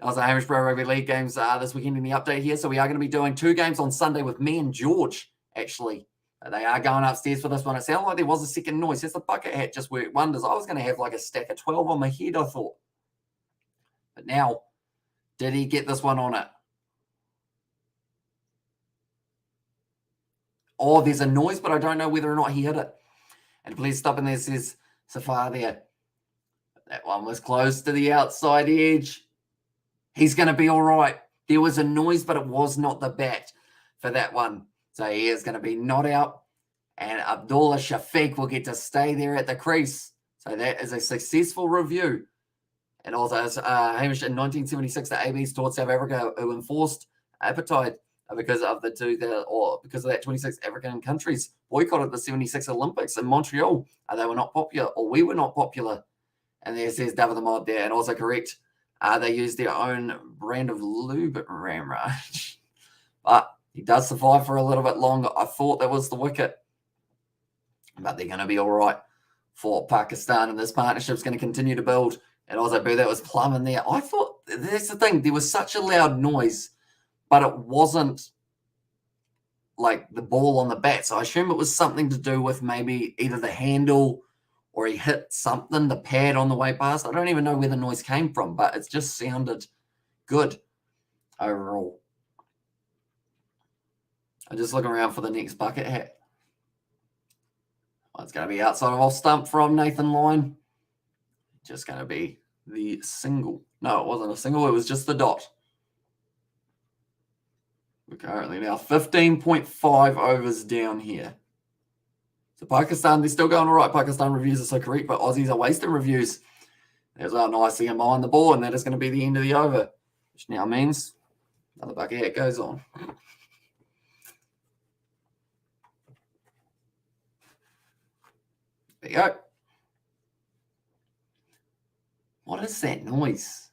Speaker 1: Also, Hamish Pro Rugby League games this weekend in the update here. So we are going to be doing 2 games on Sunday with me and George, actually. They are going upstairs for this one. It sounded like there was a second noise. Just the bucket hat just worked wonders. I was going to have like a stack of 12 on my head, I thought. But now, did he get this one on it? Oh, there's a noise, but I don't know whether or not he hit it. And please stop in there, says Safar there. That one was close to the outside edge. He's going to be all right. There was a noise, but it was not the bat for that one. So he is going to be not out. And Abdullah Shafiq will get to stay there at the crease. So that is a successful review. And also, Hamish, in 1976, the ABs taught South Africa who enforced apartheid because of because of that 26 African countries boycotted the 76 Olympics in Montreal. They were not popular, or we were not popular. And there says David the Mod there, and also correct. They used their own brand of lube at Ramraj. But he does survive for a little bit longer. I thought that was the wicket. But they're going to be all right for Pakistan, and this partnership is going to continue to build. And also, that was Plum in there. I thought, that's the thing, there was such a loud noise, but it wasn't like the ball on the bat. So I assume it was something to do with maybe either the handle or he hit something, the pad on the way past. I don't even know where the noise came from, but it just sounded good overall. I'm just looking around for the next bucket hat. It's going to be outside of off stump from Nathan Lyon. Just going to be the single. No, it wasn't a single. It was just the dot. We're currently now 15.5 overs down here. So Pakistan, they're still going all right. Pakistan reviews are so correct, but Aussies are wasting reviews. There's our nicely in behind the ball, and that is going to be the end of the over, which now means another bucket hat goes on. There you go. What is that noise?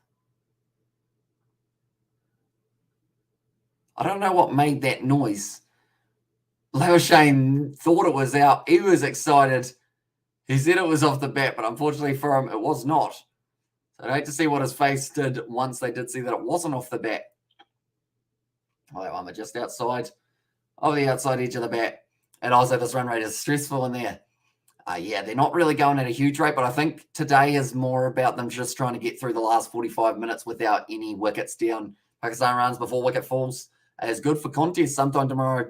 Speaker 1: I don't know what made that noise. Shane thought it was out. He was excited. He said it was off the bat, but unfortunately for him, it was not. So I'd hate to see what his face did once they did see that it wasn't off the bat. Oh, that one was just outside of the outside edge of the bat. And also this run rate is stressful in there. Yeah, they're not really going at a huge rate, but I think today is more about them just trying to get through the last 45 minutes without any wickets down. Pakistan runs before wicket falls is good for contest sometime tomorrow.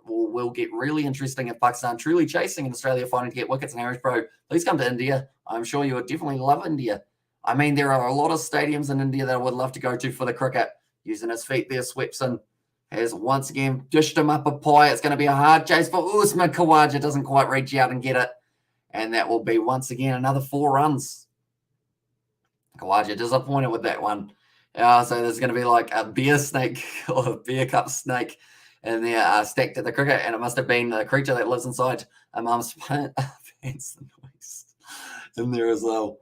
Speaker 1: Will get really interesting if Pakistan truly chasing and Australia finding to get wickets. And Hamish Pro, please come to India. I'm sure you would definitely love India. I mean, there are a lot of stadiums in India that I would love to go to for the cricket. Using his feet there, Swepson has once again dished him up a pie. It's going to be a hard chase for Usman Khawaja. Doesn't quite reach out and get it. And that will be once again another 4 runs. Khawaja disappointed with that one. So there's going to be like a bear snake or a bear cup snake in there stacked at the cricket. And it must have been the creature that lives inside a mum's pants in there as well.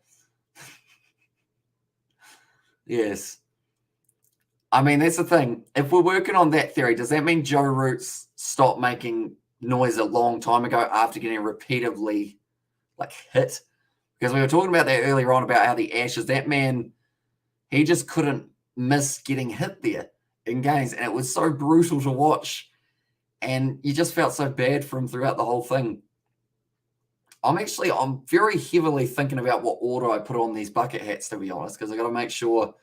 Speaker 1: Yes. I mean, that's the thing. If we're working on that theory, does that mean Joe Root stopped making noise a long time ago after getting repeatedly hit? Because we were talking about that earlier on about how the Ashes, that man, he just couldn't miss getting hit there in games. And it was so brutal to watch. And you just felt so bad for him throughout the whole thing. I'm very heavily thinking about what order I put on these bucket hats, to be honest, because I got to make sure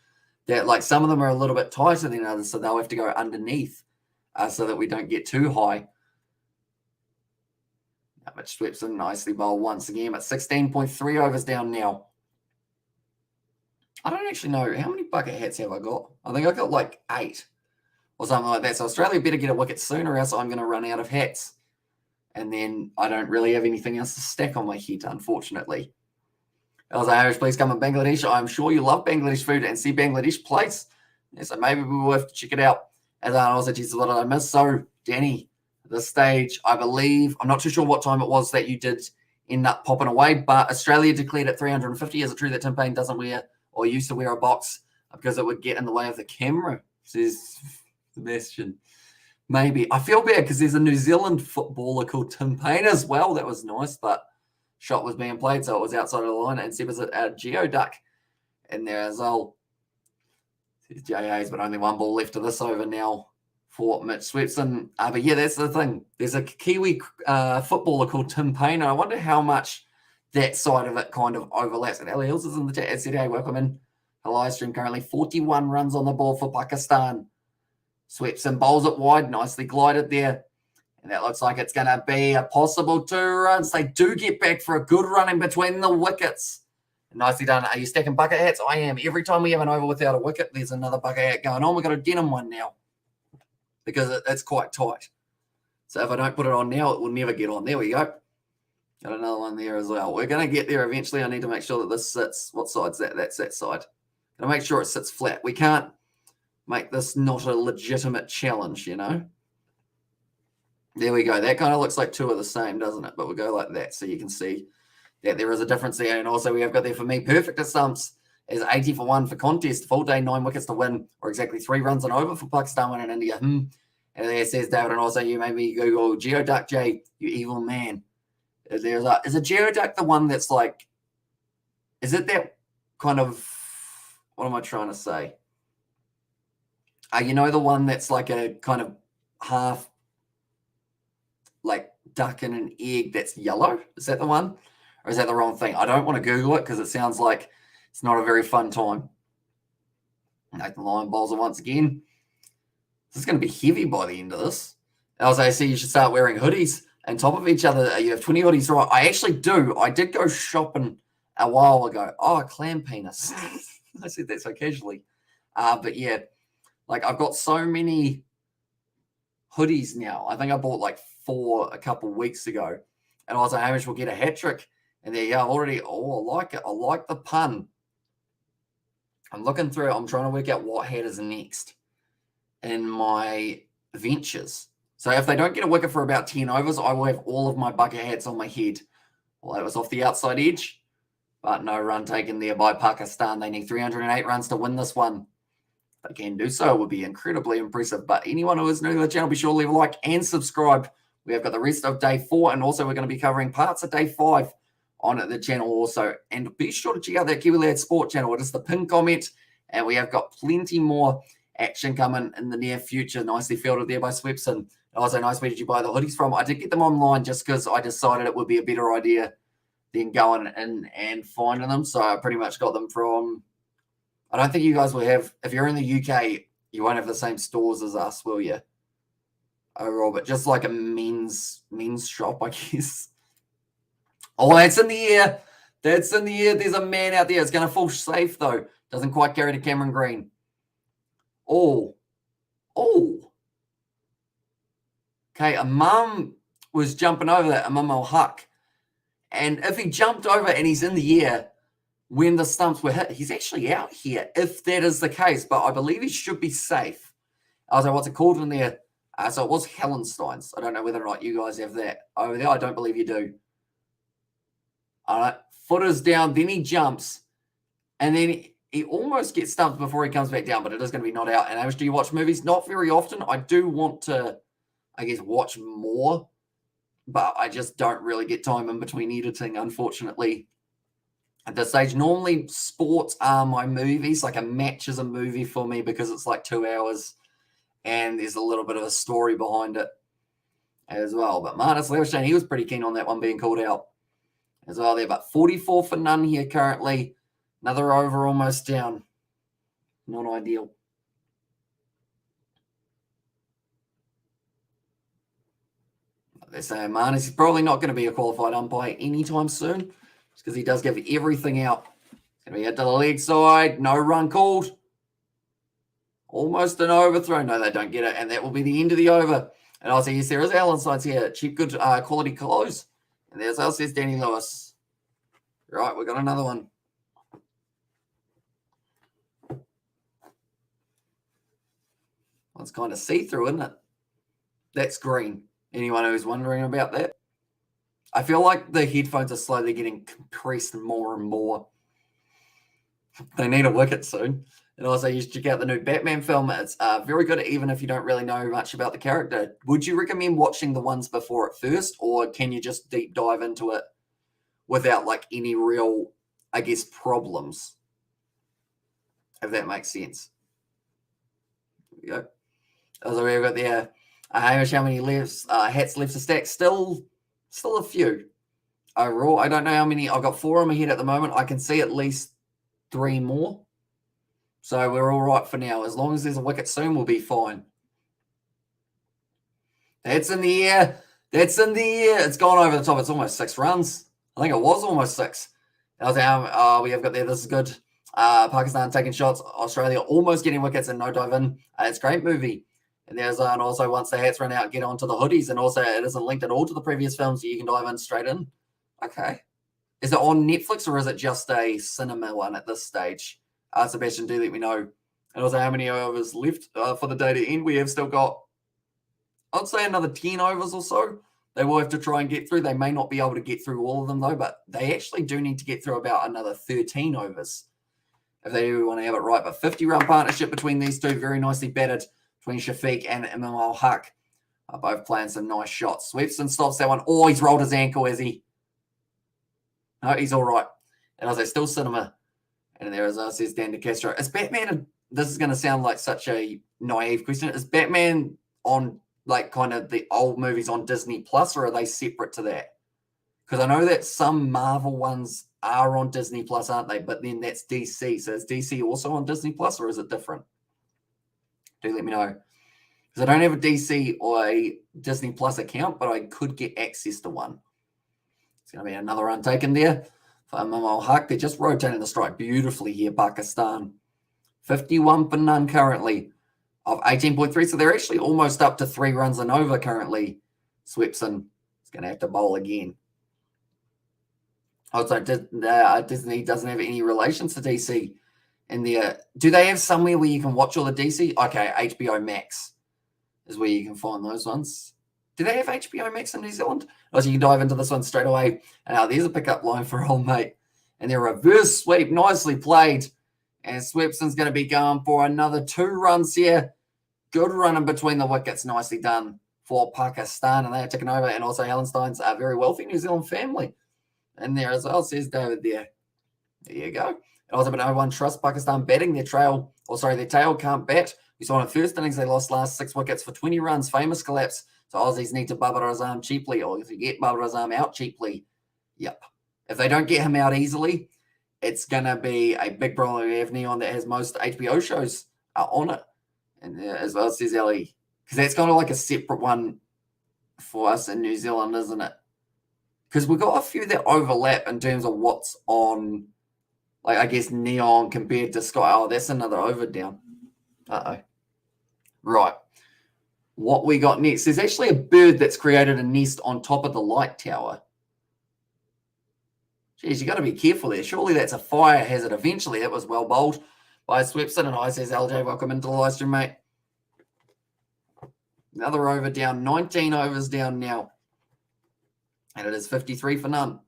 Speaker 1: that some of them are a little bit tighter than others, so they'll have to go underneath so that we don't get too high. But Swepson nicely bowled once again at 16.3 overs down now. I don't actually know. How many bucket hats have I got? I think I got 8 or something like that. So Australia better get a wicket sooner, else I'm going to run out of hats. And then I don't really have anything else to stack on my head, unfortunately. I was like, Hamish, please come in Bangladesh. I'm sure you love Bangladesh food and see Bangladesh plates. Yeah, so maybe we will have to check it out. And then also, Jesus, what did I miss? So, Danny, at this stage, I believe, I'm not too sure what time it was that you did end up popping away, but Australia declared at 350. Is it true that Tim Payne doesn't wear or used to wear a box because it would get in the way of the camera? Says Sebastian. Maybe. I feel bad because there's a New Zealand footballer called Tim Payne as well. That was nice, but shot was being played, so it was outside of the line. And Seb was a geoduck in there as well. JA's, but only one ball left to this over now for Mitch Swepson. But yeah, that's the thing. There's a Kiwi footballer called Tim Payne. I wonder how much that side of it kind of overlaps. And Ali Hills is in the chat. Said, hey, welcome in. The live stream currently 41 runs on the board for Pakistan. Swepson bowls it wide, nicely glided there. And that looks like it's going to be a possible 2 runs. They do get back for a good run in between the wickets. Nicely done. Are you stacking bucket hats? I am. Every time we have an over without a wicket, there's another bucket hat going on. We've got a denim one now because it's quite tight. So if I don't put it on now, it will never get on. There we go. Got another one there as well. We're going to get there eventually. I need to make sure that this sits. What side's that? That's that side. Got to make sure it sits flat. We can't make this not a legitimate challenge, you know. There we go. That kind of looks like 2 are the same, doesn't it? But we'll go like that so you can see that there is a difference there. And also we have got there for me, perfect at stumps is 80 for 1 for contest. Full day, 9 wickets to win, or exactly 3 runs and over for Pakistan winning India. And there says David, and also you made me Google Geoduck J, you evil man. Is a Geoduck the one that's like, is it that kind of, what am I trying to say? You know, the one that's like a kind of half like duck and an egg that's yellow? Is that the one? Or is that the wrong thing? I don't want to Google it because it sounds like it's not a very fun time. Nathan Lyon bowls it once again. This is going to be heavy by the end of this. As I see, you should start wearing hoodies on top of each other. You have 20 hoodies, right? I actually do. I did go shopping a while ago. Oh, clam penis. I said that so casually. But yeah, like I've got so many hoodies now. I think I bought like 4 a couple weeks ago. And I was like, Hamish will get a hat trick. And there you go, already. Oh, I like it. I like the pun. I'm looking through. I'm trying to work out what hat is next in my ventures. So if they don't get a wicket for about 10 overs, I will have all of my bucket hats on my head. Well, that was off the outside edge, but no run taken there by Pakistan. They need 308 runs to win this one. If they can do so, it would be incredibly impressive. But anyone who is new to the channel, be sure to leave a like and subscribe. We have got the rest of day 4, and also we're going to be covering parts of day 5 on the channel also. And be sure to check out that Kiwi Lad Sport channel. It is the pinned comment, and we have got plenty more action coming in the near future. Nicely fielded there by Swepson. Also, nice, where did you buy the hoodies from? I did get them online just because I decided it would be a better idea than going in and finding them. So I pretty much got them from, I don't think you guys will have, if you're in the UK, you won't have the same stores as us, will you? Overall, but just like a men's shop, I guess. Oh, that's in the air. That's in the air. There's a man out there. It's going to fall safe, though. Doesn't quite carry to Cameron Green. Oh. Okay, a mum was jumping over that, a mum al-Haq. And if he jumped over and he's in the air when the stumps were hit, he's actually out here, if that is the case. But I believe he should be safe. I was like, what's it called in there? So it was Hellenstein's. I don't know whether or not you guys have that over there. I don't believe you do. All right, foot is down, then he jumps, and then he almost gets stumped before he comes back down, but it is going to be not out. And Amish, do you watch movies? Not very often. I do want to, I guess, watch more, but I just don't really get time in between editing, unfortunately. At this stage, normally sports are my movies. Like a match is a movie for me because it's like 2 hours and there's a little bit of a story behind it as well. But Marnus Leverstein, he was pretty keen on that one being called out as well there. But 44 for none here currently. Another over almost down. Not ideal. They're saying Marnus is probably not going to be a qualified umpire anytime soon, just because he does give everything out. It's going to be at the leg side. No run called. Almost an overthrow. No, they don't get it. And that will be the end of the over. And I'll say, yes, there is Alan Sides here. Cheap, good quality clothes. And there's us, says Danny Lewis. Right, we got another one. It's kind of see-through, isn't it? That's green. Anyone who's wondering about that? I feel like the headphones are slowly getting compressed more and more. They need a wicket soon. And also, you should check out the new Batman film. It's very good, even if you don't really know much about the character. Would you recommend watching the ones before it first, or can you just deep dive into it without like any real, I guess, problems? If that makes sense. There we go. So we've got there. Hamish, how many hats left to stack? Still a few. Overall, I don't know how many. I've got 4 on my head at the moment. I can see at least 3 more. So we're all right for now. As long as there's a wicket soon, we'll be fine. That's in the air. That's in the air. It's gone over the top. It's almost 6 runs. I think it was almost 6. That was how we have got there. This is good. Pakistan taking shots. Australia almost getting wickets and no dive in. It's a great movie. And there's and also once the hats run out, get onto the hoodies. And also it isn't linked at all to the previous film, so you can dive in straight in. Okay. Is it on Netflix or is it just a cinema one at this stage? Sebastian, do let me know. And also how many overs left for the day to end. We have still got, I'd say, another 10 overs or so. They will have to try and get through. They may not be able to get through all of them, though, but they actually do need to get through about another 13 overs if they do want to have it right. But 50-run partnership between these two, very nicely batted between Shafiq and Imam Haq. Both playing some nice shots. Swepson stops that one. Oh, he's rolled his ankle, is he? No, he's all right. And as I still cinema. And there, as I says Dan De Castro, is Batman, this is going to sound like such a naive question, is Batman on like kind of the old movies on Disney Plus, or are they separate to that? Because I know that some Marvel ones are on Disney Plus, aren't they? But then that's DC. So is DC also on Disney Plus, or is it different? Do let me know. Because I don't have a DC or a Disney Plus account, but I could get access to one. It's going to be another run taken there. For Imam Haq, they're just rotating the strike beautifully here, Pakistan. 51 for none currently of 18.3. So they're actually almost up to 3 runs and over currently. Swepson is going to have to bowl again. Also, Disney doesn't have any relations to DC. Do they have somewhere where you can watch all the DC? Okay, HBO Max is where you can find those ones. Do they have HBO Max in New Zealand? Oh, so you can dive into this one straight away. And there's a pickup line for old mate. And their reverse sweep, nicely played. And Swepson's going to be going for another 2 runs here. Good run in between the wickets. Nicely done for Pakistan. And they are taking over. And also Hallenstein's a very wealthy New Zealand family. And there as well, says David there. There you go. And also, but no one trusts Pakistan batting. Their tail can't bat. We saw in the first innings, they lost last 6 wickets for 20 runs. Famous collapse. So Aussies need to Babar Azam cheaply, or if you get Babar Azam out cheaply, yep. If they don't get him out easily, it's going to be a big problem. We have Neon that has most HBO shows on it. And as well, says Ellie. Because that's kind of like a separate one for us in New Zealand, isn't it? Because we've got a few that overlap in terms of what's on, like, I guess, Neon compared to Sky. Oh, that's another over down. Uh-oh. Right. What we got next, there's actually a bird that's created a nest on top of the light tower. Jeez, you got to be careful there. Surely that's a fire hazard eventually. That was well bowled by Swepson. And I says, LJ, welcome into the live stream, mate. Another over down, 19 overs down now. And it is 53 for none.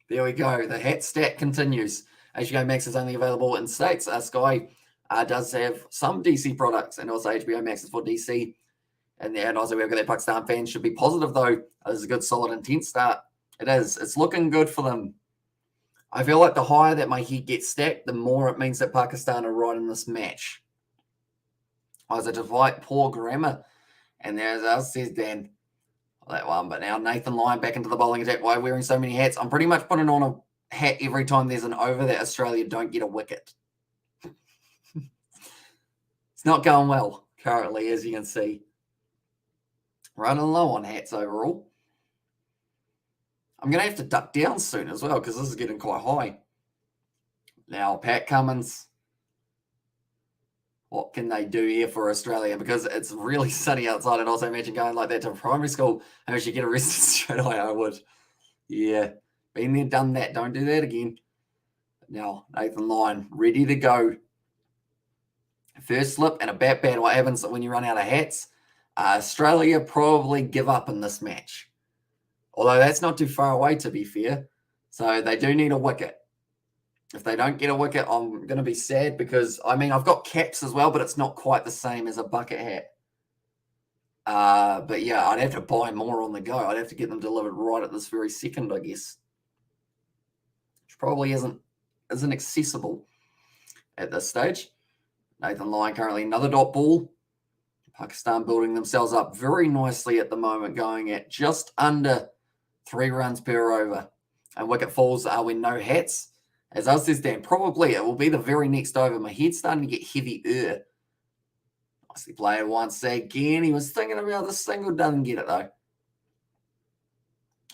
Speaker 1: There we go. The hat stat continues. HBO Max is only available in states. Sky does have some DC products, and also HBO Max is for DC. And also we've got that Pakistan fans should be positive, though. This is a good, solid, intense start. It is. It's looking good for them. I feel like the higher that my heat gets stacked, the more it means that Pakistan are right in this match. I was a delight, poor grammar. And there's us, says Dan. That one. But now Nathan Lyon back into the bowling attack. Why wearing so many hats? I'm pretty much putting on a hat every time there's an over that Australia don't get a wicket. It's not going well currently, as you can see. Running low on hats overall. I'm going to have to duck down soon as well because this is getting quite high. Now, Pat Cummins what can they do here for Australia? Because it's really sunny outside, and also imagine going like that to primary school and actually get arrested straight away. I would. Yeah, been there, done that. Don't do that again. Now, Nathan Lyon, ready to go. First slip and a bat. What happens when you run out of hats? Australia probably give up in this match. Although that's not too far away, to be fair. So they do need a wicket. If they don't get a wicket, I'm going to be sad because, I mean, I've got caps as well, but it's not quite the same as a bucket hat. But yeah, I'd have to buy more on the go. I'd have to get them delivered right at this very second, I guess. Which probably isn't accessible at this stage. Nathan Lyon currently another dot ball. Pakistan building themselves up very nicely at the moment, going at just under 3 runs per over. And wicket falls with no hats. As I says, Dan, probably it will be the very next over. My head's starting to get heavier. Nicely played once again. He was thinking about the single, doesn't get it though.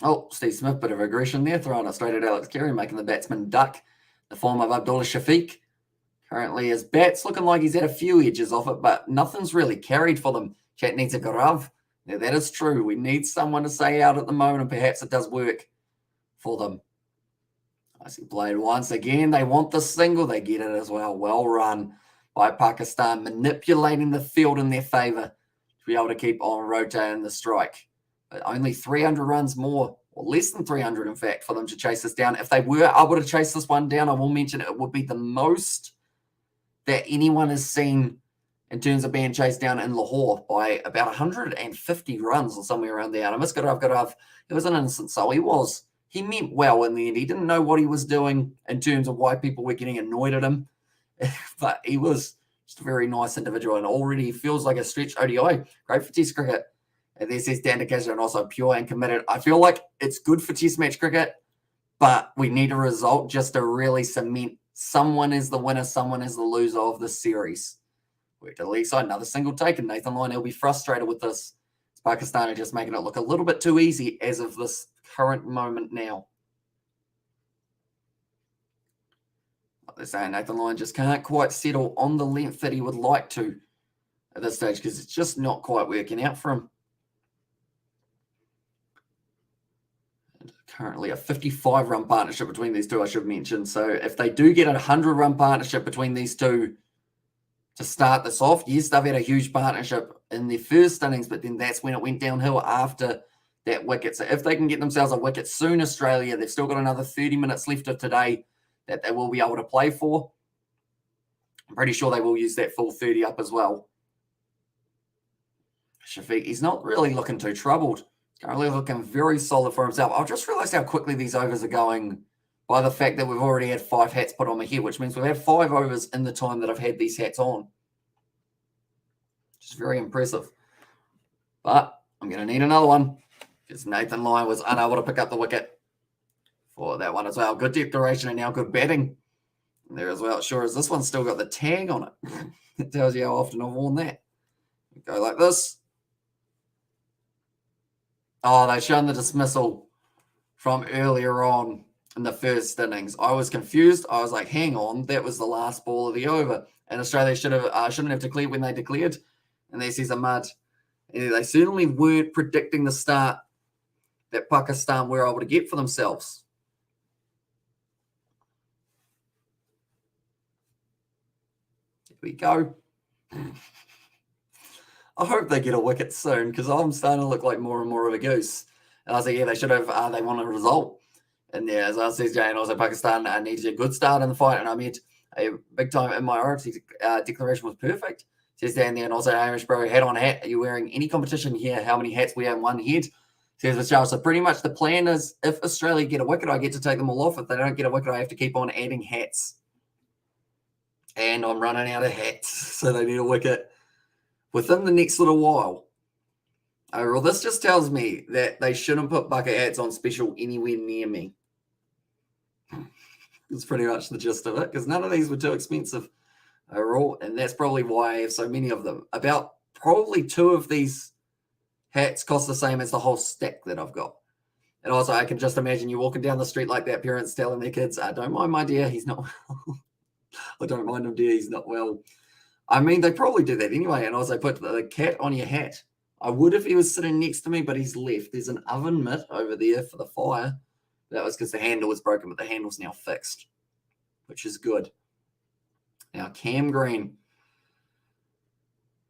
Speaker 1: Oh, Steve Smith, bit of aggression there, throwing it straight at Alex Carey, making the batsman duck. The form of Abdullah Shafiq. Currently his bat's looking like he's had a few edges off it, but nothing's really carried for them. Chat needs a Garav. Now, that is true. We need someone to say out at the moment, and perhaps it does work for them. Nicely played once again. They want the single. They get it as well. Well run by Pakistan, manipulating the field in their favour to be able to keep on rotating the strike. But only 300 runs more, or less than 300, in fact, for them to chase this down. If they were able to chase this one down, I will mention it would be the most that anyone has seen in terms of being chased down in Lahore by about 150 runs or somewhere around there. And I must Gaddafi, it was an innocent soul. He meant well in the end. He didn't know what he was doing in terms of why people were getting annoyed at him. But he was just a very nice individual and already feels like a stretch ODI. Great for Test cricket. And this is Dan DeCastro, and also pure and committed. I feel like it's good for Test match cricket, but we need a result just to really cement someone is the winner, someone is the loser of this series. We're to the leg side, another single taken. Nathan Lyon, he'll be frustrated with this. Pakistan are just making it look a little bit too easy as of this current moment now. Like they're saying, Nathan Lyon just can't quite settle on the length that he would like to at this stage because it's just not quite working out for him. And currently a 55-run partnership between these two, I should mention. So if they do get a 100-run partnership between these two to start this off, yes, they've had a huge partnership in their first innings, but then that's when it went downhill after that wicket. So if they can get themselves a wicket soon, Australia, they've still got another 30 minutes left of today that they will be able to play for. I'm pretty sure they will use that full 30 up as well. Shafiq, he's not really looking too troubled. He's currently looking very solid for himself. I've just realised how quickly these overs are going by the fact that we've already had 5 hats put on my head, which means we've had 5 overs in the time that I've had these hats on. Which is very impressive. But I'm going to need another one because Nathan Lyon was unable to pick up the wicket for that one as well. Good declaration and now good batting there as well. Sure as this one's still got the tag on it. It tells you how often I've worn that. Go like this. Oh, they've shown the dismissal from earlier on in the first innings. I was confused. I was like, hang on, that was the last ball of the over. And Australia shouldn't have declared when they declared. And this is a mud. And they certainly weren't predicting the start that Pakistan were able to get for themselves. Here we go. I hope they get a wicket soon because I'm starting to look like more and more of a goose. And I was like, yeah, they should have. They want a result. And yeah, as I said, Jay, and also Pakistan needs a good start in the fight. And I meant a big time in my origin declaration was perfect. Says down there, and also Hamish Bro, hat on hat. Are you wearing any competition here? How many hats we have in one head? Says Michelle. So pretty much the plan is if Australia get a wicket, I get to take them all off. If they don't get a wicket, I have to keep on adding hats. And I'm running out of hats. So they need a wicket within the next little while. Well, this just tells me that they shouldn't put bucket hats on special anywhere near me. That's pretty much the gist of it, because none of these were too expensive overall, and that's probably why I have so many of them. About probably 2 of these hats cost the same as the whole stack that I've got. And also, I can just imagine you walking down the street like that, parents telling their kids, don't mind my dear, he's not well. Or don't mind him, dear, he's not well. I mean, they probably do that anyway. And also put the cat on your hat. I would if he was sitting next to me, but he's left. There's an oven mitt over there for the fire. That was because the handle was broken, but the handle's now fixed, which is good. Now, Cam Green.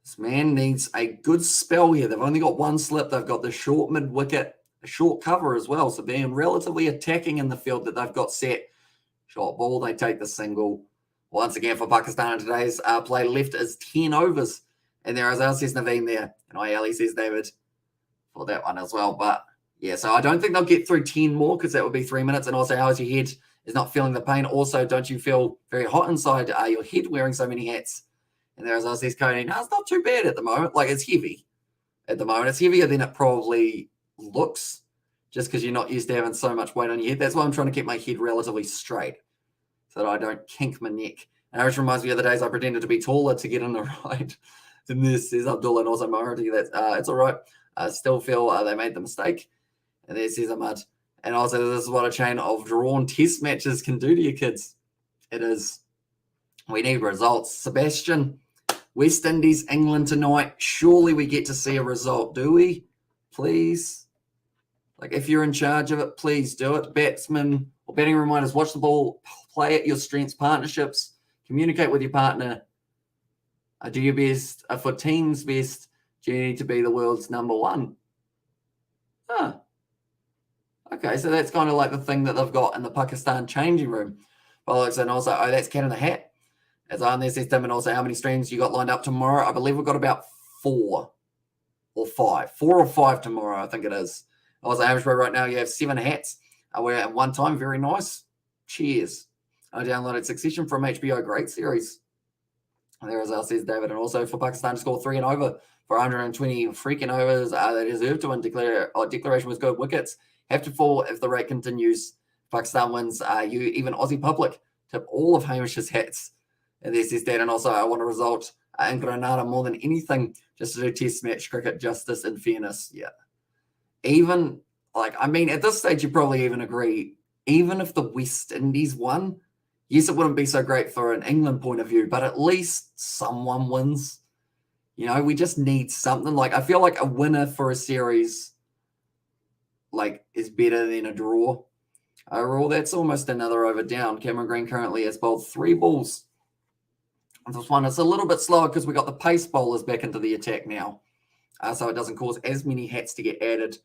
Speaker 1: This man needs a good spell here. They've only got one slip. They've got the short mid-wicket, a short cover as well. So being relatively attacking in the field that they've got set. Short ball, they take the single. Once again for Pakistan, today's play left is 10 overs. And there is says Naveen there. And IL says David for that one as well. But yeah, so I don't think they'll get through 10 more because that would be 3 minutes. And also, how's your head? Is not feeling the pain. Also, don't you feel very hot inside your head wearing so many hats? And there says Cody, no, it's not too bad at the moment. Like, it's heavy at the moment. It's heavier than it probably looks just because you're not used to having so much weight on your head. That's why I'm trying to keep my head relatively straight so that I don't kink my neck. And it just reminds me of the days I pretended to be taller to get in the ride. Then this is Abdullah and also Mahorty. It's all right. I still feel they made the mistake. And there says Ahmad. And also, this is what a chain of drawn test matches can do to you kids. It is. We need results. Sebastian, West Indies, England tonight. Surely we get to see a result, do we? Please. Like, if you're in charge of it, please do it. Batsmen or batting reminders, watch the ball, play at your strengths, partnerships, communicate with your partner. Do your best for team's best. Do you need to be the world's number one? Okay, so that's kind of like the thing that they've got in the Pakistan changing room. Bollocks, and also, that's cat in the hat. As on there says Tim, and also how many streams you got lined up tomorrow. I believe we've got about 4 or 5. 4 or 5 tomorrow, I think it is. Also, Amishbro, right now you have 7 hats. We're at one time, very nice. Cheers. I downloaded Succession from HBO, great series. There as well says David, and also for Pakistan to score 3 and over for 120 freaking overs, they deserve to win. Declaration was good. Wickets have to fall if the rate continues. Pakistan wins. You even Aussie public tip all of Hamish's hats. And this is that, and also I want a result in Granada more than anything, just to do test match cricket justice and fairness. Yeah. Even at this stage you probably even agree. Even if the West Indies won, yes, it wouldn't be so great for an England point of view, but at least someone wins. We just need something. Like, I feel like a winner for a series, is better than a draw. Overall, that's almost another over down. Cameron Green currently has bowled 3 balls. This one is a little bit slower because we got the pace bowlers back into the attack now. So it doesn't cause as many hats to get added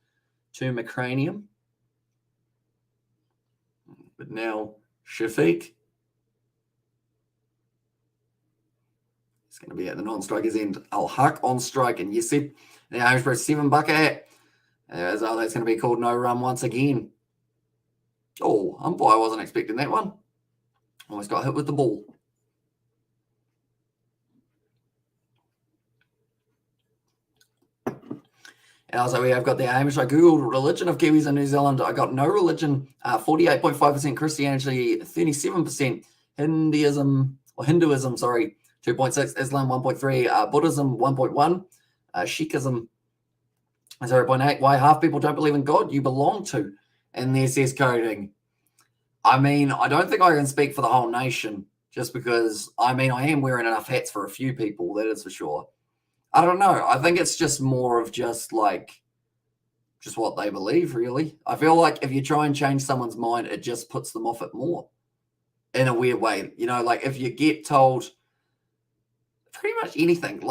Speaker 1: to McCranium. But now, Shafiq. It's going to be at the non-strikers end. Al-Haq on strike, and Yusuf. Now, Amishbro 7 bucket hat. That's going to be called no run once again. Oh, umpire wasn't expecting that one. Almost got hit with the ball. And also we have got the Amish. I googled religion of Kiwis in New Zealand. I got no religion. 48.5% Christianity, 37% Hinduism, 2.6, Islam 1.3, Buddhism 1.1, Sikhism 0.8. Why half people don't believe in God you belong to. And there says coding. I mean, I don't think I can speak for the whole nation just because, I am wearing enough hats for a few people, that is for sure. I don't know. I think it's just more of just what they believe, really. I feel like if you try and change someone's mind, it just puts them off it more in a weird way. If you get told pretty much anything,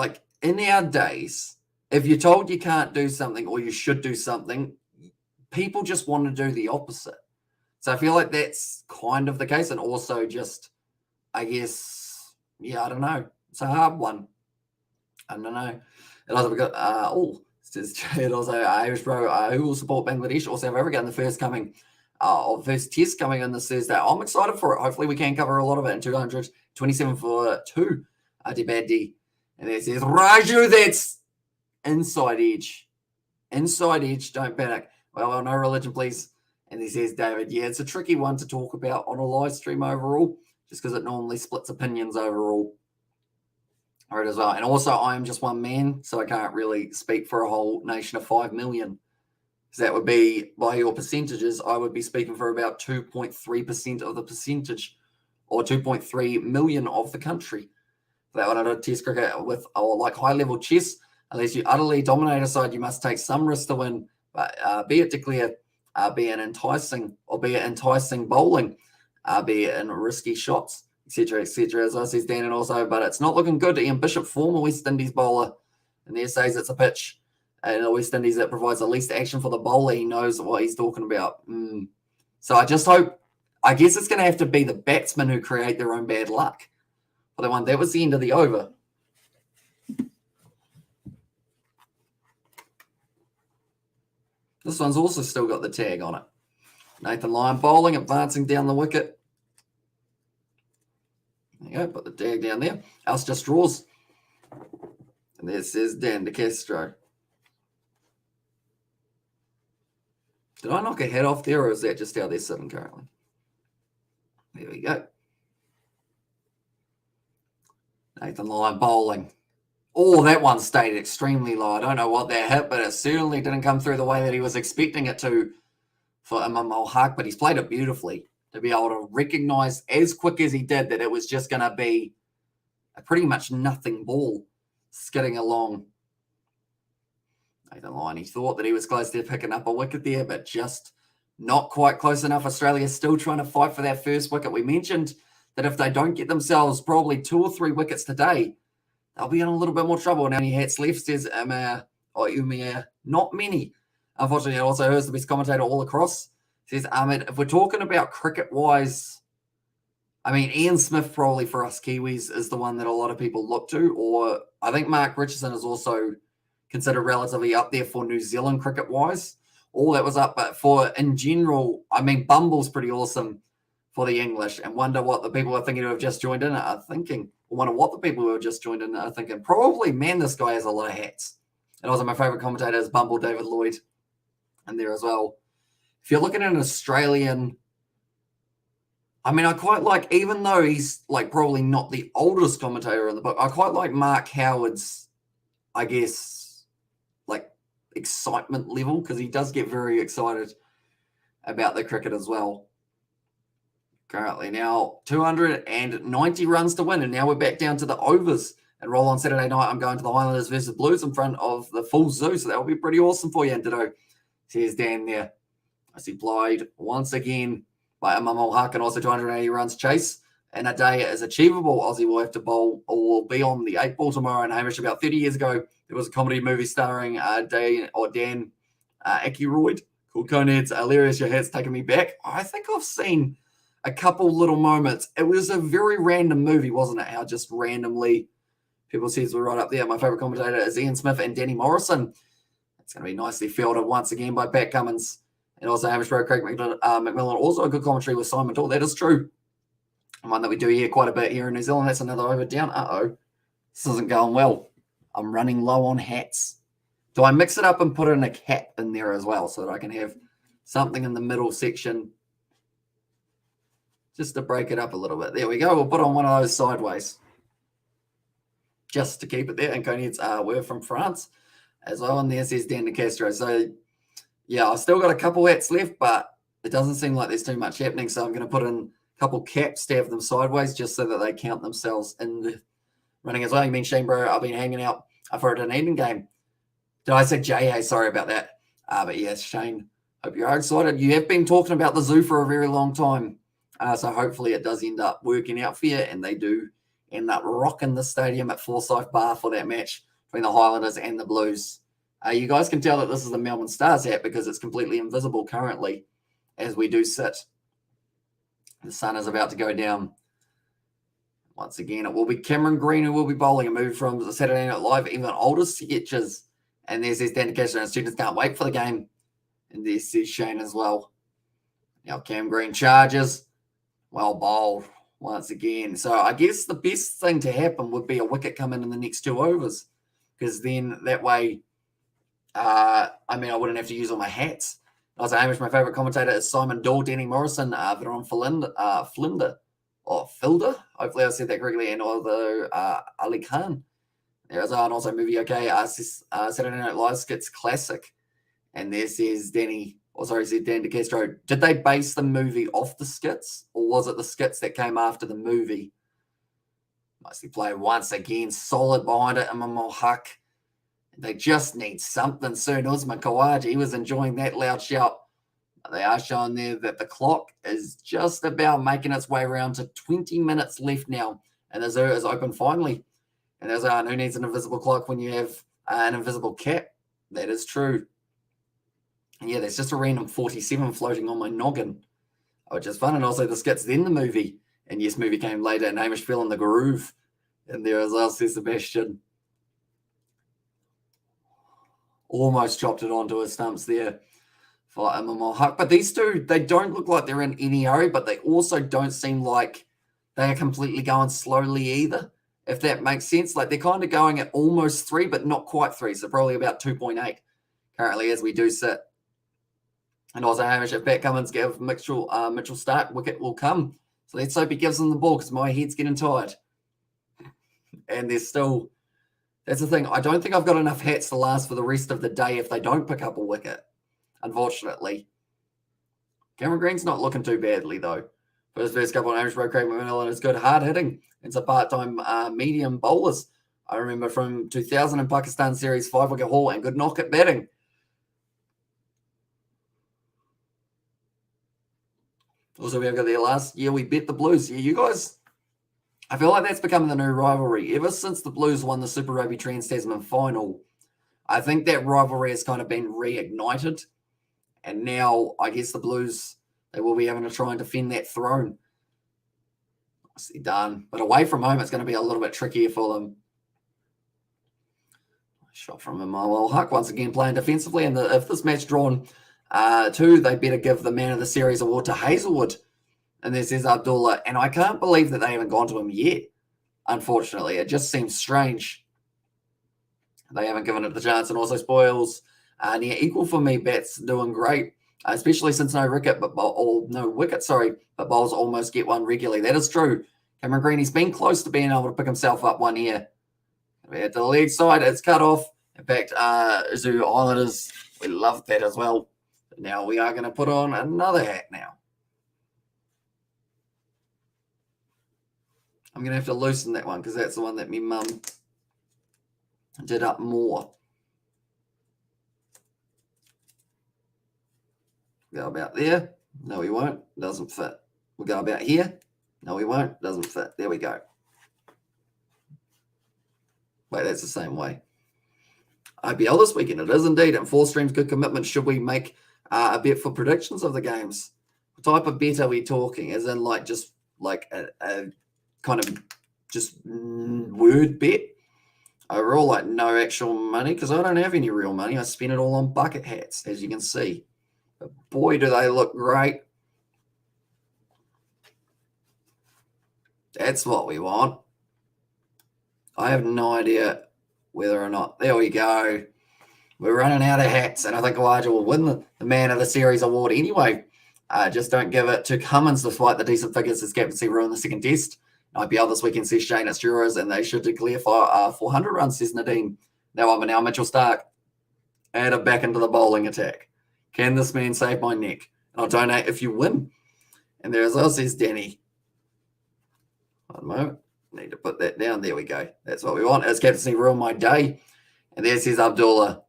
Speaker 1: in our days, if you're told you can't do something or you should do something, people just want to do the opposite. So I feel like that's kind of the case. And also just, I guess, I don't know. It's a hard one. I don't know. And also we got Irish bro who will support Bangladesh or South Africa in the first test coming in this Thursday. I'm excited for it. Hopefully we can cover a lot of it in 227 for 2. Adibadi. And it says Raju, that's inside edge. Inside edge, don't panic. Well, no religion, please. And he says, David, it's a tricky one to talk about on a live stream overall, just because it normally splits opinions overall. All right, as well. And also, I am just one man, so I can't really speak for a whole nation of 5 million. So that would be, by your percentages, I would be speaking for about 2.3% of the percentage, or 2.3 million of the country. that one at Test cricket with like high-level chess. Unless you utterly dominate a side, you must take some risk to win. But be it declare, be it enticing bowling, be it in risky shots, etc., etc. As I says Dan, and also, but it's not looking good. Ian Bishop, former West Indies bowler, and there says it's a pitch in the West Indies that provides the least action for the bowler. He knows what he's talking about. So I just hope. I guess it's going to have to be the batsmen who create their own bad luck for that one. That was the end of the over. This one's also still got the tag on it. Nathan Lyon bowling, advancing down the wicket. There you go, put the tag down there. Else just draws. And there says Dan De Castro. Did I knock a head off there, or is that just how they're sitting currently? There we go. Nathan Lyon bowling. Oh, that one stayed extremely low. I don't know what that hit, but it certainly didn't come through the way that he was expecting it to for Imam Haq, but he's played it beautifully to be able to recognise as quick as he did that it was just going to be a pretty much nothing ball skidding along. Nathan Lyon, he thought that he was close to picking up a wicket there, but just not quite close enough. Australia's still trying to fight for that first wicket. We mentioned that if they don't get themselves probably 2 or 3 wickets today, they'll be in a little bit more trouble. Now, any hats left, says Umir. Not many. Unfortunately, I also heard the best commentator all across. Says Ahmed, if we're talking about cricket-wise, I mean, Ian Smith probably for us Kiwis is the one that a lot of people look to, or I think Mark Richardson is also considered relatively up there for New Zealand cricket-wise. All that was up, but for in general, I mean, Bumble's pretty awesome for the English, and wonder what the people are thinking who have just joined in are thinking. I wonder what the people who have just joined in are thinking. Probably, man, this guy has a lot of hats. And also my favourite commentator is Bumble David Lloyd in there as well. If you're looking at an Australian, I mean, I quite like, even though he's like probably not the oldest commentator in the book, I quite like Mark Howard's, I guess, like excitement level, because he does get very excited about the cricket as well. Currently now 290 runs to win, and now we're back down to the overs and roll on Saturday night. I'm going to the Highlanders versus Blues in front of the full zoo, so that will be pretty awesome for you. And ditto, says Dan there. I see played once again by Imam Haq, and also 280 runs chase. And a day is achievable. Aussie will have to bowl or will be on the 8 ball tomorrow. And Hamish, about 30 years ago, there was a comedy movie starring Dan Aykroyd called Conan's Hilarious. Your Hat's Taking Me Back. I think I've seen a couple little moments. It was a very random movie, wasn't it? How just randomly people says we're right up there. My favourite commentator is Ian Smith and Danny Morrison. It's going to be nicely fielded once again by Pat Cummins. And also Hamish Rowe, Craig McMillan. Also a good commentary with Simon Tall. That is true. One that we do hear quite a bit here in New Zealand. That's another over down. This isn't going well. I'm running low on hats. Do I mix it up and put in a cap in there as well so that I can have something in the middle section just to break it up a little bit? There we go. We'll put on one of those sideways just to keep it there. And Conan's we're from France as well. And there says Dan De Castro. So, yeah, I've still got a couple hats left, but it doesn't seem like there's too much happening. So I'm going to put in a couple caps to have them sideways just so that they count themselves in the running as well. You mean Shane, bro? I've been hanging out for an evening game. Did I say J.A.? Sorry about that. But yes, Shane, hope you are excited. You have been talking about the zoo for a very long time. So hopefully it does end up working out for you, and they do end up rocking the stadium at Forsyth Bar for that match between the Highlanders and the Blues. You guys can tell that this is the Melbourne Stars hat because it's completely invisible currently as we do sit. The sun is about to go down. Once again, it will be Cameron Green who will be bowling, a move from the Saturday Night Live, even older sketches. And there's Dan De Castro, and students can't wait for the game. And there's Shane as well. Now Cam Green charges. Well bowled once again. So I guess the best thing to happen would be a wicket come in the next 2 overs, because then that way, I wouldn't have to use all my hats. Also, Hamish, my favourite commentator is Simon Dahl, Danny Morrison, Veron Flinder, or Filder. Hopefully I said that correctly. And although Ali Khan. There's and also movie okay. Saturday Night Live skits classic. And there says Dan De Castro. Did they base the movie off the skits, or was it the skits that came after the movie? Nicely played once again. Solid behind it. Huck. They just need something soon. Usman Khawaja, he was enjoying that loud shout. They are showing there that the clock is just about making its way around to 20 minutes left now. And the zoo is open finally. And there's who needs an invisible clock when you have an invisible cap? That is true. And yeah, there's just a random 47 floating on my noggin, which is fun. And also the skits, then the movie. And yes, movie came later, and Hamish fell in the groove. And there as well, says Sebastian. Almost chopped it onto his stumps there for Huck. But these two, they don't look like they're in any hurry, but they also don't seem like they are completely going slowly either, if that makes sense. Like they're kind of going at almost 3, but not quite 3. So probably about 2.8 currently as we do sit. And also Hamish, if Pat Cummins give Mitchell Stark, wicket will come. So let's hope he gives them the ball because my head's getting tired. And there's still, that's the thing. I don't think I've got enough hats to last for the rest of the day if they don't pick up a wicket, unfortunately. Cameron Green's not looking too badly, though. For his first couple of Hamish broke Craig McMillan is good hard hitting. It's a part-time medium bowlers. I remember from 2000 in Pakistan series, 5-wicket haul and good knock at batting. Also, we have got there last year, we bet the Blues. Yeah, you guys, I feel like that's becoming the new rivalry. Ever since the Blues won the Super Rugby Trans-Tasman final, I think that rivalry has kind of been reignited. And now, I guess the Blues, they will be having to try and defend that throne. Nicely done. But away from home, it's going to be a little bit trickier for them. Shot from him. Well, Huck once again playing defensively. And if this match drawn 2, they better give the Man of the Series award to Hazelwood. And this is Abdullah. And I can't believe that they haven't gone to him yet, unfortunately. It just seems strange. They haven't given it the chance. And also Spoils, near equal for me. Bats doing great, especially since no wicket, but bowls almost get one regularly. That is true. Cameron Green, he's been close to being able to pick himself up one here. At the leg side, it's cut off. In fact, Zoo Islanders, we love that as well. Now we are going to put on another hat now. I'm going to have to loosen that one because that's the one that me mum did up more. Go about there. No, we won't. Doesn't fit. We'll go about here. No, we won't. Doesn't fit. There we go. Wait, that's the same way. IPL this weekend. It is indeed. And 4 streams, good commitment. Should we make a bet for predictions of the games? What type of bet are we talking? As in like just like a kind of just word bet? Overall, like no actual money because I don't have any real money. I spend it all on bucket hats, as you can see. But boy, do they look great. That's what we want. I have no idea whether or not. There we go. We're running out of hats, and I think Khawaja will win the Man of the Series award anyway. Just don't give it to Cummins despite the decent figures his captaincy ruined the second test. IPL this weekend, says Shane. It's Jurors, and they should declare for 400 runs, says Nadine. Now Mitchell Stark. Add it back into the bowling attack. Can this man save my neck? And I'll donate if you win. And there as well, says Danny. One moment. Need to put that down. There we go. That's what we want. His captaincy ruined my day. And there says Abdullah.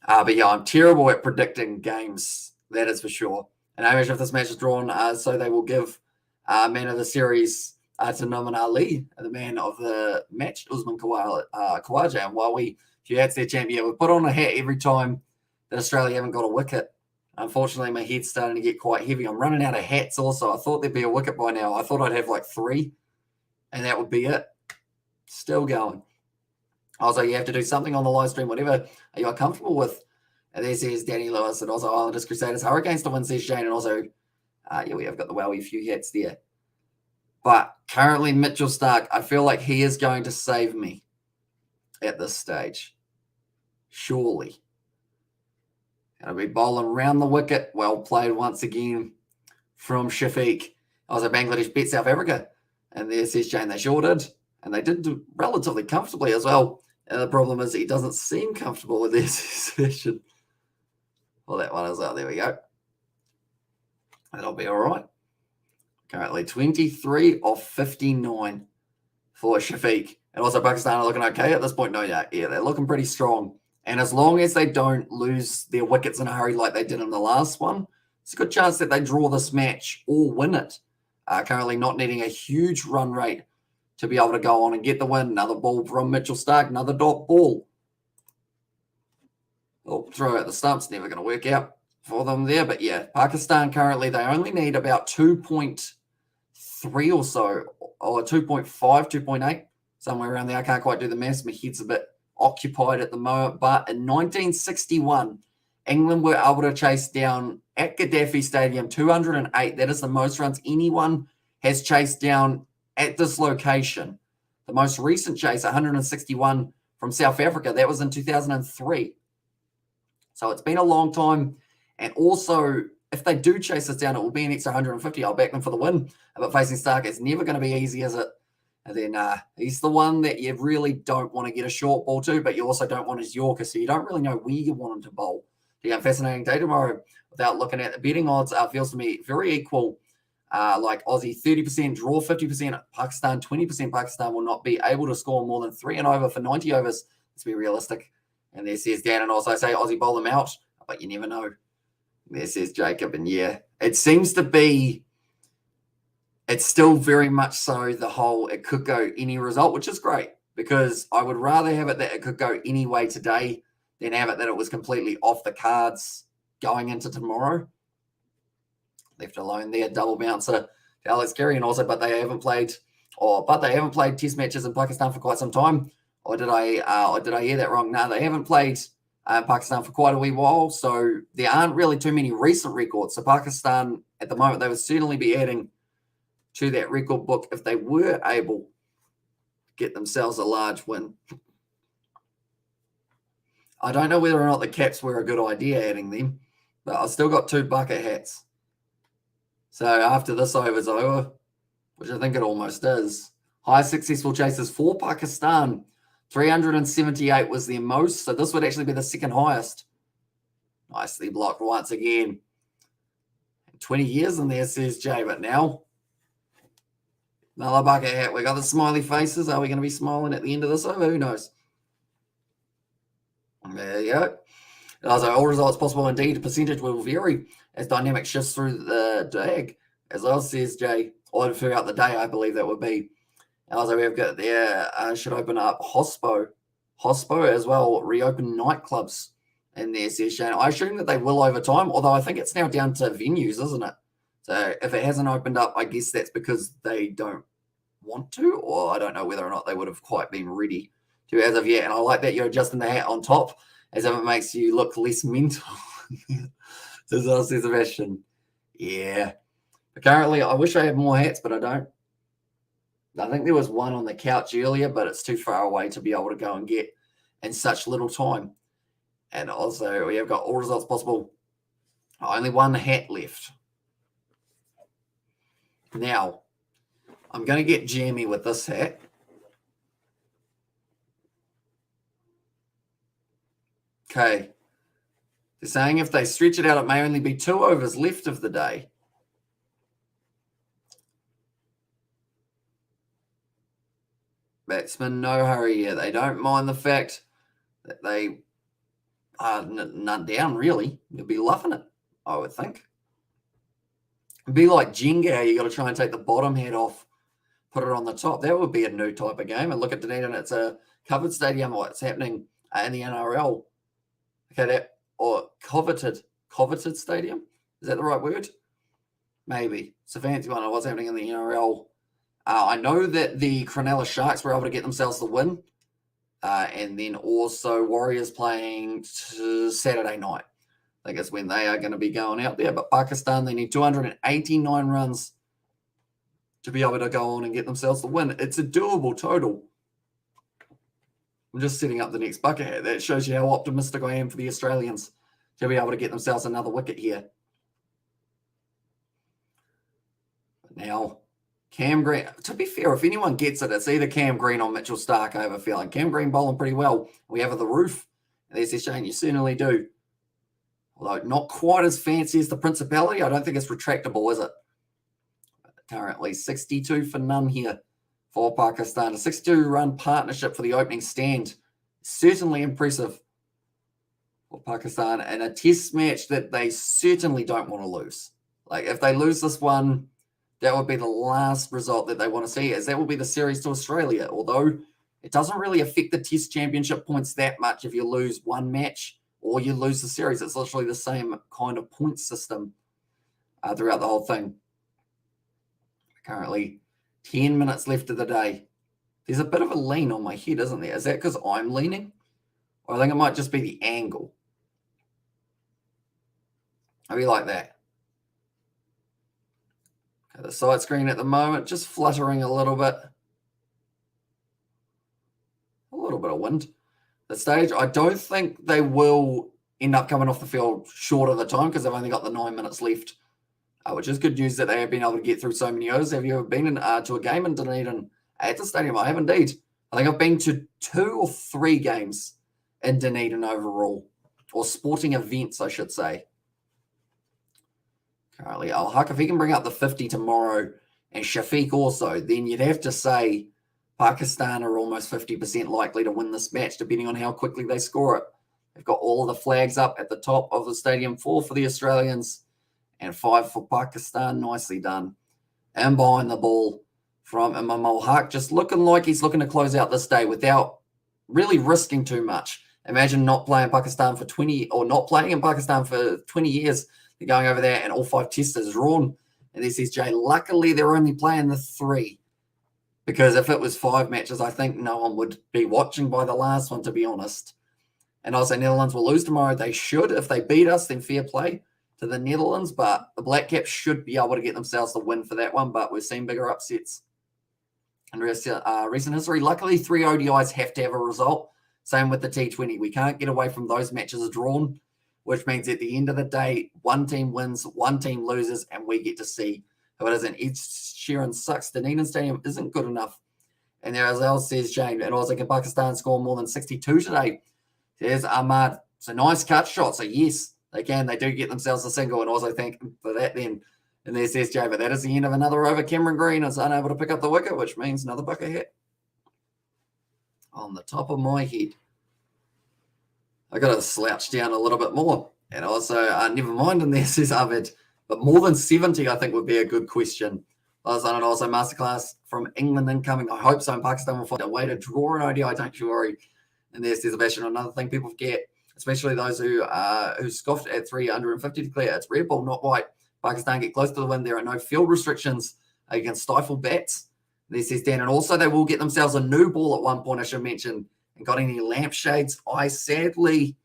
Speaker 1: But yeah, I'm terrible at predicting games. That is for sure. And I imagine if this match is drawn, so they will give Man of the Series to Noman Ali, the man of the match, Usman Khawaja. And while if you had their champion, we put on a hat every time that Australia haven't got a wicket. Unfortunately, my head's starting to get quite heavy. I'm running out of hats also. I thought there'd be a wicket by now. I thought I'd have like 3, and that would be it. Still going. Also, you have to do something on the live stream, whatever you are comfortable with. And there says Danny Lewis, and also Islanders Crusaders Hurricanes to win, says Shane. And also, yeah, we have got the wowie few hats there. But currently, Mitchell Stark, I feel like he is going to save me at this stage. Surely. Going to be bowling around the wicket. Well played once again from Shafiq. Also, Bangladesh beat South Africa. And there says Shane, they sure did. And they did do relatively comfortably as well. And the problem is he doesn't seem comfortable with this session. Well, that one is out. There we go. That'll be all right. Currently 23 of 59 for Shafiq. And also Pakistan are looking okay at this point. No, yeah, they're looking pretty strong. And as long as they don't lose their wickets in a hurry like they did in the last one, it's a good chance that they draw this match or win it. Currently not needing a huge run rate to be able to go on and get the win. Another ball from Mitchell Starc, another dot ball. Oh, throw out the stumps, never going to work out for them there. But yeah, Pakistan currently, they only need about 2.3 or so, or 2.5, 2.8, somewhere around there. I can't quite do the maths. My head's a bit occupied at the moment. But in 1961, England were able to chase down at Gaddafi Stadium 208. That is the most runs anyone has chased down at this location. The most recent chase, 161 from South Africa, that was in 2003. So it's been a long time. And also, if they do chase us down, it will be an extra 150. I'll back them for the win. But facing Starc, it's never going to be easy, is it? And then he's the one that you really don't want to get a short ball to, but you also don't want his Yorker, so you don't really know where you want him to bowl. A fascinating day tomorrow. Without looking at the betting odds, feels to me very equal. Like Aussie 30%, draw 50%, Pakistan 20%. Pakistan will not be able to score more than 3 and over for 90 overs. Let's be realistic. And there says Dan, and also say Aussie bowl them out, but you never know. There says Jacob, and yeah, it seems to be, it's still very much so the whole, it could go any result, which is great, because I would rather have it that it could go any way today than have it that it was completely off the cards going into tomorrow. Left alone there, double bouncer to Alex Carey, and also, but they haven't played test matches in Pakistan for quite some time. Or did I hear that wrong? No, they haven't played Pakistan for quite a wee while, so there aren't really too many recent records. So Pakistan, at the moment, they would certainly be adding to that record book if they were able to get themselves a large win. I don't know whether or not the caps were a good idea adding them, but I've still got 2 bucket hats. So after this over's over, which I think it almost is, high successful chases for Pakistan. 378 was their most, so this would actually be the second highest. Nicely blocked once again. 20 years in there, says Jay, but now another bucket hat. We got the smiley faces. Are we going to be smiling at the end of this over? Who knows? There you go. Also, all results possible indeed. The percentage will vary as dynamic shifts through the day, as well, says Jay, or throughout the day, I believe that would be. Also, we've got there, should open up Hospo as well, reopen nightclubs in there, says Shane. I assume that they will over time, although I think it's now down to venues, isn't it? So if it hasn't opened up, I guess that's because they don't want to, or I don't know whether or not they would have quite been ready to as of yet. And I like that you're adjusting the hat on top as if it makes you look less mental. Says Sebastian. Yeah. But currently, I wish I had more hats, but I don't. I think there was one on the couch earlier, but it's too far away to be able to go and get in such little time. And also, we have got all results possible. Only one hat left. Now, I'm going to get jammy with this hat. Okay. They're saying if they stretch it out, it may only be 2 overs left of the day. Batsmen, no hurry here. They don't mind the fact that they are none down, really. You'll be loving it, I would think. It'd be like Jenga. You got to try and take the bottom head off, put it on the top. That would be a new type of game. And look at Dunedin. It's a covered stadium. What's happening in the NRL? Okay, coveted stadium. Is that the right word? Maybe. It's a fancy one of what's happening in the NRL. I know that the Cronulla Sharks were able to get themselves the win. And then also Warriors playing Saturday night. I think it's when they are going to be going out there. But Pakistan, they need 289 runs to be able to go on and get themselves the win. It's a doable total. I'm just setting up the next bucket hat. That shows you how optimistic I am for the Australians to be able to get themselves another wicket here. But now, Cam Green, to be fair, if anyone gets it, it's either Cam Green or Mitchell Starc, I have a feeling. Cam Green bowling pretty well. We have the roof. And there's Shane, you certainly do. Although not quite as fancy as the Principality. I don't think it's retractable, is it? Currently 62 for none here for Pakistan. A 62-run partnership for the opening stand. Certainly impressive for Pakistan, and a test match that they certainly don't want to lose. Like, if they lose this one, that would be the last result that they want to see, as that will be the series to Australia. Although it doesn't really affect the Test Championship points that much if you lose one match or you lose the series. It's literally the same kind of point system throughout the whole thing. Currently, 10 minutes left of the day. There's a bit of a lean on my head, isn't there? Is that because I'm leaning? Or I think it might just be the angle. Maybe like that. Okay, the side screen at the moment, just fluttering a little bit. A little bit of wind. The stage, I don't think they will end up coming off the field short of the time because they've only got the 9 minutes left, which is good news that they have been able to get through so many overs. Have you ever been to a game in Dunedin at the stadium? I have indeed. I think I've been to 2 or 3 games in Dunedin overall, or sporting events, I should say. Currently, Al-Haq, if he can bring up the 50 tomorrow, and Shafiq also, then you'd have to say Pakistan are almost 50% likely to win this match, depending on how quickly they score it. They've got all of the flags up at the top of the stadium, 4 for the Australians and 5 for Pakistan. Nicely done. And behind the ball from Imam Al-Haq, just looking like he's looking to close out this day without really risking too much. Imagine not playing Pakistan for 20, or not playing in Pakistan for 20 years. They're going over there and all 5 testers drawn. And this is Jay. Luckily, they're only playing the 3. Because if it was 5 matches, I think no one would be watching by the last one, to be honest. And also, Netherlands will lose tomorrow. They should. If they beat us, then fair play to the Netherlands. But the Black Caps should be able to get themselves the win for that one. But we've seen bigger upsets in recent history. Luckily, 3 ODIs have to have a result. Same with the T20. We can't get away from those matches drawn, which means at the end of the day, one team wins, one team loses, and we get to see who it is. And Ed Sheeran sucks. Dunedin Stadium isn't good enough. And there, as else says James, and also can Pakistan score more than 62 today? There's Ahmad. It's a nice cut shot. So yes, they can. They do get themselves a single, and also thank them for that then. And there's SJ, but that is the end of another over. Cameron Green is unable to pick up the wicket, which means another bucket hit on the top of my head. I got to slouch down a little bit more. And also, never mind, and there says Arvid, but more than 70, I think, would be a good question. And also, masterclass from England incoming. I hope so. And Pakistan will find a way to draw an ODI, don't you worry. And there's Sebastian. Another thing people forget, especially those who scoffed at 350 to clear. It's red ball, not white. Pakistan get close to the win. There are no field restrictions. They can stifle bats. There says Dan. And also, they will get themselves a new ball at one point, I should mention. And got any lampshades? I sadly,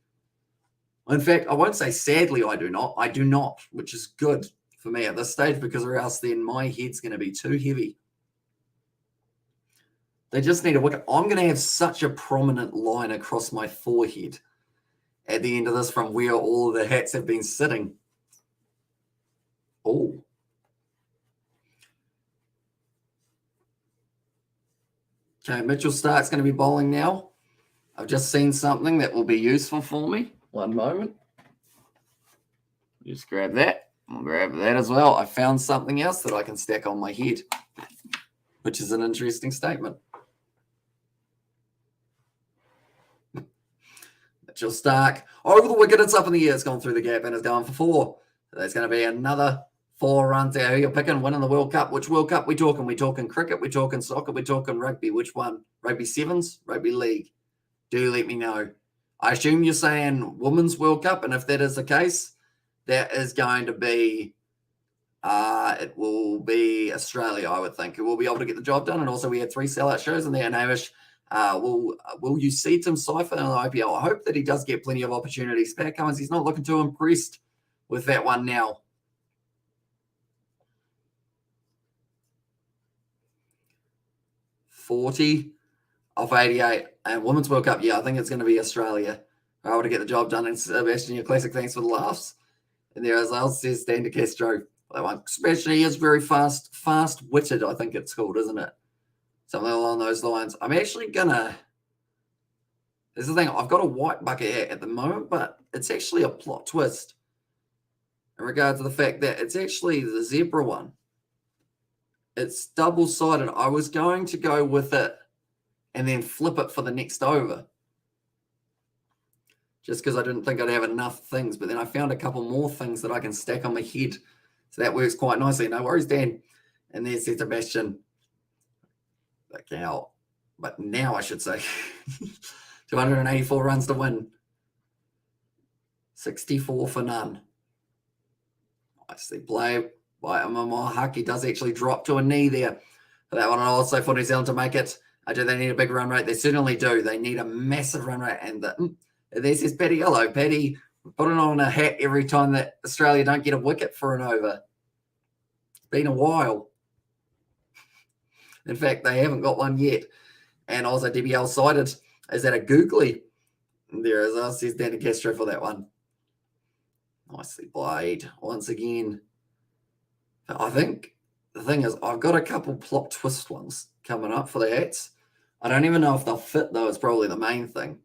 Speaker 1: in fact, I won't say sadly I do not. I do not, which is good for me at this stage, because or else then my head's going to be too heavy. They just need a wicket. I'm going to have such a prominent line across my forehead at the end of this from where all of the hats have been sitting. Oh. Okay, Mitchell Stark's going to be bowling now. I've just seen something that will be useful for me. One moment. Just grab that. I'll grab that as well. I found something else that I can stack on my head, which is an interesting statement. Mitchell Stark over the wicket. It's up in the air. It's gone through the gap and it's going for 4. So there's going to be another 4 runs there. Who you're picking? Winning the World Cup. Which World Cup we talking? We talking cricket? We talking soccer? We talking rugby? Which one? Rugby sevens? Rugby league? Do let me know. I assume you're saying Women's World Cup, and if that is the case, that is going to be, it will be Australia, I would think. It will be able to get the job done, and also we had 3 sellout shows in there, and Hamish, will you see Tim Cypher in the IPL? I hope that he does get plenty of opportunities. Pat Cummins, he's not looking too impressed with that one now. $40 of 88. And Women's World Cup, yeah, I think it's going to be Australia. I want to get the job done. And Sebastian, your classic, thanks for the laughs. And there, as well, says Dan De Castro. That one, especially, is very fast-witted, I think it's called, isn't it? Something along those lines. I'm actually going to... This is the thing. I've got a white bucket hat at the moment, but it's actually a plot twist in regard to the fact that it's actually the zebra one. It's double-sided. I was going to go with it and then flip it for the next over, just because I didn't think I'd have enough things. But then I found a couple more things that I can stack on my head. So that works quite nicely. No worries, Dan. And there's Sebastian. Back out. But now I should say. 284 runs to win. 64 for none. Nicely played by Amamahaki. Does actually drop to a knee there for that one. And also for New Zealand to make it. Do they need a big run rate? They certainly do. They need a massive run rate. And there's his Paddy. Hello, Paddy. Putting on a hat every time that Australia don't get a wicket for an over. It's been a while. In fact, they haven't got one yet. And also DBL sided. Is that a googly? There is us. Says Danny Castro for that one. Nicely played once again. I think the thing is, I've got a couple plot twist ones coming up for the hats. I don't even know if they'll fit, though. It's probably the main thing.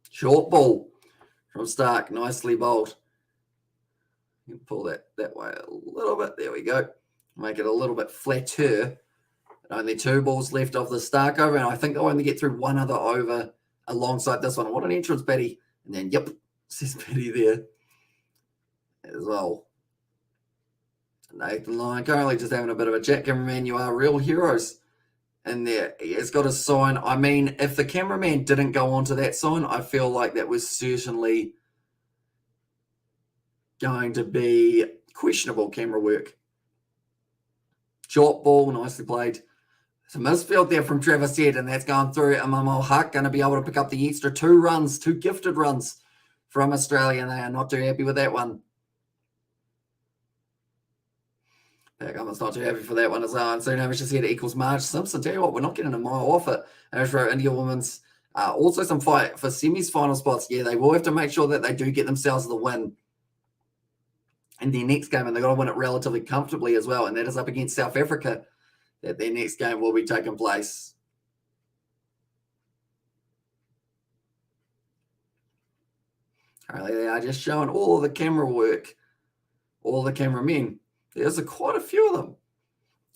Speaker 1: Short ball from Stark. Nicely bowled. You can pull that way a little bit. There we go. Make it a little bit flatter. Only 2 balls left of the Stark over, and I think they'll only get through one other over alongside this one. What an entrance, Paddy. And then, yep, says Paddy there as well. Nathan Lyon currently just having a bit of a chat. Cameraman, you are real heroes. And there, he has got a sign. I mean, if the cameraman didn't go onto that sign, I feel like that was certainly going to be questionable camera work. Short ball, nicely played. So misfield there from Travis Head, and that's gone through. Amamo Huck going to be able to pick up the extra 2 runs, 2 gifted runs from Australia, and they are not too happy with that one. It's not too happy for that one as well. And so now we just here to equals Marge Simpson. Tell you what, we're not getting a mile off it. Astro India Women's also some fight for semis final spots. Yeah, they will have to make sure that they do get themselves the win in their next game, and they've got to win it relatively comfortably as well. And that is up against South Africa, that their next game will be taking place. Currently, they are just showing all of the camera work, all the cameramen. There's quite a few of them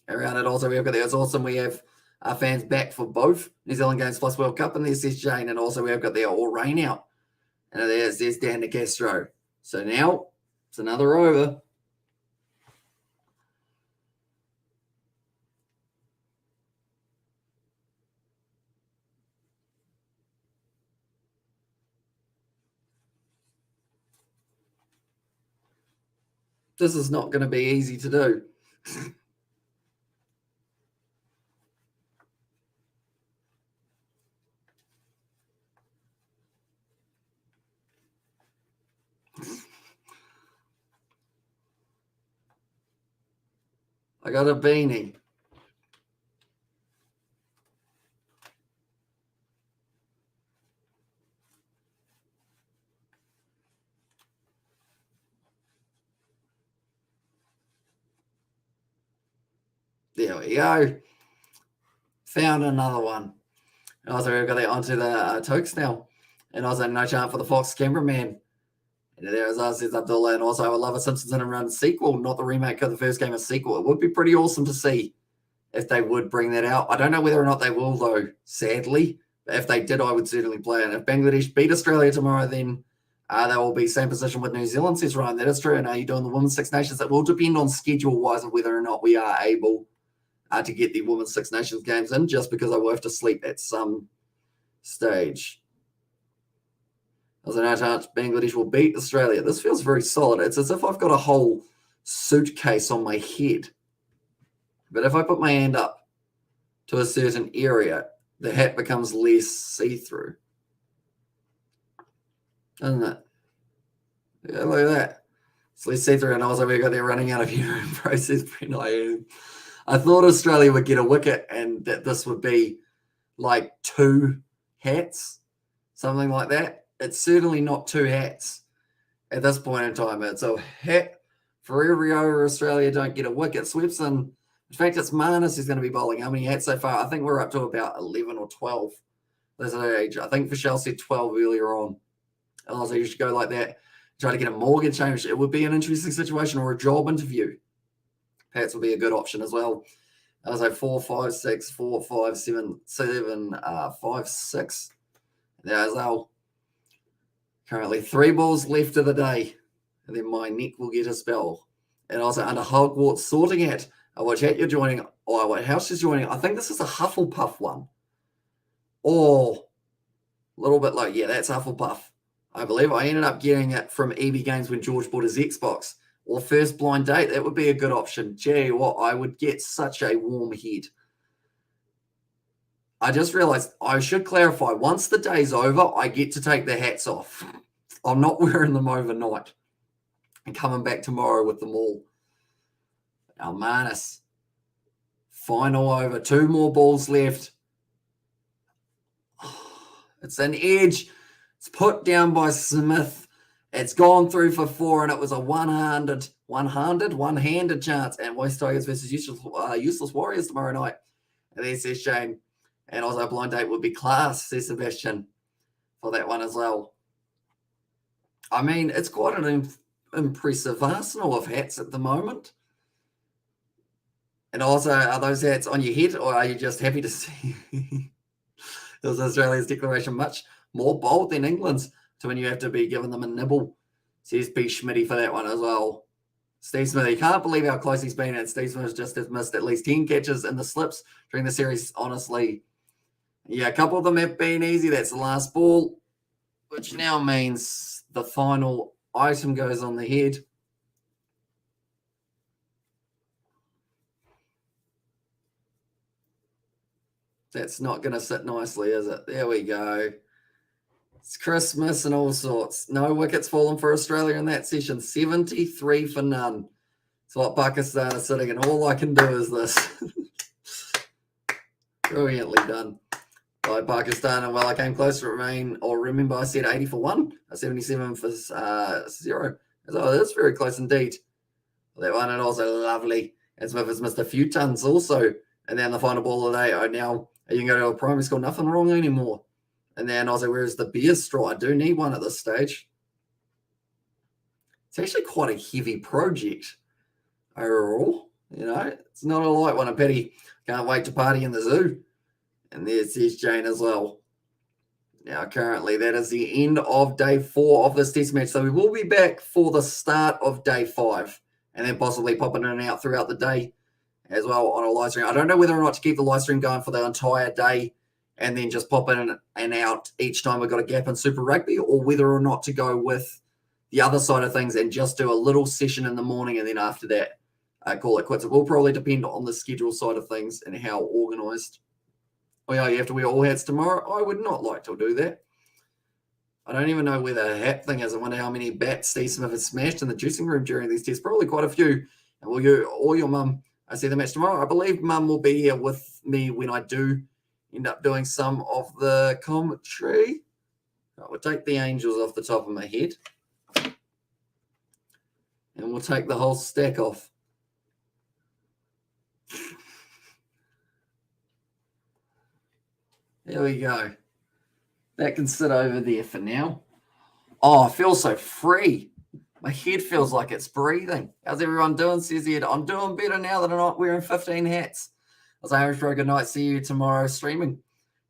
Speaker 1: around it. Also, we've got there's awesome. We have our fans back for both New Zealand games plus World Cup, and there's Jane, and also we've got their all rain out. And there's Dan De Castro. So now it's another over. This is not going to be easy to do. I got a beanie. There we go. Found another one. And also we've got that onto the Tokes now. And also no chance for the Fox cameraman. And there is us, says Abdullah. And also I would love a Simpsons in a Run sequel, not the remake of the first game, a sequel. It would be pretty awesome to see if they would bring that out. I don't know whether or not they will, though, sadly. But if they did, I would certainly play it. If Bangladesh beat Australia tomorrow, then they will be same position with New Zealand, says Ryan. That is true. And are you doing the Women's Six Nations? It will depend on schedule-wise of whether or not we are able to get the Women's Six Nations games in, just because I will have to sleep at some stage. There's no chance Bangladesh will beat Australia. This feels very solid. It's as if I've got a whole suitcase on my head. But if I put my hand up to a certain area, the hat becomes less see-through. Doesn't it? Yeah, look at that. It's less see-through, and also we've got there running out of human process. I thought Australia would get a wicket and that this would be like 2 hats, something like that. It's certainly not 2 hats at this point in time. It's a hat for every over Australia don't get a wicket. Swepson, in fact, it's Marnus who's going to be bowling. How many hats so far? I think we're up to about 11 or 12. That's an age. I think Fischel said 12 earlier on. And also you should go like that, try to get a mortgage change. It would be an interesting situation or a job interview. hats will be a good option as well. So 4, 5, 6, 4, 5, 7, 7, 5, 6. There's our currently 3 balls left of the day. And then my neck will get a spell. And also under Hogwarts sorting it. What chat you're joining, or what house you're joining. I think this is a Hufflepuff one. Or a little bit low. Yeah, that's Hufflepuff. I believe I ended up getting it from EB Games when George bought his Xbox. Or first blind date, that would be a good option. Gee, what, I would get such a warm head. I just realized I should clarify, once the day's over, I get to take the hats off. I'm not wearing them overnight. And coming back tomorrow with them all. Almanis. Final over. 2 more balls left. It's an edge. It's put down by Smith. It's gone through for 4, and it was a one-handed chance. And West Tigers versus Useless Warriors tomorrow night. And there says Shane. And also blind date would be class, says Sebastian, for that one as well. I mean, it's quite an impressive arsenal of hats at the moment. And also, are those hats on your head, or are you just happy to see? It was Australia's declaration much more bold than England's to when you have to be giving them a nibble, says P. Schmitty for that one as well. Steve Smith, he can't believe how close he's been, and Steve Smith just has missed at least 10 catches in the slips during the series, honestly. Yeah, a couple of them have been easy. That's the last ball, which now means the final item goes on the head. That's not going to sit nicely, is it? There we go. It's Christmas and all sorts. No wickets fallen for Australia in that session. 73 for none. It's what Pakistan is sitting, and all I can do is this. Brilliantly done by Pakistan. And well, I came close to remember I said 80 for 1, 77 for 0. So that's very close indeed. That one, and also lovely. And Smith has missed a few tons also. And then the final ball of the day. Oh, now you can go to a primary school, nothing wrong anymore. And then also, where's the beer straw? I do need one at this stage. It's actually quite a heavy project overall. You know, it's not a light one. And Petty can't wait to party in the zoo. And there's Jane as well. Now, currently, that is the end of day 4 of this test match. So we will be back for the start of day 5. And then possibly popping in and out throughout the day as well on a live stream. I don't know whether or not to keep the live stream going for the entire day and then just pop in and out each time we've got a gap in Super Rugby, or whether or not to go with the other side of things and just do a little session in the morning and then after that call it quits. It will probably depend on the schedule side of things and how organised. Oh, yeah, you have to wear all hats tomorrow? I would not like to do that. I don't even know where the hat thing is. I wonder how many bats Steve Smith has smashed in the juicing room during these tests. Probably quite a few. And will you or your mum see the match tomorrow? I believe mum will be here with me when I do end up doing some of the commentary. I will take the Angels off the top of my head. And we'll take the whole stack off. There we go. That can sit over there for now. Oh, I feel so free. My head feels like it's breathing. How's everyone doing? Says Ed. I'm doing better now that I'm not wearing 15 hats. I was Irish for a good night. See you tomorrow streaming.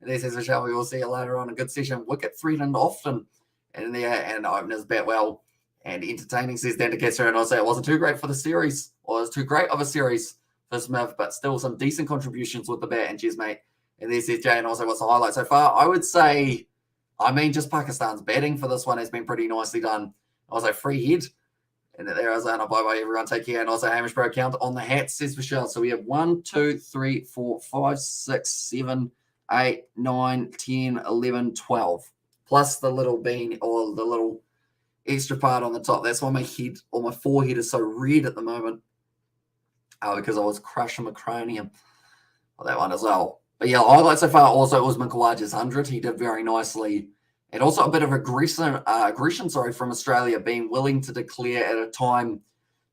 Speaker 1: And there says Michelle, we will see you later on. A good session. Wicket threatened often. And openers bat well and entertaining, says Dan DeCastro. And I'll say it wasn't too great for the series, or it was too great of a series for Smith, but still some decent contributions with the bat. And cheers, mate. And there says Jay, and also what's the highlight so far? I would say, just Pakistan's batting for this one has been pretty nicely done. Also, free hit. And there I was on. Bye-bye, everyone. Take care. And also, Hamish Bro count on the hats, says Michelle. So we have 1, 2, 3, 4, 5, 6, 7, 8, 9, 10, 11, 12. Plus the little bean or the little extra part on the top. That's why my head or my forehead is so red at the moment. Because I was crushing my cranium on that one as well. But yeah, the highlight so far also Usman Khawaja's 100. He did very nicely. And also a bit of aggression from Australia, being willing to declare at a time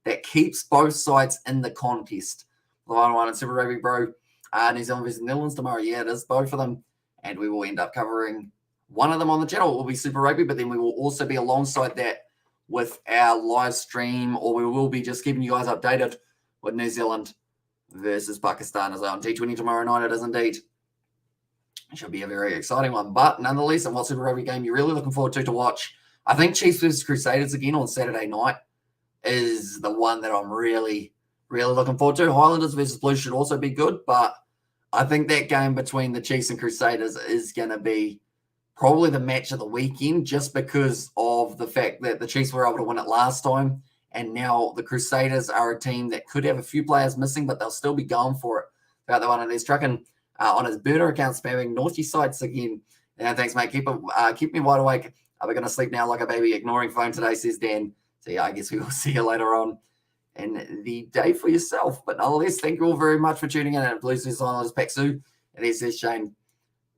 Speaker 1: that keeps both sides in the contest. The one in Super Rugby, bro. New Zealand versus Netherlands tomorrow. Yeah, it is both of them. And we will end up covering one of them on the channel. It will be Super Rugby, but then we will also be alongside that with our live stream, or we will be just keeping you guys updated with New Zealand versus Pakistan as well. On T20 tomorrow night, it is indeed. It should be a very exciting one. But nonetheless, and what Super Rugby game you're really looking forward to watch? I think Chiefs versus Crusaders again on Saturday night is the one that I'm really, really looking forward to. Highlanders versus Blues should also be good, but I think that game between the Chiefs and Crusaders is going to be probably the match of the weekend, just because of the fact that the Chiefs were able to win it last time, and now the Crusaders are a team that could have a few players missing, but they'll still be going for it. About the one of these trucking on his burner account, spamming naughty sites again. And thanks, mate. Keep me wide awake. We're going to sleep now like a baby, ignoring phone today, says Dan. So yeah, I guess we will see you later on in the day for yourself. But nonetheless, thank you all very much for tuning in at Blues vs Islanders Paksu. And he says Shane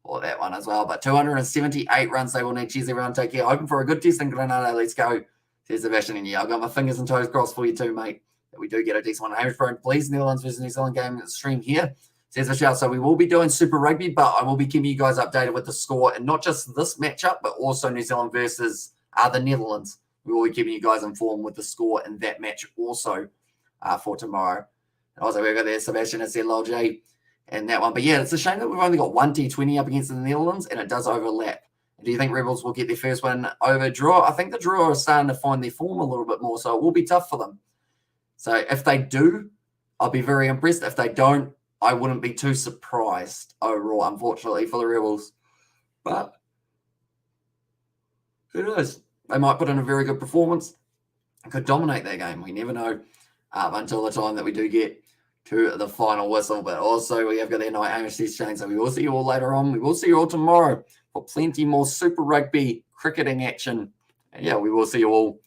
Speaker 1: for that one as well. But 278 runs they will need. Cheers, everyone. Take care. Hoping for a good test in Granada. Let's go. Says Sebastian. And yeah, I've got my fingers and toes crossed for you too, mate. That we do get a decent one. Hamish Brown, please. Netherlands versus New Zealand game stream here. Says Michelle. So we will be doing Super Rugby, but I will be keeping you guys updated with the score. And not just this matchup, but also New Zealand versus the Netherlands. We will be keeping you guys informed with the score in that match also for tomorrow. And also, we've got there Sebastian and said Lol J and that one. But yeah, it's a shame that we've only got one T20 up against the Netherlands, and it does overlap. Do you think Rebels will get their first win over draw? I think the draw are starting to find their form a little bit more, so it will be tough for them. So if they do, I'll be very impressed. If they don't, I wouldn't be too surprised overall, unfortunately, for the Rebels. But who knows? They might put in a very good performance and could dominate that game. We never know until the time that we do get to the final whistle. But also, we have got their night Hamish Shane. So we will see you all later on. We will see you all tomorrow for plenty more Super Rugby cricketing action. And yeah, we will see you all